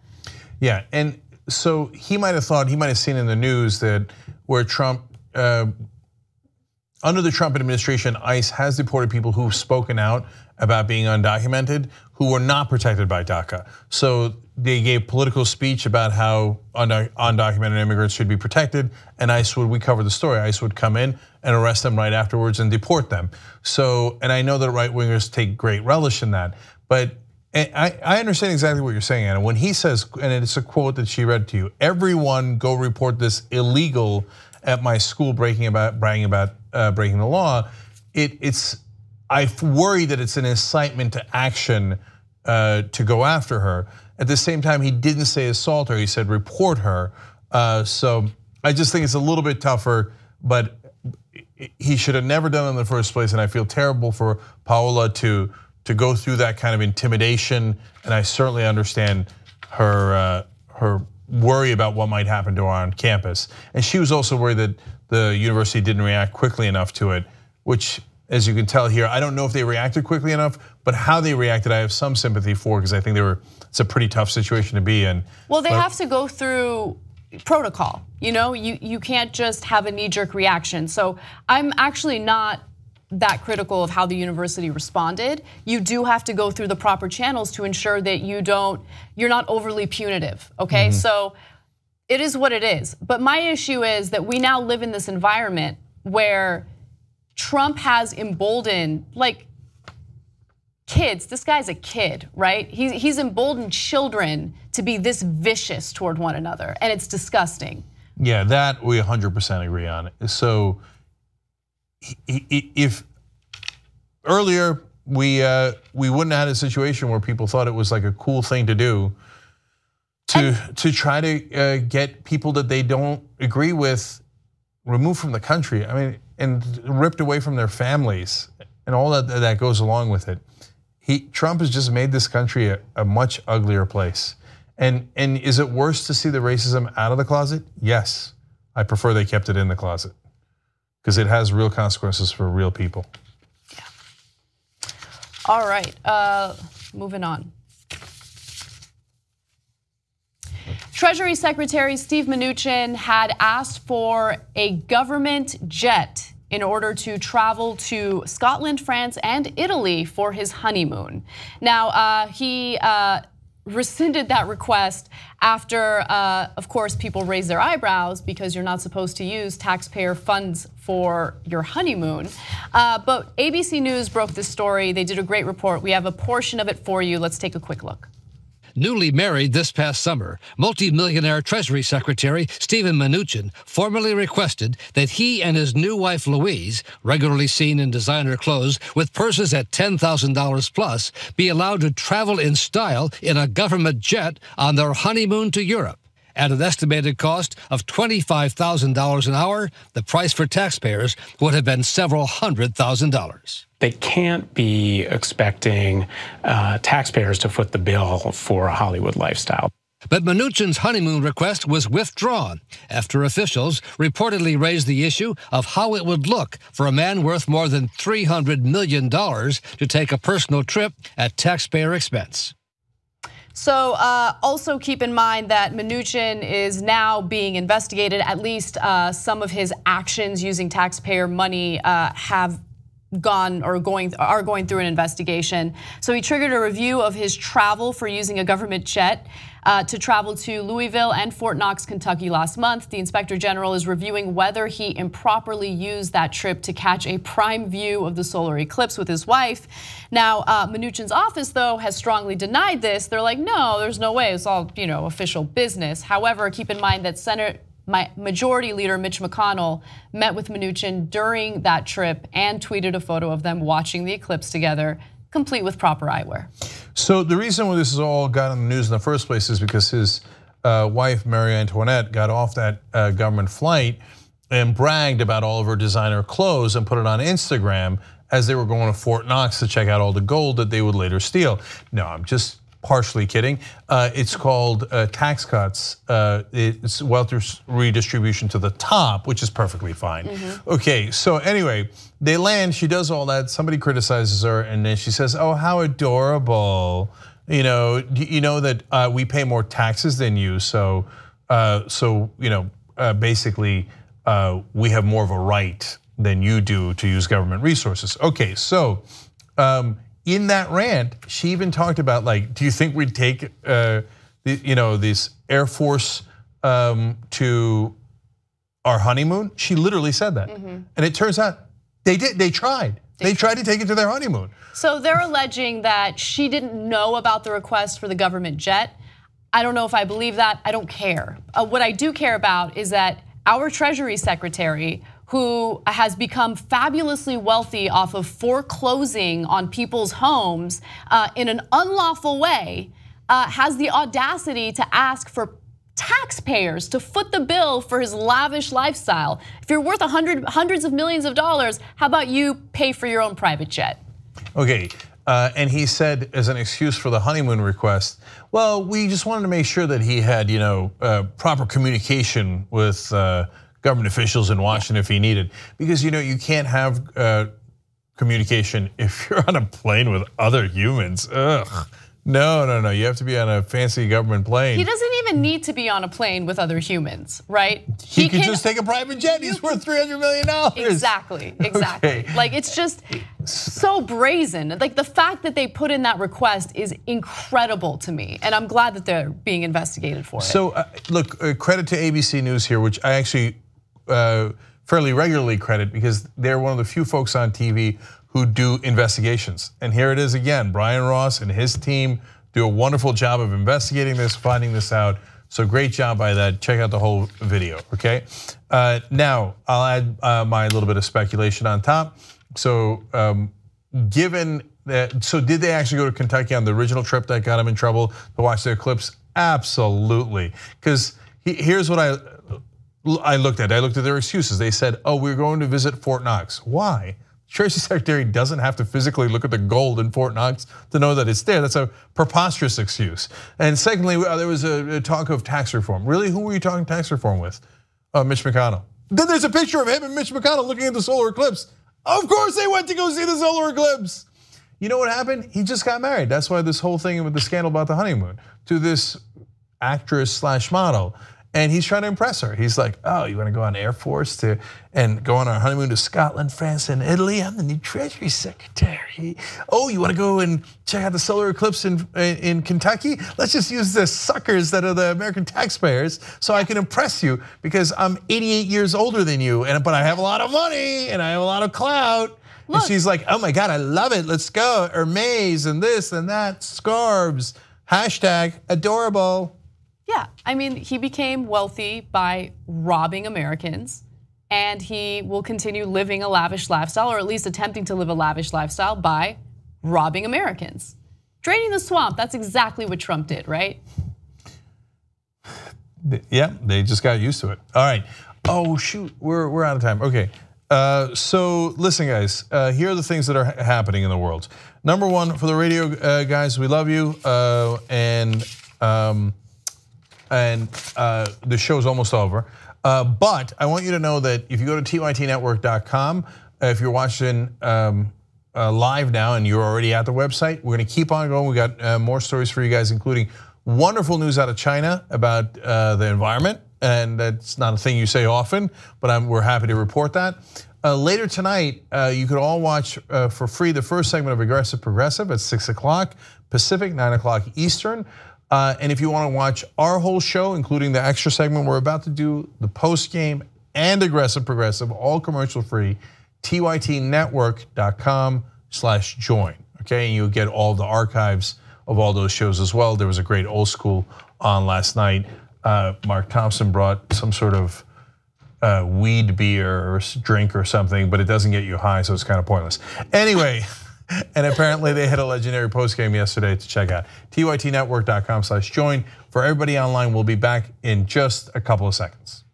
[SPEAKER 1] Yeah, and so he might have seen in the news that where Trump, under the Trump administration, ICE has deported people who've spoken out about being undocumented who were not protected by DACA. So they gave political speech about how undocumented immigrants should be protected, and ICE we covered the story, ICE would come in and arrest them right afterwards and deport them. So, and I know that right wingers take great relish in that, but I understand exactly what you're saying, Anna. When he says, and it's a quote that she read to you, everyone go report this illegal at my school bragging about breaking the law. I worry that it's an incitement to action to go after her. At the same time, he didn't say assault her, he said report her. So I just think it's a little bit tougher, but he should have never done it in the first place. And I feel terrible for Paola to go through that kind of intimidation. And I certainly understand her worry about what might happen to her on campus. And she was also worried that the university didn't react quickly enough to it, which, as you can tell here, I don't know if they reacted quickly enough, but how they reacted, I have some sympathy for, because I think it's a pretty tough situation to be in.
[SPEAKER 5] Well, they have to go through protocol. You can't just have a knee-jerk reaction. So I'm actually not that critical of how the university responded. You do have to go through the proper channels to ensure that you're not overly punitive, okay? So it is what it is. But my issue is that we now live in this environment where Trump has emboldened, like, kids. This guy's a kid, right? He's emboldened children to be this vicious toward one another, and it's disgusting.
[SPEAKER 1] Yeah, that we 100% agree on. So if earlier we wouldn't have had a situation where people thought it was like a cool thing to do to try to get people that they don't agree with removed from the country. I mean, and ripped away from their families and all that goes along with it. Trump has just made this country a much uglier place. And is it worse to see the racism out of the closet? Yes, I prefer they kept it in the closet because it has real consequences for real people.
[SPEAKER 5] Yeah. All right, moving on. Treasury Secretary Steve Mnuchin had asked for a government jet in order to travel to Scotland, France, and Italy for his honeymoon. Now, he rescinded that request after, of course, people raised their eyebrows because you're not supposed to use taxpayer funds for your honeymoon. But ABC News broke this story. They did a great report. We have a portion of it for you. Let's take a quick look.
[SPEAKER 15] Newly married this past summer, multi-millionaire Treasury Secretary Steven Mnuchin formally requested that he and his new wife Louise, regularly seen in designer clothes with purses at $10,000 plus, be allowed to travel in style in a government jet on their honeymoon to Europe. At an estimated cost of $25,000 an hour, the price for taxpayers would have been several $100,000.
[SPEAKER 18] They can't be expecting taxpayers to foot the bill for a Hollywood lifestyle.
[SPEAKER 15] But Mnuchin's honeymoon request was withdrawn after officials reportedly raised the issue of how it would look for a man worth more than $300 million to take a personal trip at taxpayer expense.
[SPEAKER 5] So also keep in mind that Mnuchin is now being investigated. At least some of his actions using taxpayer money have are going through an investigation. So he triggered a review of his travel for using a government jet to travel to Louisville and Fort Knox, Kentucky last month. The Inspector General is reviewing whether he improperly used that trip to catch a prime view of the solar eclipse with his wife. Now, Mnuchin's office, though, has strongly denied this. They're like, no, there's no way. It's all, official business. However, keep in mind that Majority Leader Mitch McConnell met with Mnuchin during that trip and tweeted a photo of them watching the eclipse together, complete with proper eyewear.
[SPEAKER 1] So the reason why this has all got on the news in the first place is because his wife, Marie Antoinette, got off that government flight and bragged about all of her designer clothes and put it on Instagram as they were going to Fort Knox to check out all the gold that they would later steal. No, I'm just partially kidding. It's called tax cuts. It's wealth redistribution to the top, which is perfectly fine. Okay, so anyway, they land, she does all that, somebody criticizes her, and then she says, oh, how adorable. You know that we pay more taxes than you, so basically we have more of a right than you do to use government resources. Okay, so in that rant, she even talked about, like, do you think we'd take this Air Force to our honeymoon? She literally said that, and it turns out they did. They tried. They tried to take it to their honeymoon.
[SPEAKER 5] So they're alleging that she didn't know about the request for the government jet. I don't know if I believe that. I don't care. What I do care about is that our Treasury Secretary, who has become fabulously wealthy off of foreclosing on people's homes in an unlawful way, has the audacity to ask for taxpayers to foot the bill for his lavish lifestyle. If you're worth hundreds of millions of dollars, how about you pay for your own private jet?
[SPEAKER 1] Okay, and he said as an excuse for the honeymoon request, well, we just wanted to make sure that he had proper communication with government officials in Washington if he needed, because you can't have communication if you're on a plane with other humans. Ugh. No. You have to be on a fancy government plane.
[SPEAKER 5] He doesn't even need to be on a plane with other humans, right?
[SPEAKER 1] He can just take a private jet. He's worth $300 million.
[SPEAKER 5] Exactly. Okay. Like, it's just so brazen. Like, the fact that they put in that request is incredible to me, and I'm glad that they're being investigated for it.
[SPEAKER 1] So look, credit to ABC News here, which I actually fairly regularly credit because they're one of the few folks on TV who do investigations. And here it is again, Brian Ross and his team do a wonderful job of investigating this, finding this out. So great job by that. Check out the whole video, okay? Now, I'll add my little bit of speculation on top. So given that, so did they actually go to Kentucky on the original trip that got him in trouble to watch the eclipse? Absolutely, because here's what I looked at. I looked at their excuses. They said, oh, we're going to visit Fort Knox. Why? Treasury Secretary doesn't have to physically look at the gold in Fort Knox to know that it's there. That's a preposterous excuse. And secondly, there was a talk of tax reform. Really, who were you talking tax reform with? Mitch McConnell. Then there's a picture of him and Mitch McConnell looking at the solar eclipse. Of course they went to go see the solar eclipse. You know what happened? He just got married. That's why this whole thing with the scandal about the honeymoon, to this actress/model. And he's trying to impress her. He's like, oh, you want to go on Air Force and go on our honeymoon to Scotland, France, and Italy? I'm the new Treasury Secretary. Oh, you want to go and check out the solar eclipse in Kentucky? Let's just use the suckers that are the American taxpayers so I can impress you because I'm 88 years older than you, but I have a lot of money and I have a lot of clout. Look. And she's like, oh my God, I love it. Let's go. Hermes and this and that, scarves, hashtag adorable.
[SPEAKER 5] Yeah, I mean, he became wealthy by robbing Americans, and he will continue living a lavish lifestyle, or at least attempting to live a lavish lifestyle by robbing Americans. Draining the swamp, that's exactly what Trump did, right?
[SPEAKER 1] Yeah, they just got used to it. All right, oh shoot, we're out of time, okay. So listen guys, here are the things that are happening in the world. Number one, for the radio guys, we love you, and the show's almost over. But I want you to know that if you go to tytnetwork.com, if you're watching live now, and you're already at the website. We're going to keep on going. We got more stories for you guys, including wonderful news out of China about the environment, and that's not a thing you say often, but we're happy to report that. Later tonight, you could all watch for free the first segment of Aggressive Progressive at 6 o'clock Pacific, 9 o'clock Eastern. And if you want to watch our whole show, including the extra segment we're about to do, the post game and Aggressive Progressive, all commercial free, tytnetwork.com/join. Okay, and you'll get all the archives of all those shows as well. There was a great old school on last night. Mark Thompson brought some sort of weed beer or drink or something, but it doesn't get you high, so it's kind of pointless. Anyway, and apparently they had a legendary post game yesterday to check out. tytnetwork.com/join. For everybody online, we'll be back in just a couple of seconds.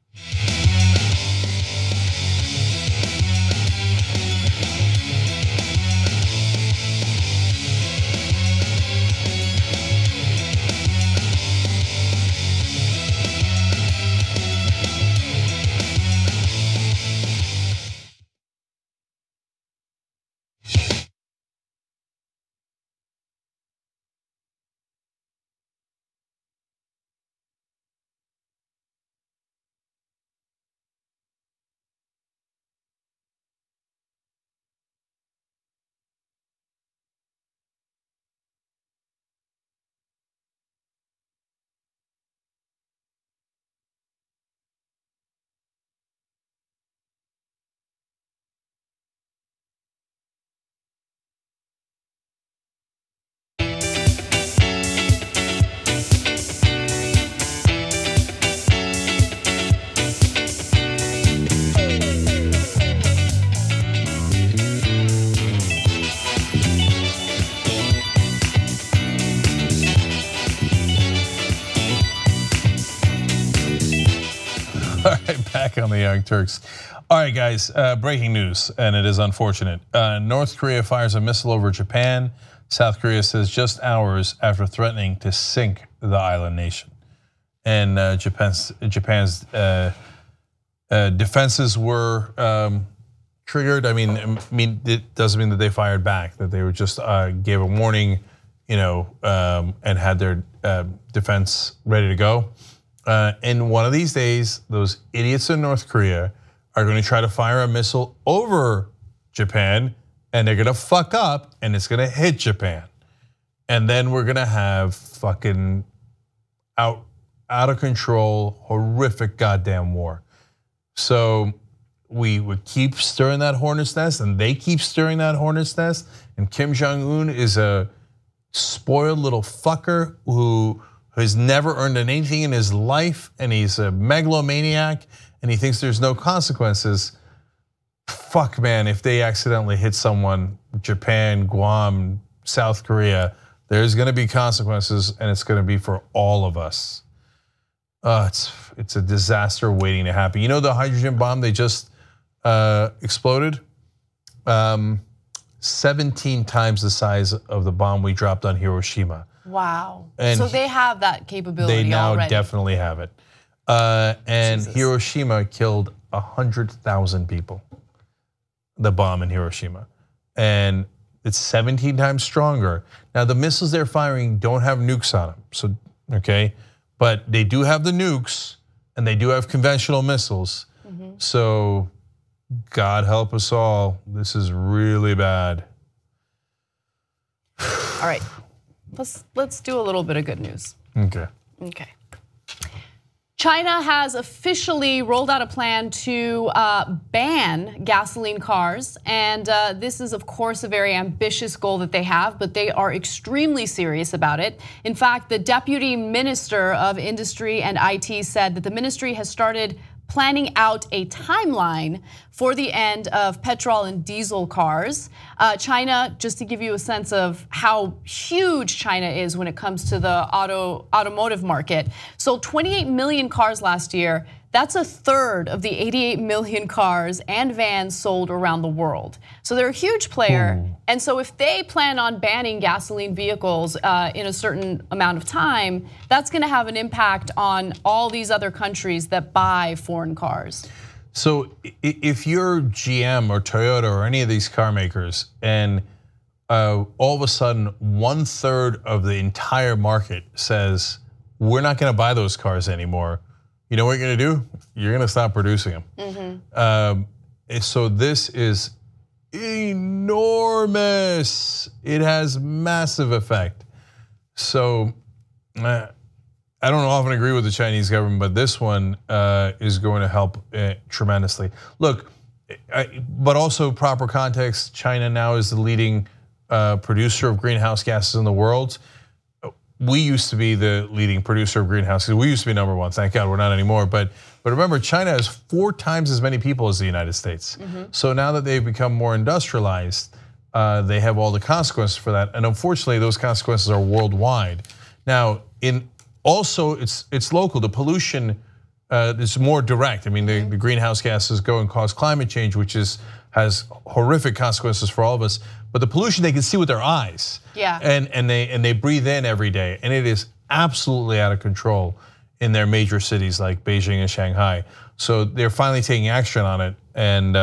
[SPEAKER 1] All right, back on the Young Turks. All right, guys, breaking news, and it is unfortunate. North Korea fires a missile over Japan. South Korea says just hours after threatening to sink the island nation. And Japan's defenses were triggered. I mean, it doesn't mean that they fired back, that they were just gave a warning, and had their defense ready to go. And one of these days, those idiots in North Korea are going to try to fire a missile over Japan, and they're going to fuck up, and it's going to hit Japan. And then we're going to have fucking out of control, horrific goddamn war. So we would keep stirring that hornet's nest, and they keep stirring that hornet's nest. And Kim Jong-un is a spoiled little fucker who has never earned anything in his life, and he's a megalomaniac, and he thinks there's no consequences. Fuck, man, if they accidentally hit someone, Japan, Guam, South Korea, there's gonna be consequences, and it's gonna be for all of us. It's a disaster waiting to happen. You know the hydrogen bomb they just exploded? 17 times the size of the bomb we dropped on Hiroshima.
[SPEAKER 5] Wow.
[SPEAKER 1] And
[SPEAKER 5] so they have that capability.
[SPEAKER 1] They now
[SPEAKER 5] already.
[SPEAKER 1] definitely have it. And Jesus. Hiroshima killed 100,000 people. The bomb in Hiroshima. And it's 17 times stronger. Now the missiles they're firing don't have nukes on them. So, okay, but they do have the nukes, and they do have conventional missiles. So God help us all. This is really bad.
[SPEAKER 5] All right. Let's do a little bit of good news.
[SPEAKER 1] Okay.
[SPEAKER 5] Okay. China has officially rolled out a plan to ban gasoline cars, and this is of course a very ambitious goal that they have, but they are extremely serious about it. In fact, the Deputy Minister of Industry and IT said that the ministry has started planning out a timeline for the end of petrol and diesel cars. China, just to give you a sense of how huge China is when it comes to the automotive market, sold 28 million cars last year. That's a third of the 88 million cars and vans sold around the world. So they're a huge player. And so if they plan on banning gasoline vehicles in a certain amount of time, that's gonna have an impact on all these other countries that buy foreign cars.
[SPEAKER 1] So if you're GM or Toyota or any of these car makers, and all of a sudden 1/3 of the entire market says we're not going to buy those cars anymore, you know what you're going to do? You're going to stop producing them. So this is enormous. It has massive effect. So I don't often agree with the Chinese government, but this one is going to help tremendously. Look, but also proper context, China now is the leading producer of greenhouse gases in the world. We used to be the leading producer of greenhouse gases. We used to be #1. Thank God we're not anymore. But remember, China has 4 times as many people as the United States. So now that they've become more industrialized, they have all the consequences for that. And unfortunately, those consequences are worldwide. Now, also it's local. The pollution is more direct. I mean, the greenhouse gases go and cause climate change, which has horrific consequences for all of us. But the pollution they can see with their eyes.
[SPEAKER 5] Yeah.
[SPEAKER 1] And they breathe in every day, and it is absolutely out of control in their major cities like Beijing and Shanghai. So they're finally taking action on it, and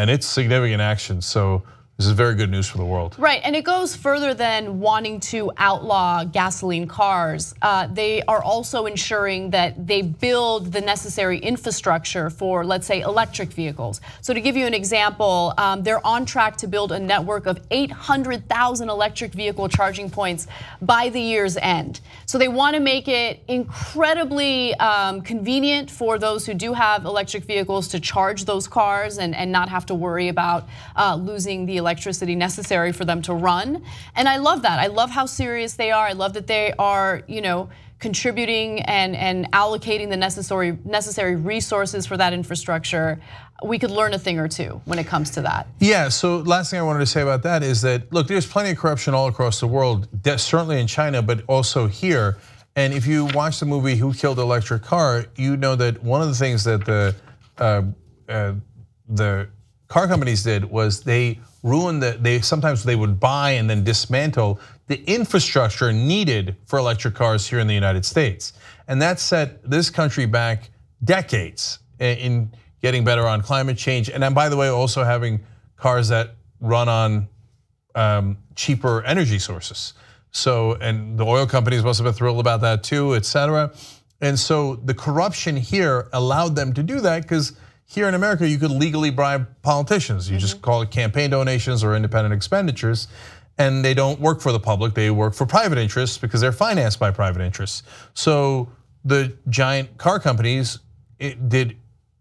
[SPEAKER 1] it's significant action. So this is very good news for the world.
[SPEAKER 5] Right, and it goes further than wanting to outlaw gasoline cars. They are also ensuring that they build the necessary infrastructure for, let's say, electric vehicles. So to give you an example, they're on track to build a network of 800,000 electric vehicle charging points by the year's end. So they want to make it incredibly convenient for those who do have electric vehicles to charge those cars and not have to worry about losing the electricity necessary for them to run. And I love that. I love how serious they are. I love that they are, contributing and allocating the necessary resources for that infrastructure. We could learn a thing or two when it comes to that.
[SPEAKER 1] Yeah, so last thing I wanted to say about that is that, look, there's plenty of corruption all across the world, certainly in China, but also here. And if you watch the movie Who Killed the Electric Car, you know that one of the things that the car companies did was they ruined sometimes they would buy and then dismantle the infrastructure needed for electric cars here in the United States. And that set this country back decades in getting better on climate change. And then, by the way, also having cars that run on cheaper energy sources. So, and the oil companies must have been thrilled about that too, et cetera. And so the corruption here allowed them to do that, because here in America, you could legally bribe politicians. You just call it campaign donations or independent expenditures, and they don't work for the public. They work for private interests because they're financed by private interests. So the giant car companies did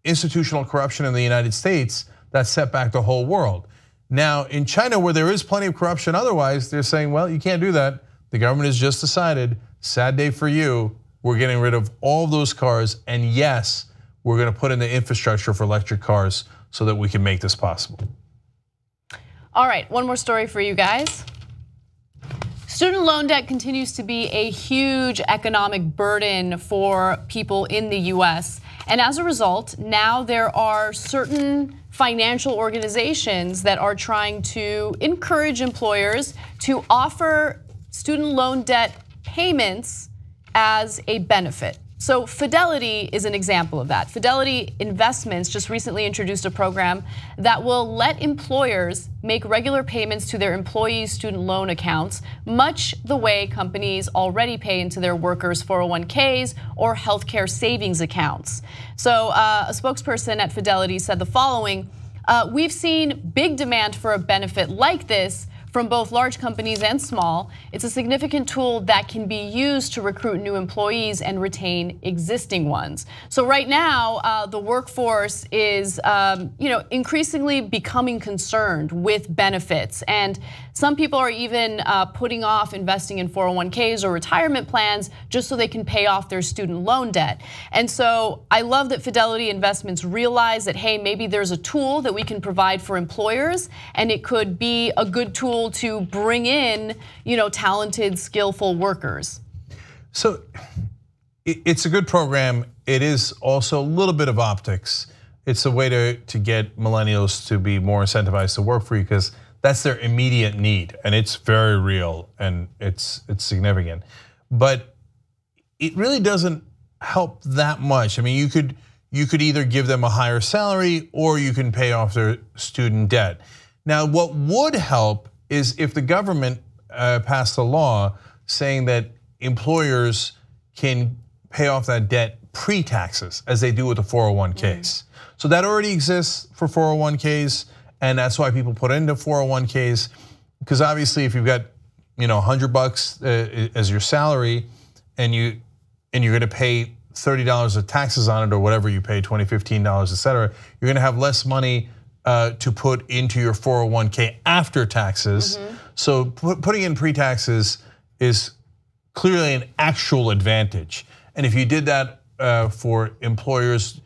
[SPEAKER 1] institutional corruption in the United States that set back the whole world. Now in China, where there is plenty of corruption otherwise, they're saying, well, you can't do that. The government has just decided, sad day for you, we're getting rid of all those cars, and yes, we're going to put in the infrastructure for electric cars so that we can make this possible.
[SPEAKER 5] All right, one more story for you guys. Student loan debt continues to be a huge economic burden for people in the US. And as a result, now there are certain financial organizations that are trying to encourage employers to offer student loan debt payments as a benefit. So Fidelity is an example of that. Fidelity Investments just recently introduced a program that will let employers make regular payments to their employees' student loan accounts, much the way companies already pay into their workers' 401ks or healthcare savings accounts. So a spokesperson at Fidelity said the following: we've seen big demand for a benefit like this from both large companies and small. It's a significant tool that can be used to recruit new employees and retain existing ones. So right now, the workforce is increasingly becoming concerned with benefits. And some people are even putting off investing in 401ks or retirement plans just so they can pay off their student loan debt. And so I love that Fidelity Investments realize that, hey, maybe there's a tool that we can provide for employers, and it could be a good tool to bring in, talented, skillful workers.
[SPEAKER 1] So it's a good program. It is also a little bit of optics. It's a way to get millennials to be more incentivized to work for you, because that's their immediate need, and it's very real and it's significant. But it really doesn't help that much. I mean, you could either give them a higher salary or you can pay off their student debt. Now, what would help is if the government passed a law saying that employers can pay off that debt pre-taxes, as they do with the 401ks. So that already exists for 401ks, and that's why people put into 401ks, because obviously if you've got $100 as your salary, and you're going to pay $30 of taxes on it or whatever you pay, $20, $15, et cetera, you're going to have less money to put into your 401k after taxes. So putting in pre-taxes is clearly an actual advantage. And if you did that for employers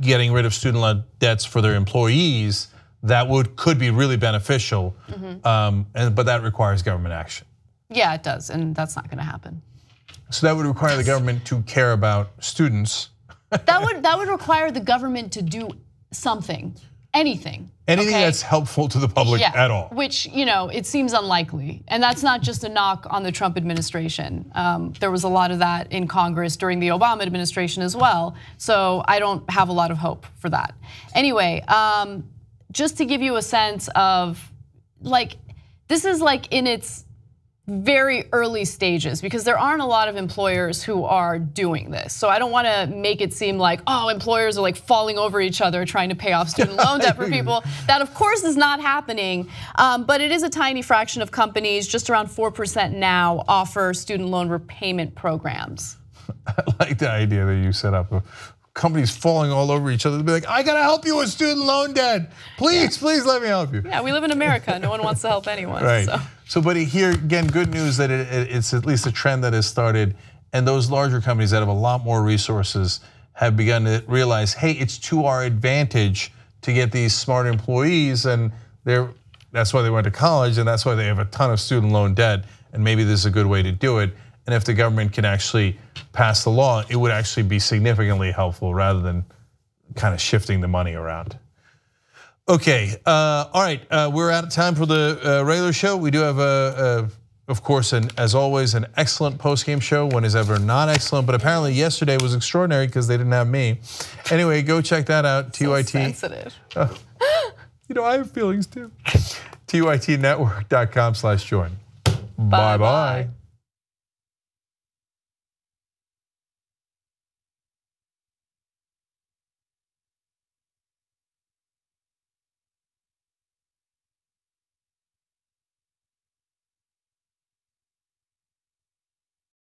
[SPEAKER 1] getting rid of student loan debts for their employees, that could be really beneficial. But that requires government action.
[SPEAKER 20] Yeah, it does, and that's not going to happen.
[SPEAKER 1] So that would require the government to care about students.
[SPEAKER 20] That would require the government to do something, anything.
[SPEAKER 1] Anything that's helpful to the public at all.
[SPEAKER 20] Which, it seems unlikely. And that's not just a knock on the Trump administration. There was a lot of that in Congress during the Obama administration as well. So I don't have a lot of hope for that. Anyway, just to give you a sense of, this is in its very early stages, because there aren't a lot of employers who are doing this. So I don't want to make it seem like, employers are falling over each other trying to pay off student loan debt for people. That of course is not happening, but it is a tiny fraction of companies, just around 4% now, offer student loan repayment programs.
[SPEAKER 1] I like the idea that you set up of companies falling all over each other to be like, I gotta help you with student loan debt. Please let me help you.
[SPEAKER 20] Yeah, we live in America. No one wants to help anyone.
[SPEAKER 1] Right. So, but here again, good news that it's at least a trend that has started, and those larger companies that have a lot more resources have begun to realize, hey, it's to our advantage to get these smart employees, and that's why they went to college, and that's why they have a ton of student loan debt, and maybe this is a good way to do it. And if the government can actually pass the law, it would actually be significantly helpful rather than kind of shifting the money around. Okay, all right, we're out of time for the regular show. We do have, of course, as always, an excellent post-game show. One is ever not excellent, but apparently yesterday was extraordinary because they didn't have me. Anyway, go check that out, TYT.
[SPEAKER 20] So sensitive.
[SPEAKER 1] I have feelings too. TYTnetwork.com/join. Bye-bye.